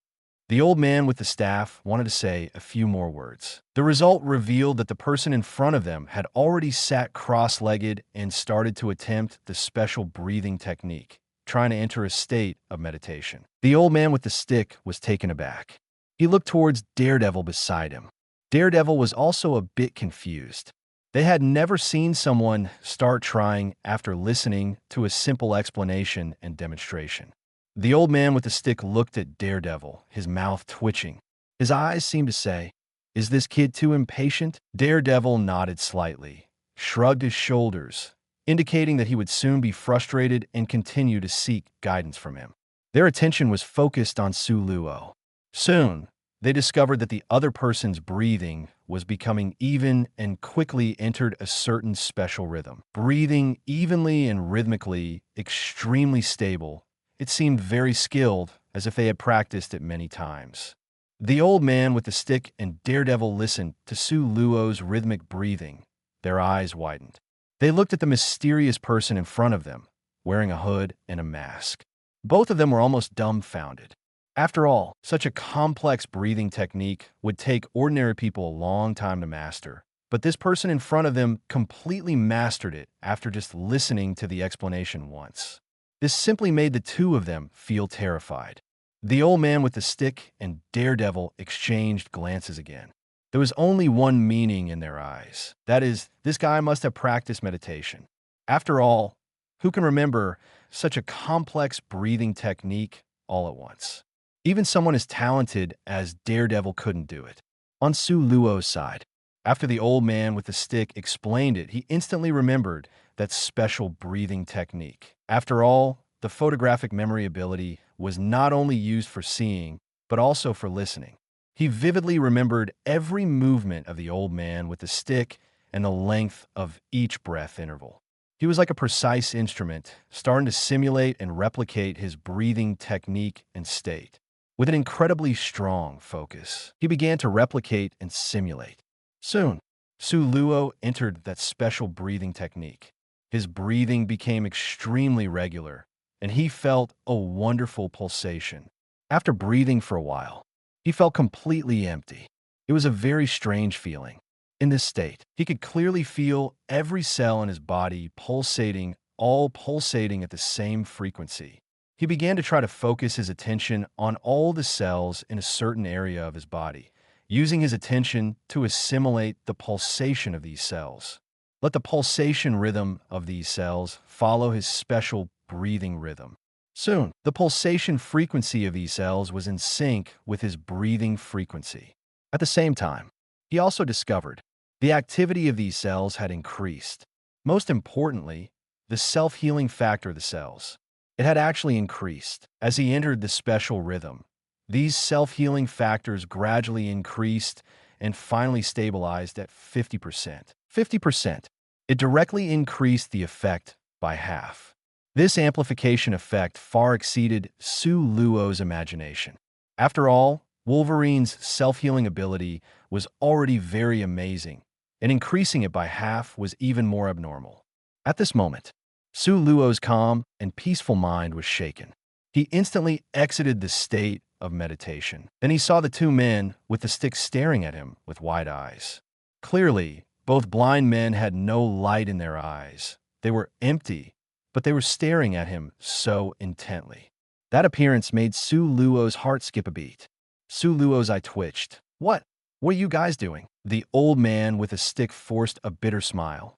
The old man with the staff wanted to say a few more words. The result revealed that the person in front of them had already sat cross-legged and started to attempt the special breathing technique, trying to enter a state of meditation. The old man with the stick was taken aback. He looked towards Daredevil beside him. Daredevil was also a bit confused. They had never seen someone start trying after listening to a simple explanation and demonstration. The old man with the stick looked at Daredevil, his mouth twitching. His eyes seemed to say, "Is this kid too impatient?" Daredevil nodded slightly, shrugged his shoulders, indicating that he would soon be frustrated and continue to seek guidance from him. Their attention was focused on Suluo. Soon, they discovered that the other person's breathing was becoming even and quickly entered a certain special rhythm. Breathing evenly and rhythmically, extremely stable. It seemed very skilled, as if they had practiced it many times. The old man with the stick and Daredevil listened to Su Luo's rhythmic breathing. Their eyes widened. They looked at the mysterious person in front of them, wearing a hood and a mask. Both of them were almost dumbfounded. After all, such a complex breathing technique would take ordinary people a long time to master. But this person in front of them completely mastered it after just listening to the explanation once. This simply made the two of them feel terrified. The old man with the stick and Daredevil exchanged glances again. There was only one meaning in their eyes. That is, this guy must have practiced meditation. After all, who can remember such a complex breathing technique all at once? Even someone as talented as Daredevil couldn't do it. On Su Luo's side, after the old man with the stick explained it, he instantly remembered that special breathing technique. After all, the photographic memory ability was not only used for seeing, but also for listening. He vividly remembered every movement of the old man with the stick and the length of each breath interval. He was like a precise instrument, starting to simulate and replicate his breathing technique and state. With an incredibly strong focus, he began to replicate and simulate. Soon, Su Luo entered that special breathing technique. His breathing became extremely regular, and he felt a wonderful pulsation. After breathing for a while, he felt completely empty. It was a very strange feeling. In this state, he could clearly feel every cell in his body pulsating, all pulsating at the same frequency. He began to try to focus his attention on all the cells in a certain area of his body, using his attention to assimilate the pulsation of these cells. Let the pulsation rhythm of these cells follow his special breathing rhythm. Soon, the pulsation frequency of these cells was in sync with his breathing frequency. At the same time, he also discovered the activity of these cells had increased. Most importantly, the self-healing factor of the cells. It had actually increased. As he entered the special rhythm, these self-healing factors gradually increased and finally stabilized at 50%. 50%. It directly increased the effect by half. This amplification effect far exceeded Su Luo's imagination. After all, Wolverine's self-healing ability was already very amazing, and increasing it by half was even more abnormal. At this moment, Su Luo's calm and peaceful mind was shaken. He instantly exited the state of meditation. Then he saw the two men with the sticks staring at him with wide eyes. Clearly, both blind men had no light in their eyes. They were empty, but they were staring at him so intently. That appearance made Su Luo's heart skip a beat. Su Luo's eye twitched. What are you guys doing?" The old man with a stick forced a bitter smile.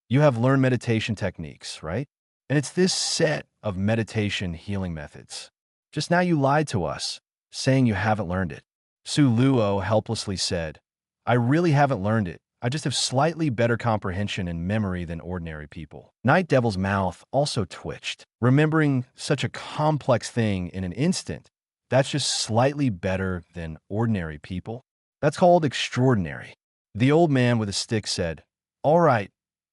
"You have learned meditation techniques, right? And it's this set of meditation healing methods. Just now you lied to us, saying you haven't learned it." Su Luo helplessly said, "I really haven't learned it. I just have slightly better comprehension and memory than ordinary people." Night Devil's mouth also twitched. Remembering such a complex thing in an instant, that's just slightly better than ordinary people? That's called extraordinary. The old man with a stick said, all right,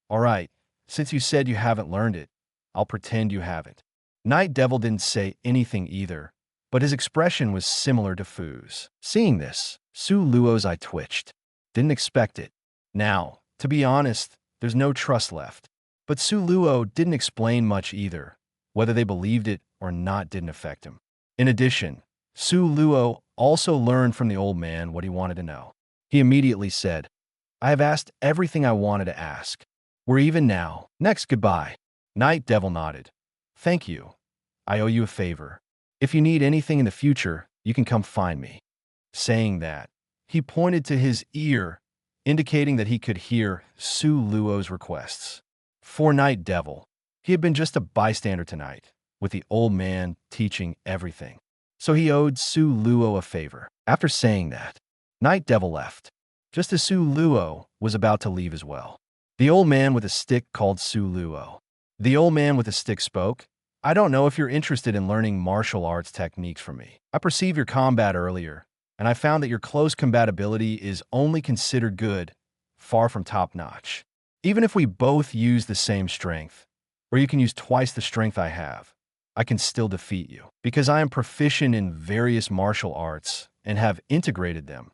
all right. Since you said you haven't learned it, I'll pretend you haven't. Night Devil didn't say anything either, but his expression was similar to Fu's. Seeing this, Su Luo's eye twitched. Didn't expect it. Now, to be honest, there's no trust left. But Su Luo didn't explain much either. Whether they believed it or not didn't affect him. In addition, Su Luo also learned from the old man what he wanted to know. He immediately said, I have asked everything I wanted to ask. We're even now. Next, goodbye. Night Devil nodded. Thank you. I owe you a favor. If you need anything in the future, you can come find me. Saying that, he pointed to his ear, indicating that he could hear Su Luo's requests. For Night Devil, he had been just a bystander tonight, with the old man teaching everything. So he owed Su Luo a favor. After saying that, Night Devil left, just as Su Luo was about to leave as well. The old man with a stick called Su Luo. The old man with a stick spoke, I don't know if you're interested in learning martial arts techniques from me. I perceived your combat earlier, and I found that your close combatability is only considered good, far from top-notch. Even if we both use the same strength, or you can use twice the strength I have, I can still defeat you, because I am proficient in various martial arts and have integrated them,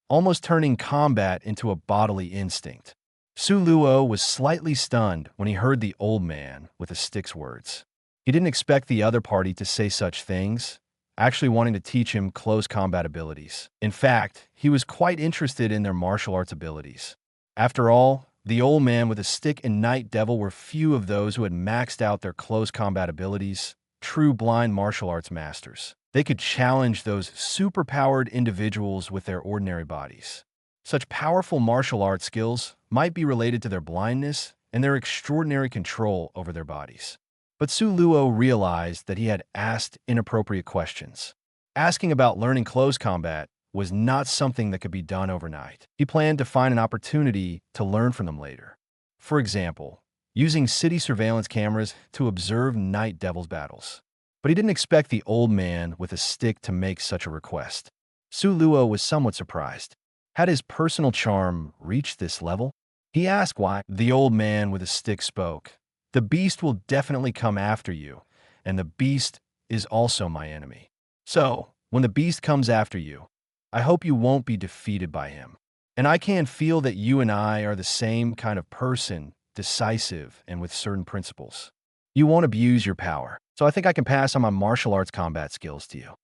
almost turning combat into a bodily instinct. Su Luo was slightly stunned when he heard the old man with a stick's words. He didn't expect the other party to say such things, actually wanting to teach him close combat abilities. In fact, he was quite interested in their martial arts abilities. After all, the old man with a stick and Night Devil were few of those who had maxed out their close combat abilities, true blind martial arts masters. They could challenge those superpowered individuals with their ordinary bodies. Such powerful martial arts skills might be related to their blindness and their extraordinary control over their bodies. But Su Luo realized that he had asked inappropriate questions. Asking about learning close combat was not something that could be done overnight. He planned to find an opportunity to learn from them later. For example, using city surveillance cameras to observe Night Devil's battles. But he didn't expect the old man with a stick to make such a request. Su Luo was somewhat surprised. Had his personal charm reached this level? He asked why. The old man with a stick spoke. The beast will definitely come after you, and the beast is also my enemy. So, when the beast comes after you, I hope you won't be defeated by him. And I can feel that you and I are the same kind of person, decisive and with certain principles. You won't abuse your power, so I think I can pass on my martial arts combat skills to you.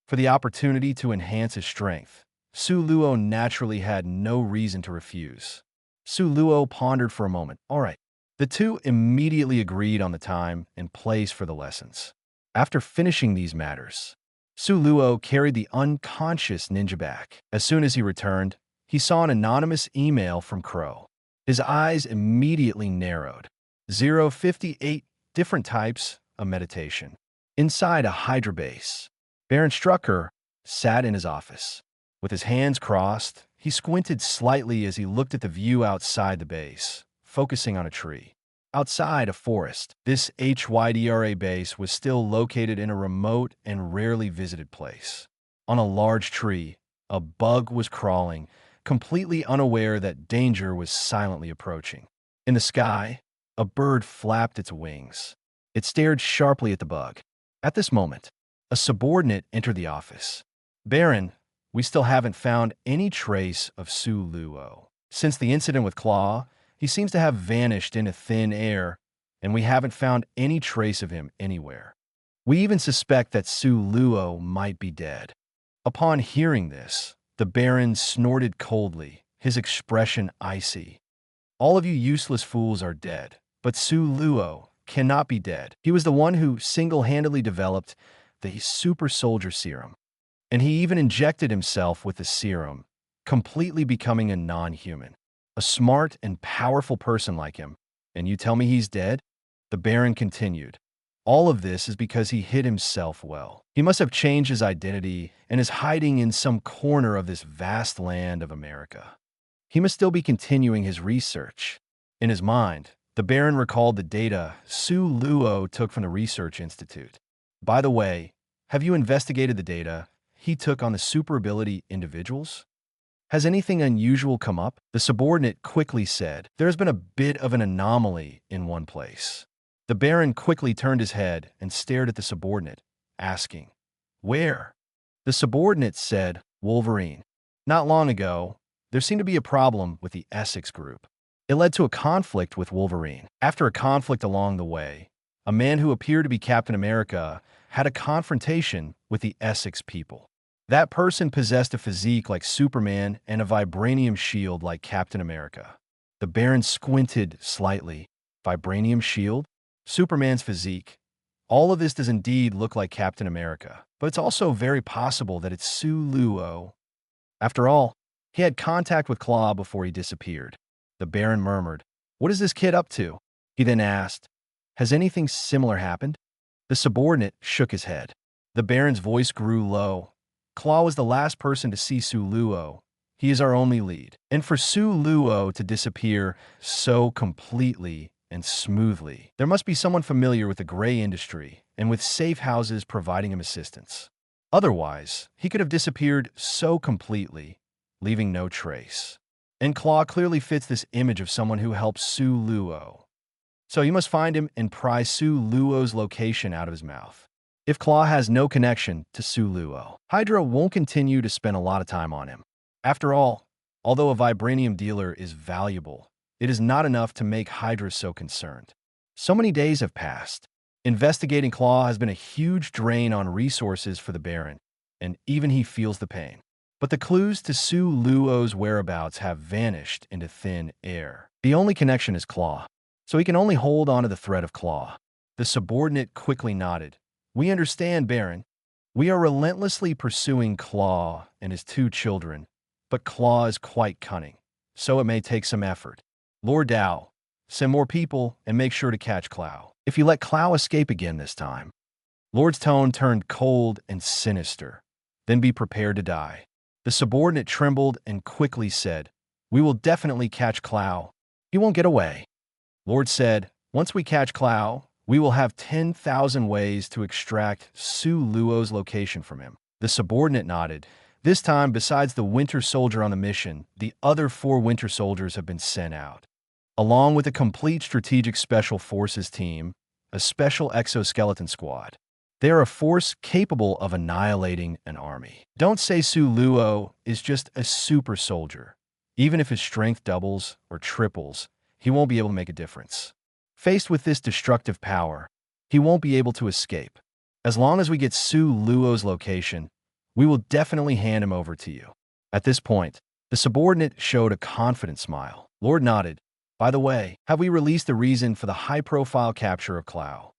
For the opportunity to enhance his strength, Su Luo naturally had no reason to refuse. Su Luo pondered for a moment. All right. The two immediately agreed on the time and place for the lessons. After finishing these matters, Su Luo carried the unconscious ninja back. As soon as he returned, he saw an anonymous email from Crow. His eyes immediately narrowed. 058 different types of meditation. Inside a HYDRA base, Baron Strucker sat in his office. With his hands crossed, he squinted slightly as he looked at the view outside the base, focusing on a tree. Outside a forest, this HYDRA base was still located in a remote and rarely visited place. On a large tree, a bug was crawling, completely unaware that danger was silently approaching. In the sky, a bird flapped its wings. It stared sharply at the bug. At this moment, a subordinate entered the office. Baron, we still haven't found any trace of Su Luo. Since the incident with Claw, he seems to have vanished into thin air, and we haven't found any trace of him anywhere. We even suspect that Su Luo might be dead. Upon hearing this, the Baron snorted coldly, his expression icy. All of you useless fools are dead, but Su Luo cannot be dead. He was the one who single-handedly developed the super soldier serum. And he even injected himself with the serum, completely becoming a non-human. A smart and powerful person like him. And you tell me he's dead? The Baron continued. All of this is because he hid himself well. He must have changed his identity and is hiding in some corner of this vast land of America. He must still be continuing his research. In his mind, the Baron recalled the data Su Luo took from the Research Institute. By the way, have you investigated the data he took on the super ability individuals? Has anything unusual come up? The subordinate quickly said, There's been a bit of an anomaly in one place. The Baron quickly turned his head and stared at the subordinate, asking, Where? The subordinate said, Wolverine. Not long ago, there seemed to be a problem with the Essex group. It led to a conflict with Wolverine. After a conflict along the way, a man who appeared to be Captain America had a confrontation with the Essex people. That person possessed a physique like Superman and a vibranium shield like Captain America. The Baron squinted slightly. Vibranium shield? Superman's physique. All of this does indeed look like Captain America, but it's also very possible that it's Su Luo. After all, he had contact with Claw before he disappeared. The Baron murmured, What is this kid up to? He then asked, Has anything similar happened? The subordinate shook his head. The Baron's voice grew low. Claw was the last person to see Su Luo. He is our only lead. And for Su Luo to disappear so completely and smoothly, there must be someone familiar with the gray industry and with safe houses providing him assistance. Otherwise, he could have disappeared so completely, leaving no trace. And Claw clearly fits this image of someone who helps Su Luo. So you must find him and pry Su Luo's location out of his mouth. If Claw has no connection to Su Luo, HYDRA won't continue to spend a lot of time on him. After all, although a vibranium dealer is valuable, it is not enough to make HYDRA so concerned. So many days have passed. Investigating Claw has been a huge drain on resources for the Baron, and even he feels the pain. But the clues to Su Luo's whereabouts have vanished into thin air. The only connection is Claw, so he can only hold on to the thread of Claw. The subordinate quickly nodded. We understand, Baron. We are relentlessly pursuing Claw and his 2 children, but Claw is quite cunning, so it may take some effort. Lord Dao, send more people and make sure to catch Clow. If you let Clow escape again this time. Lord's tone turned cold and sinister. Then be prepared to die. The subordinate trembled and quickly said, We will definitely catch Clow. He won't get away. Lord said, Once we catch Clow, we will have 10,000 ways to extract Su Luo's location from him. The subordinate nodded. This time, besides the Winter Soldier on the mission, the other 4 Winter Soldiers have been sent out. Along with a complete strategic special forces team, a special exoskeleton squad. They are a force capable of annihilating an army. Don't say Su Luo is just a super soldier. Even if his strength doubles or triples, he won't be able to make a difference. Faced with this destructive power, he won't be able to escape. As long as we get Su Luo's location, we will definitely hand him over to you. At this point, the subordinate showed a confident smile. Lord nodded. By the way, have we released the reason for the high-profile capture of Clow?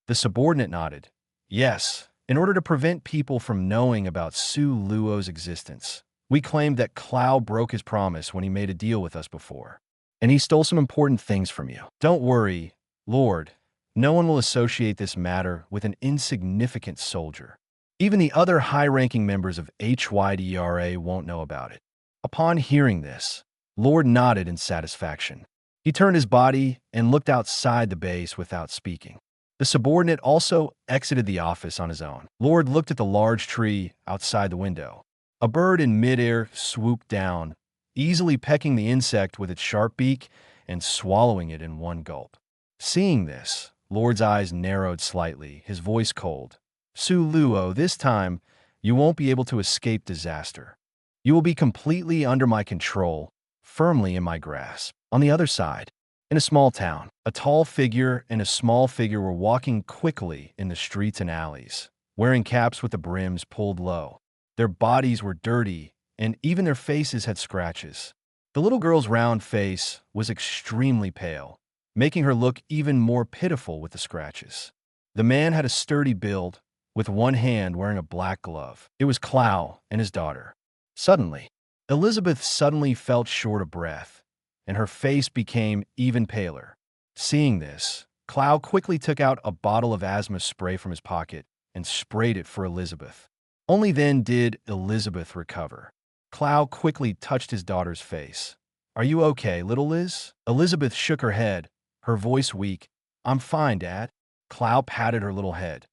The subordinate nodded. Yes, in order to prevent people from knowing about Su Luo's existence. We claimed that Clow broke his promise when he made a deal with us before. And he stole some important things from you. Don't worry, Lord. No one will associate this matter with an insignificant soldier. Even the other high-ranking members of HYDRA won't know about it. Upon hearing this, Lord nodded in satisfaction. He turned his body and looked outside the base without speaking. The subordinate also exited the office on his own. Lord looked at the large tree outside the window. A bird in midair swooped down, easily pecking the insect with its sharp beak and swallowing it in one gulp. Seeing this, Lord's eyes narrowed slightly, his voice cold. Su Luo, this time, you won't be able to escape disaster. You will be completely under my control, firmly in my grasp. On the other side, in a small town, a tall figure and a small figure were walking quickly in the streets and alleys, wearing caps with the brims pulled low. Their bodies were dirty, and even their faces had scratches. The little girl's round face was extremely pale, making her look even more pitiful with the scratches. The man had a sturdy build, with one hand wearing a black glove. It was Clow and his daughter. Suddenly, Elizabeth suddenly felt short of breath, and her face became even paler. Seeing this, Clow quickly took out a bottle of asthma spray from his pocket and sprayed it for Elizabeth. Only then did Elizabeth recover. Clow quickly touched his daughter's face. Are you okay, little Liz? Elizabeth shook her head, her voice weak. I'm fine, Dad. Clow patted her little head.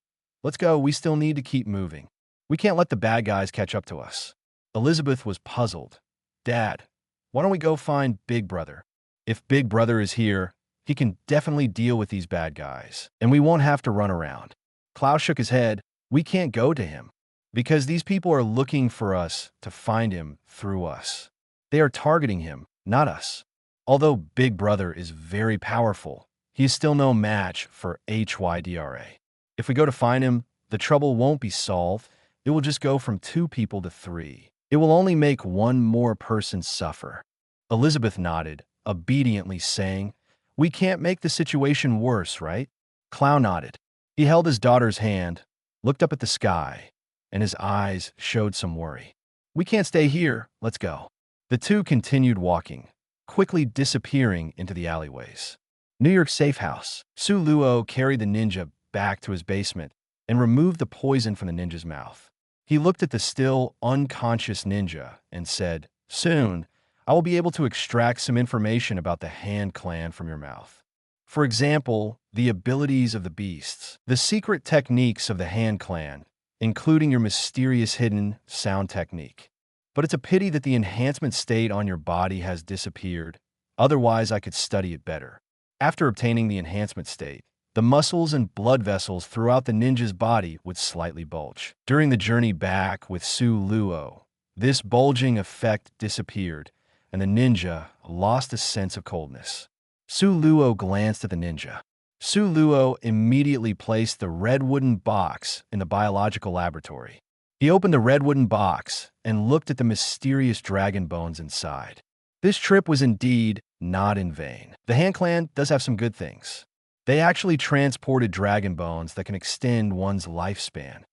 Let's go, we still need to keep moving. We can't let the bad guys catch up to us. Elizabeth was puzzled. "Dad, why don't we go find Big Brother? If Big Brother is here, he can definitely deal with these bad guys, and we won't have to run around." Klaus shook his head. "We can't go to him, because these people are looking for us to find him through us. They are targeting him, not us. Although Big Brother is very powerful, he is still no match for HYDRA. If we go to find him, the trouble won't be solved. It will just go from 2 people to 3. It will only make one more person suffer." Elizabeth nodded, obediently saying, "We can't make the situation worse, right?" Klaus nodded. He held his daughter's hand, looked up at the sky, and his eyes showed some worry. "We can't stay here. Let's go." The two continued walking, quickly disappearing into the alleyways. New York safe house. Su Luo carried the ninja back to his basement and removed the poison from the ninja's mouth. He looked at the still unconscious ninja and said, "Soon, I will be able to extract some information about the Hand Clan from your mouth. For example, the abilities of the beasts, the secret techniques of the Hand Clan, including your mysterious hidden sound technique. But it's a pity that the enhancement state on your body has disappeared. Otherwise, I could study it better." After obtaining the enhancement state, the muscles and blood vessels throughout the ninja's body would slightly bulge. During the journey back with Su Luo, this bulging effect disappeared, and the ninja lost a sense of coldness. Su Luo glanced at the ninja. Su Luo immediately placed the red wooden box in the biological laboratory. He opened the red wooden box and looked at the mysterious dragon bones inside. This trip was indeed not in vain. The Hand Clan does have some good things. They actually transported dragon bones that can extend one's lifespan.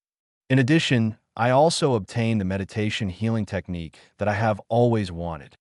In addition, I also obtained the meditation healing technique that I have always wanted.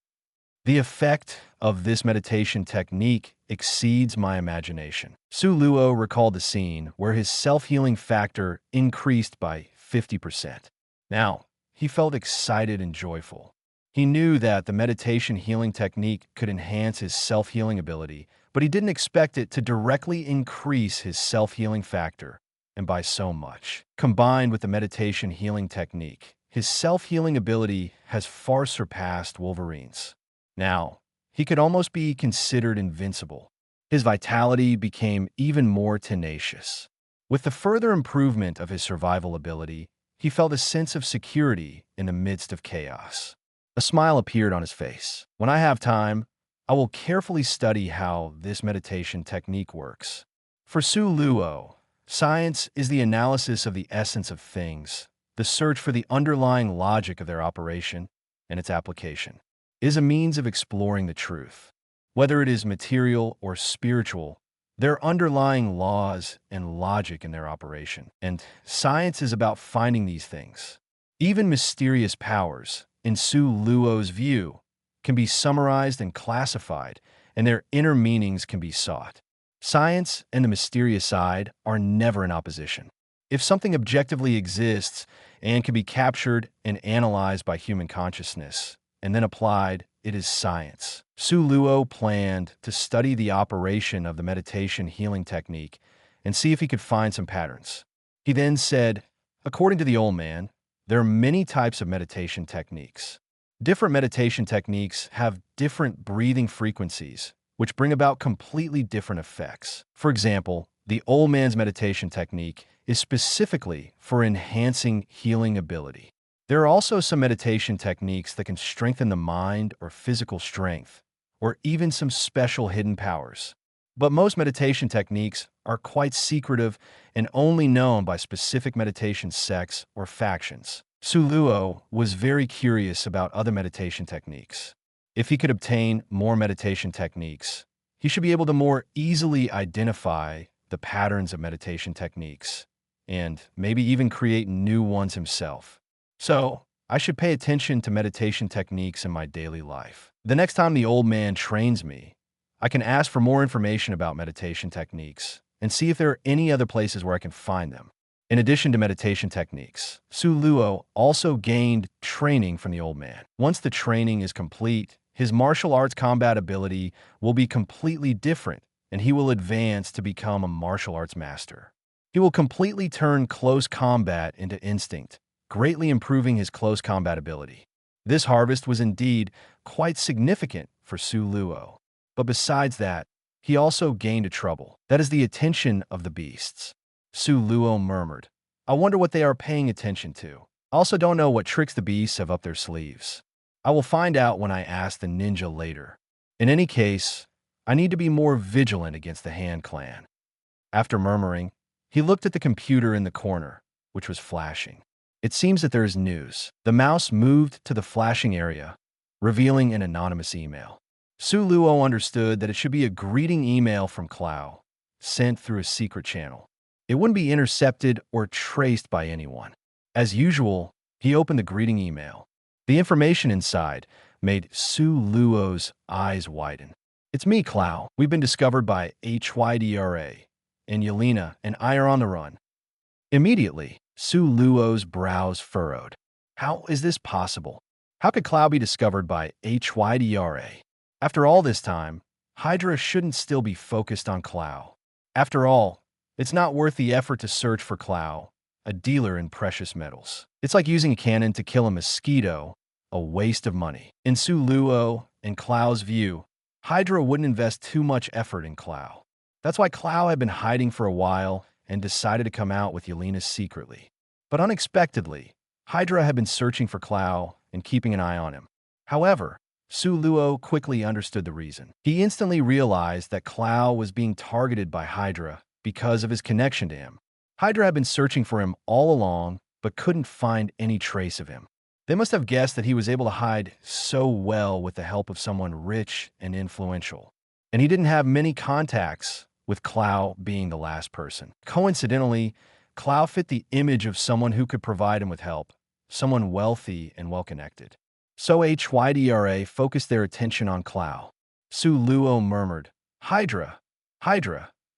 The effect of this meditation technique exceeds my imagination. Su Luo recalled the scene where his self-healing factor increased by 50%. Now, he felt excited and joyful. He knew that the meditation healing technique could enhance his self-healing ability, but he didn't expect it to directly increase his self-healing factor, and by so much. Combined with the meditation healing technique, his self-healing ability has far surpassed Wolverine's. Now, he could almost be considered invincible. His vitality became even more tenacious. With the further improvement of his survival ability, he felt a sense of security in the midst of chaos. A smile appeared on his face. "When I have time, I will carefully study how this meditation technique works." For Su Luo, science is the analysis of the essence of things, the search for the underlying logic of their operation and its application. It is a means of exploring the truth. Whether it is material or spiritual, there are underlying laws and logic in their operation, and science is about finding these things. Even mysterious powers, in Su Luo's view, can be summarized and classified, and their inner meanings can be sought. Science and the mysterious side are never in opposition. If something objectively exists and can be captured and analyzed by human consciousness, and then applied, it is science. Su Luo planned to study the operation of the meditation healing technique and see if he could find some patterns. He then said, "According to the old man, there are many types of meditation techniques. Different meditation techniques have different breathing frequencies, which bring about completely different effects. For example, the old man's meditation technique is specifically for enhancing healing ability. There are also some meditation techniques that can strengthen the mind or physical strength, or even some special hidden powers. But most meditation techniques are quite secretive and only known by specific meditation sects or factions." Su Luo was very curious about other meditation techniques. If he could obtain more meditation techniques, he should be able to more easily identify the patterns of meditation techniques, and maybe even create new ones himself. So, I should pay attention to meditation techniques in my daily life. The next time the old man trains me, I can ask for more information about meditation techniques and see if there are any other places where I can find them. In addition to meditation techniques, Su Luo also gained training from the old man. Once the training is complete, his martial arts combat ability will be completely different, and he will advance to become a martial arts master. He will completely turn close combat into instinct, greatly improving his close combat ability. This harvest was indeed quite significant for Su Luo. But besides that, he also gained a trouble. That is the attention of the beasts. Su Luo murmured, I wonder what they are paying attention to. I also don't know what tricks the beasts have up their sleeves. I will find out when I ask the ninja later. In any case, I need to be more vigilant against the Han clan. After murmuring, he looked at the computer in the corner, which was flashing. It seems that there is news. The mouse moved to the flashing area, revealing an anonymous email. Su Luo understood that it should be a greeting email from Clow, sent through a secret channel. It wouldn't be intercepted or traced by anyone. As usual, he opened the greeting email. The information inside made Su Luo's eyes widen. It's me, Clow. We've been discovered by HYDRA, and Yelena and I are on the run. Immediately, Su Luo's brows furrowed. How is this possible? How could Clow be discovered by HYDRA? After all this time, HYDRA shouldn't still be focused on Clow. After all, it's not worth the effort to search for Clow, a dealer in precious metals. It's like using a cannon to kill a mosquito, a waste of money. In Su Luo and Clow's view, HYDRA wouldn't invest too much effort in Clow. That's why Clow had been hiding for a while and decided to come out with Yelena secretly. But unexpectedly, HYDRA had been searching for Clow and keeping an eye on him. However, Su Luo quickly understood the reason. He instantly realized that Clow was being targeted by HYDRA because of his connection to him. HYDRA had been searching for him all along, but couldn't find any trace of him. They must have guessed that he was able to hide so well with the help of someone rich and influential. And he didn't have many contacts, with Clow being the last person. Coincidentally, Clow fit the image of someone who could provide him with help, someone wealthy and well-connected. So HYDRA focused their attention on Clow. Su Luo murmured, HYDRA,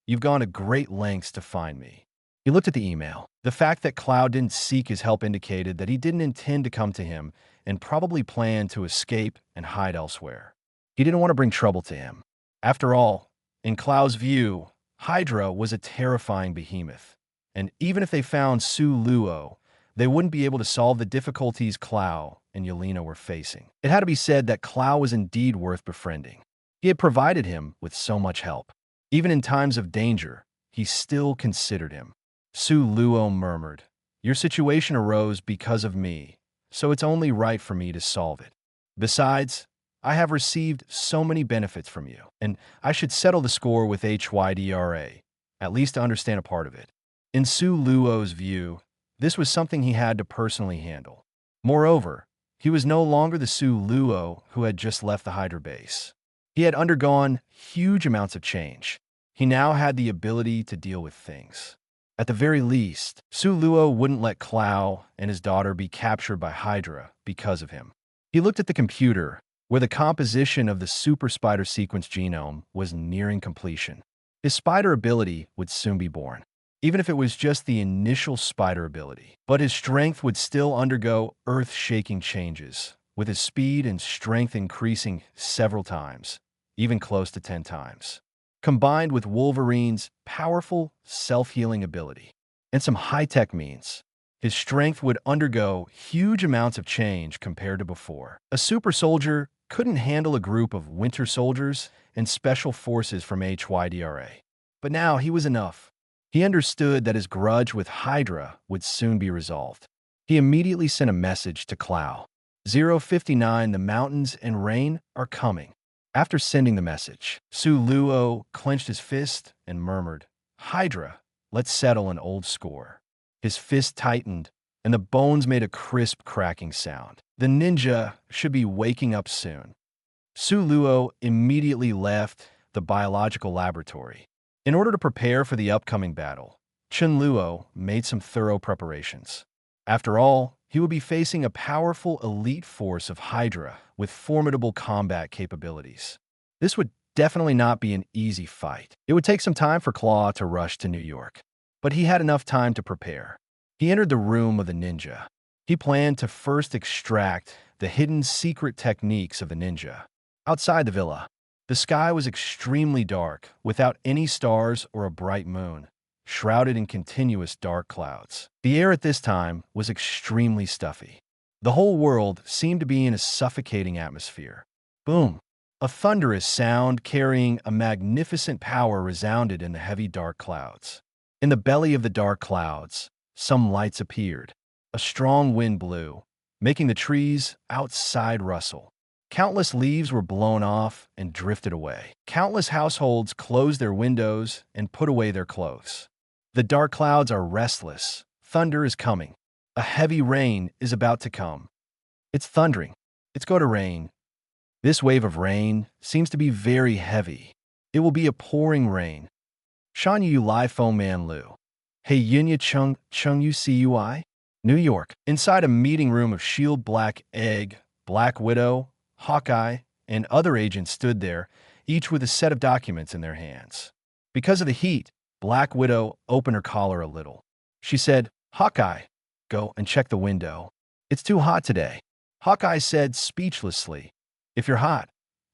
you've gone to great lengths to find me. He looked at the email. The fact that Clow didn't seek his help indicated that he didn't intend to come to him and probably planned to escape and hide elsewhere. He didn't want to bring trouble to him. After all, in Clow's view, HYDRA was a terrifying behemoth, and even if they found Su Luo, they wouldn't be able to solve the difficulties Clow and Yelena were facing. It had to be said that Clow was indeed worth befriending. He had provided him with so much help. Even in times of danger, he still considered him. Su Luo murmured, your situation arose because of me, so it's only right for me to solve it. Besides, I have received so many benefits from you, and I should settle the score with HYDRA, at least to understand a part of it. In Su Luo's view, this was something he had to personally handle. Moreover, he was no longer the Su Luo who had just left the HYDRA base. He had undergone huge amounts of change. He now had the ability to deal with things. At the very least, Su Luo wouldn't let Clow and his daughter be captured by HYDRA because of him. He looked at the computer, where the composition of the super spider sequence genome was nearing completion. His spider ability would soon be born, even if it was just the initial spider ability. But his strength would still undergo earth-shaking changes, with his speed and strength increasing several times, even close to 10 times. Combined with Wolverine's powerful self-healing ability and some high-tech means, his strength would undergo huge amounts of change compared to before. A super soldier couldn't handle a group of winter soldiers and special forces from HYDRA. But now he was enough. He understood that his grudge with HYDRA would soon be resolved. He immediately sent a message to Clow. 059, the mountains and rain are coming. After sending the message, Su Luo clenched his fist and murmured, HYDRA, let's settle an old score. His fist tightened, and the bones made a crisp cracking sound. The ninja should be waking up soon. Su Luo immediately left the biological laboratory. In order to prepare for the upcoming battle, Chen Luo made some thorough preparations. After all, he would be facing a powerful elite force of HYDRA with formidable combat capabilities. This would definitely not be an easy fight. It would take some time for Claw to rush to New York, but he had enough time to prepare. He entered the room of the ninja. He planned to first extract the hidden secret techniques of the ninja. Outside the villa, the sky was extremely dark, without any stars or a bright moon, shrouded in continuous dark clouds. The air at this time was extremely stuffy. The whole world seemed to be in a suffocating atmosphere. Boom! A thunderous sound carrying a magnificent power resounded in the heavy dark clouds. In the belly of the dark clouds, some lights appeared. A strong wind blew, making the trees outside rustle. Countless leaves were blown off and drifted away. Countless households closed their windows and put away their clothes. The dark clouds are restless. Thunder is coming. A heavy rain is about to come. It's thundering. It's going to rain. This wave of rain seems to be very heavy. It will be a pouring rain. Shan Yu Lai Fo Man Lu. Hey Yunya Chung Yu Cui? New York. Inside a meeting room of S.H.I.E.L.D., Black Egg, Black Widow, Hawkeye, and other agents stood there, each with a set of documents in their hands. Because of the heat, Black Widow opened her collar a little. She said, "Hawkeye, go and check the window. It's too hot today." Hawkeye said speechlessly, "If you're hot,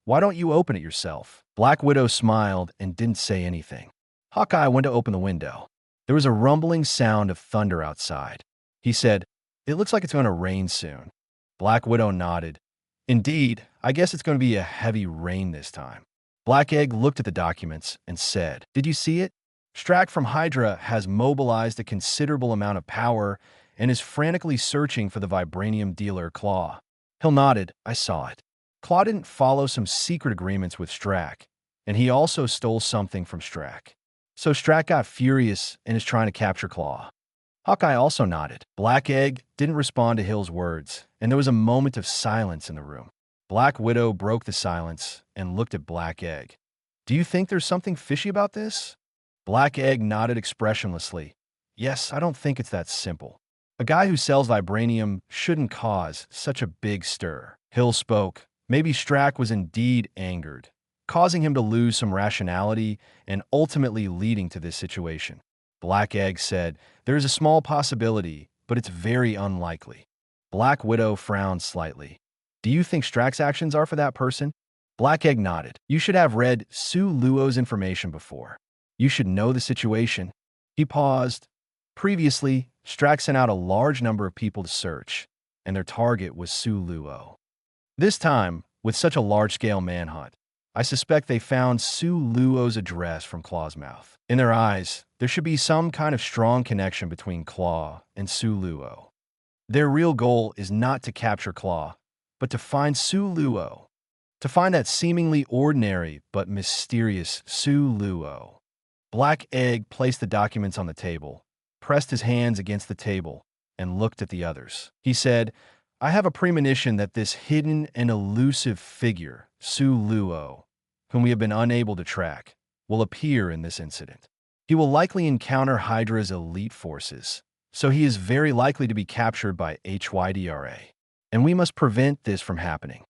why don't you open it yourself?" Black Widow smiled and didn't say anything. Hawkeye went to open the window. There was a rumbling sound of thunder outside. He said, "It looks like it's going to rain soon." Black Widow nodded. "Indeed, I guess it's going to be a heavy rain this time." Black Egg looked at the documents and said, "Did you see it? Strack from HYDRA has mobilized a considerable amount of power and is frantically searching for the vibranium dealer Claw." Hill nodded. "I saw it. Claw didn't follow some secret agreements with Strack, and he also stole something from Strack. So Strack got furious and is trying to capture Claw." Hawkeye also nodded. Black Egg didn't respond to Hill's words, and there was a moment of silence in the room. Black Widow broke the silence and looked at Black Egg. "Do you think there's something fishy about this?" Black Egg nodded expressionlessly. "Yes, I don't think it's that simple. A guy who sells vibranium shouldn't cause such a big stir." Hill spoke. Maybe Strack was indeed angered, causing him to lose some rationality and ultimately leading to this situation. Black Egg said, "There is a small possibility, but it's very unlikely." Black Widow frowned slightly. "Do you think Strack's actions are for that person?" Black Egg nodded. "You should have read Su Luo's information before. You should know the situation." He paused. Previously, Strack sent out a large number of people to search, and their target was Su Luo. This time, with such a large-scale manhunt, I suspect they found Su Luo's address from Claw's mouth. In their eyes, there should be some kind of strong connection between Claw and Su Luo. Their real goal is not to capture Claw, but to find Su Luo. To find that seemingly ordinary but mysterious Su Luo. Black Egg placed the documents on the table, pressed his hands against the table, and looked at the others. He said, "I have a premonition that this hidden and elusive figure, Su Luo, whom we have been unable to track, will appear in this incident. He will likely encounter HYDRA's elite forces, so he is very likely to be captured by HYDRA, and we must prevent this from happening.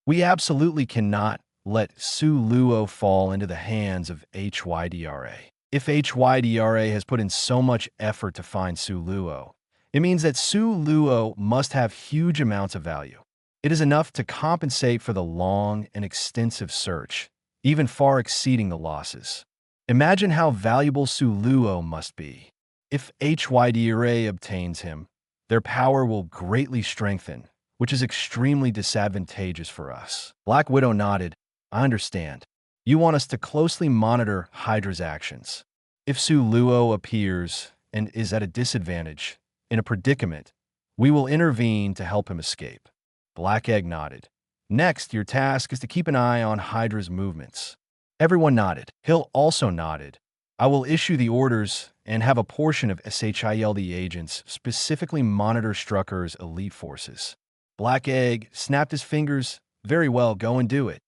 We absolutely cannot let Su Luo fall into the hands of HYDRA. If HYDRA has put in so much effort to find Su Luo, it means that Su Luo must have huge amounts of value. It is enough to compensate for the long and extensive search, even far exceeding the losses. Imagine how valuable Su Luo must be. If HYDRA obtains him, their power will greatly strengthen, which is extremely disadvantageous for us." Black Widow nodded. "I understand. You want us to closely monitor HYDRA's actions. If Su Luo appears and is at a disadvantage, in a predicament, we will intervene to help him escape." Black Egg nodded. "Next, your task is to keep an eye on HYDRA's movements." Everyone nodded. Hill also nodded. "I will issue the orders and have a portion of SHIELD agents specifically monitor Strucker's elite forces." Black Egg snapped his fingers. "Very well, go and do it."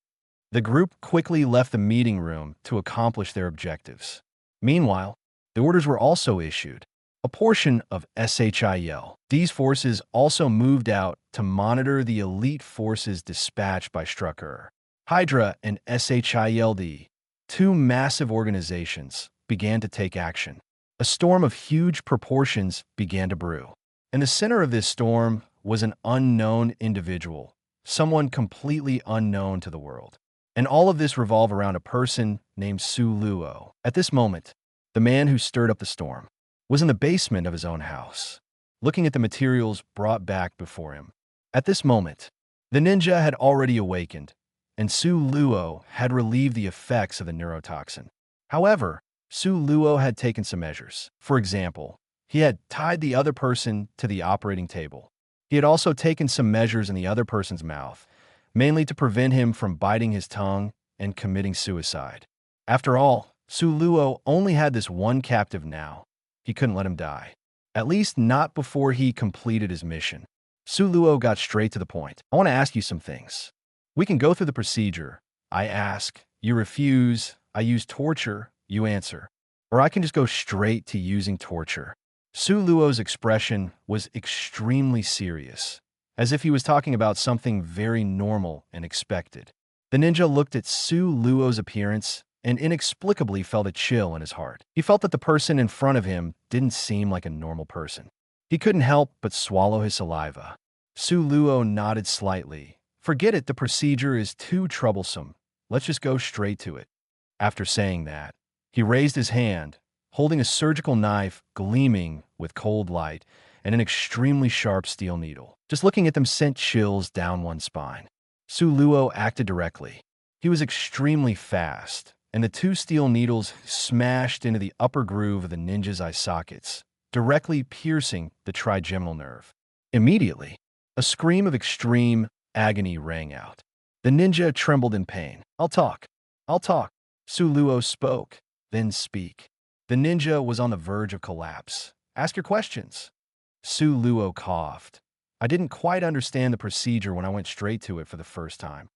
The group quickly left the meeting room to accomplish their objectives. Meanwhile, the orders were also issued. A portion of SHIELD's forces also moved out to monitor the elite forces dispatched by Strucker. HYDRA and SHIELD, two massive organizations, began to take action. A storm of huge proportions began to brew. In the center of this storm was an unknown individual, someone completely unknown to the world. And all of this revolved around a person named Su Luo. At this moment, the man who stirred up the storm was in the basement of his own house, looking at the materials brought back before him. At this moment, the ninja had already awakened, and Su Luo had relieved the effects of the neurotoxin. However, Su Luo had taken some measures. For example, he had tied the other person to the operating table. He had also taken some measures in the other person's mouth, mainly to prevent him from biting his tongue and committing suicide. After all, Su Luo only had this one captive now. He couldn't let him die. At least not before he completed his mission. Su Luo got straight to the point. I want to ask you some things. We can go through the procedure. I ask, you refuse, I use torture, you answer. Or I can just go straight to using torture. Su Luo's expression was extremely serious, as if he was talking about something very normal and expected. The ninja looked at Su Luo's appearance and inexplicably felt a chill in his heart. He felt that the person in front of him didn't seem like a normal person. He couldn't help but swallow his saliva. Su Luo nodded slightly. Forget it, the procedure is too troublesome. Let's just go straight to it. After saying that, he raised his hand, holding a surgical knife gleaming with cold light and an extremely sharp steel needle. Just looking at them sent chills down one's spine. Su Luo acted directly. He was extremely fast, and the two steel needles smashed into the upper groove of the ninja's eye sockets, directly piercing the trigeminal nerve. Immediately, a scream of extreme agony rang out. The ninja trembled in pain. I'll talk. Su Luo spoke, then speak. The ninja was on the verge of collapse. Ask your questions. Su Luo coughed. I didn't quite understand the procedure when I went straight to it for the first time.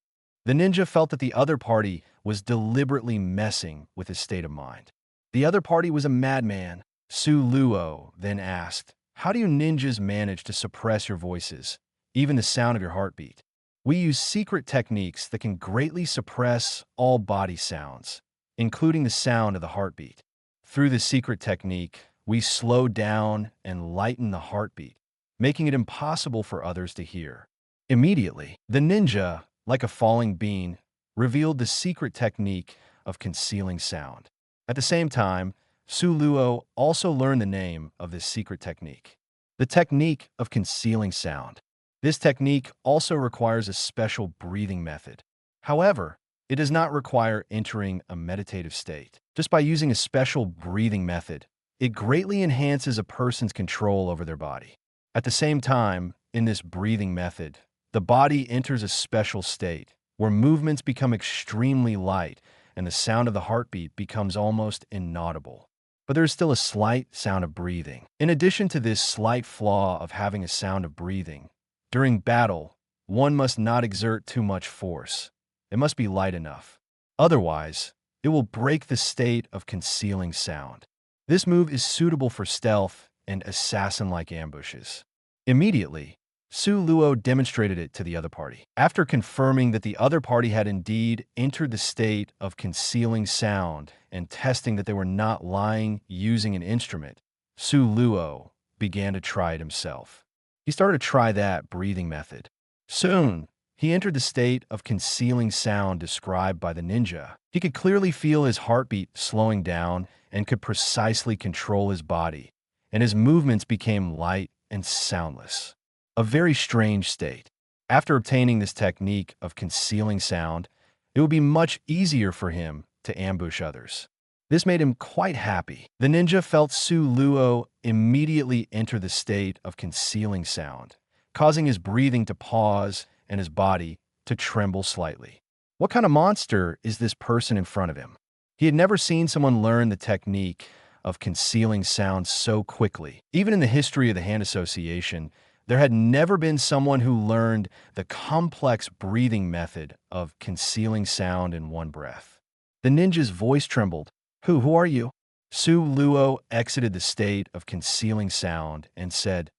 The ninja felt that the other party was deliberately messing with his state of mind. The other party was a madman. Su Luo then asked, how do you ninjas manage to suppress your voices, even the sound of your heartbeat? We use secret techniques that can greatly suppress all body sounds, including the sound of the heartbeat. Through the secret technique, we slow down and lighten the heartbeat, making it impossible for others to hear. Immediately, the ninja, like a falling bean, revealed the secret technique of concealing sound. At the same time, Su Luo also learned the name of this secret technique, the technique of concealing sound. This technique also requires a special breathing method. However, it does not require entering a meditative state. Just by using a special breathing method, it greatly enhances a person's control over their body. At the same time, in this breathing method, the body enters a special state where movements become extremely light and the sound of the heartbeat becomes almost inaudible. But there is still a slight sound of breathing. In addition to this slight flaw of having a sound of breathing, during battle, one must not exert too much force. It must be light enough. Otherwise, it will break the state of concealing sound. This move is suitable for stealth and assassin-like ambushes. Immediately, Su Luo demonstrated it to the other party. After confirming that the other party had indeed entered the state of concealing sound and testing that they were not lying using an instrument, Su Luo began to try it himself. He started to try that breathing method. Soon, he entered the state of concealing sound described by the ninja. He could clearly feel his heartbeat slowing down and could precisely control his body, and his movements became light and soundless. A very strange state. After obtaining this technique of concealing sound, it would be much easier for him to ambush others. This made him quite happy. The ninja felt Su Luo immediately enter the state of concealing sound, causing his breathing to pause and his body to tremble slightly. What kind of monster is this person in front of him? He had never seen someone learn the technique of concealing sound so quickly. Even in the history of the Hand Association, there had never been someone who learned the complex breathing method of concealing sound in one breath. The ninja's voice trembled. Who are you? Su Luo exited the state of concealing sound and said,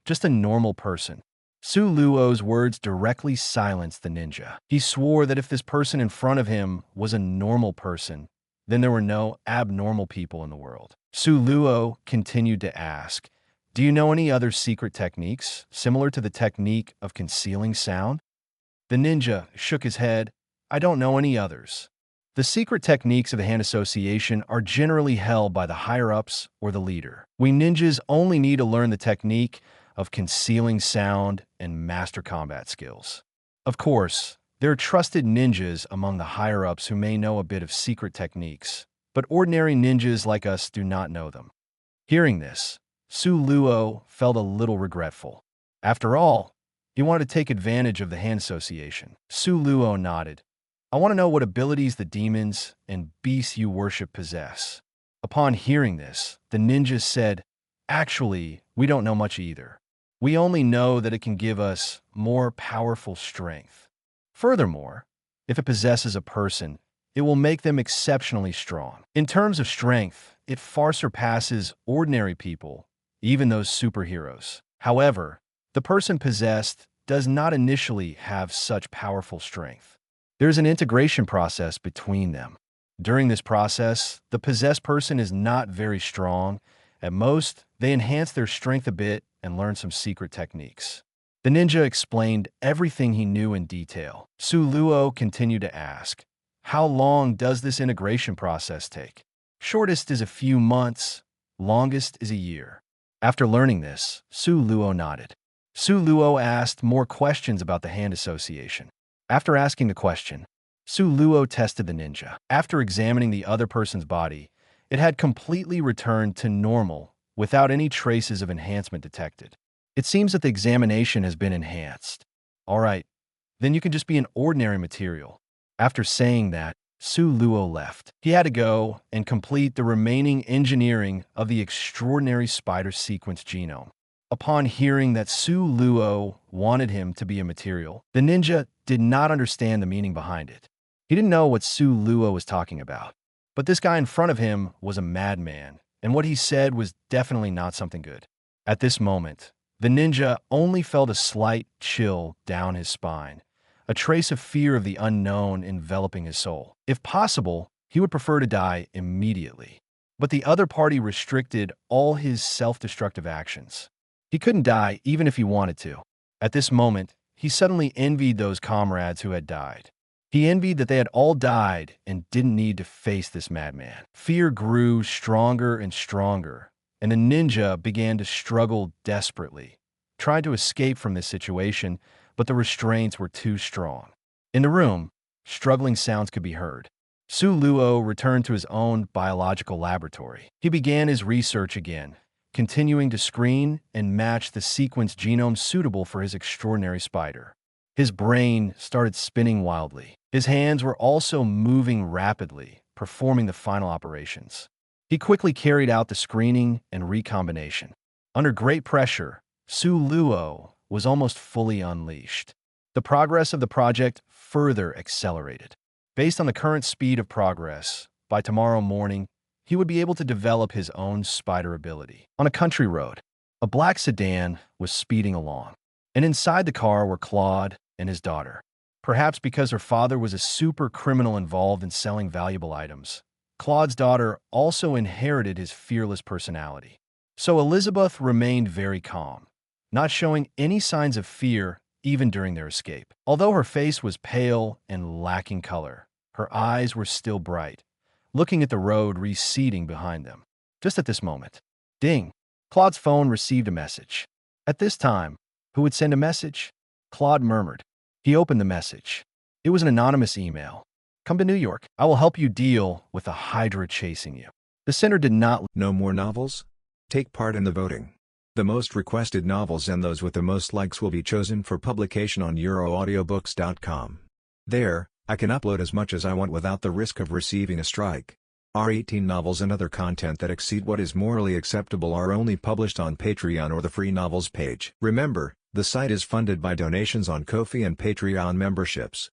just a normal person. Su Luo's words directly silenced the ninja. He swore that if this person in front of him was a normal person, then there were no abnormal people in the world. Su Luo continued to ask, do you know any other secret techniques similar to the technique of concealing sound? The ninja shook his head. I don't know any others. The secret techniques of the Hand Association are generally held by the higher-ups or the leader. We ninjas only need to learn the technique of concealing sound and master combat skills. Of course, there are trusted ninjas among the higher-ups who may know a bit of secret techniques, but ordinary ninjas like us do not know them. Hearing this, Su Luo felt a little regretful. After all, he wanted to take advantage of the hand association. Su Luo nodded. I want to know what abilities the demons and beasts you worship possess. Upon hearing this, the ninja said, actually, we don't know much either. We only know that it can give us more powerful strength. Furthermore, if it possesses a person, it will make them exceptionally strong. In terms of strength, it far surpasses ordinary people, even those superheroes. However, the person possessed does not initially have such powerful strength. There's an integration process between them. During this process, the possessed person is not very strong. At most, they enhance their strength a bit and learn some secret techniques. The ninja explained everything he knew in detail. Su Luo continued to ask, how long does this integration process take? Shortest is a few months, longest is a year. After learning this, Su Luo nodded. Su Luo asked more questions about the hand association. After asking the question, Su Luo tested the ninja. After examining the other person's body, it had completely returned to normal without any traces of enhancement detected. It seems that the examination has been enhanced. All right, then you can just be an ordinary material. After saying that, Su Luo left. He had to go and complete the remaining engineering of the extraordinary spider sequence genome. Upon hearing that Su Luo wanted him to be a material, the ninja did not understand the meaning behind it. He didn't know what Su Luo was talking about. But this guy in front of him was a madman, and what he said was definitely not something good. At this moment, the ninja only felt a slight chill down his spine, a trace of fear of the unknown enveloping his soul. If possible, he would prefer to die immediately. But the other party restricted all his self-destructive actions. He couldn't die even if he wanted to. At this moment, he suddenly envied those comrades who had died. He envied that they had all died and didn't need to face this madman. Fear grew stronger and stronger, and the ninja began to struggle desperately, tried to escape from this situation, but the restraints were too strong. In the room, struggling sounds could be heard. Su Luo returned to his own biological laboratory. He began his research again, continuing to screen and match the sequence genome suitable for his extraordinary spider. His brain started spinning wildly. His hands were also moving rapidly, performing the final operations. He quickly carried out the screening and recombination. Under great pressure, Su Luo was almost fully unleashed. The progress of the project further accelerated. Based on the current speed of progress, by tomorrow morning, he would be able to develop his own spider ability. On a country road, a black sedan was speeding along, and inside the car were Claude and his daughter. Perhaps because her father was a super criminal involved in selling valuable items, Claude's daughter also inherited his fearless personality. So Elizabeth remained very calm, not showing any signs of fear even during their escape. Although her face was pale and lacking color, her eyes were still bright, looking at the road receding behind them. Just at this moment, ding! Claude's phone received a message. At this time, who would send a message? Claude murmured. He opened the message. It was an anonymous email. Come to New York. I will help you deal with the HYDRA chasing you. The sender did not. No more novels? Take part in the voting. The most requested novels and those with the most likes will be chosen for publication on euroaudiobooks.com. There, I can upload as much as I want without the risk of receiving a strike. Our 18 novels and other content that exceed what is morally acceptable are only published on Patreon or the free novels page. Remember, the site is funded by donations on Ko-fi and Patreon memberships.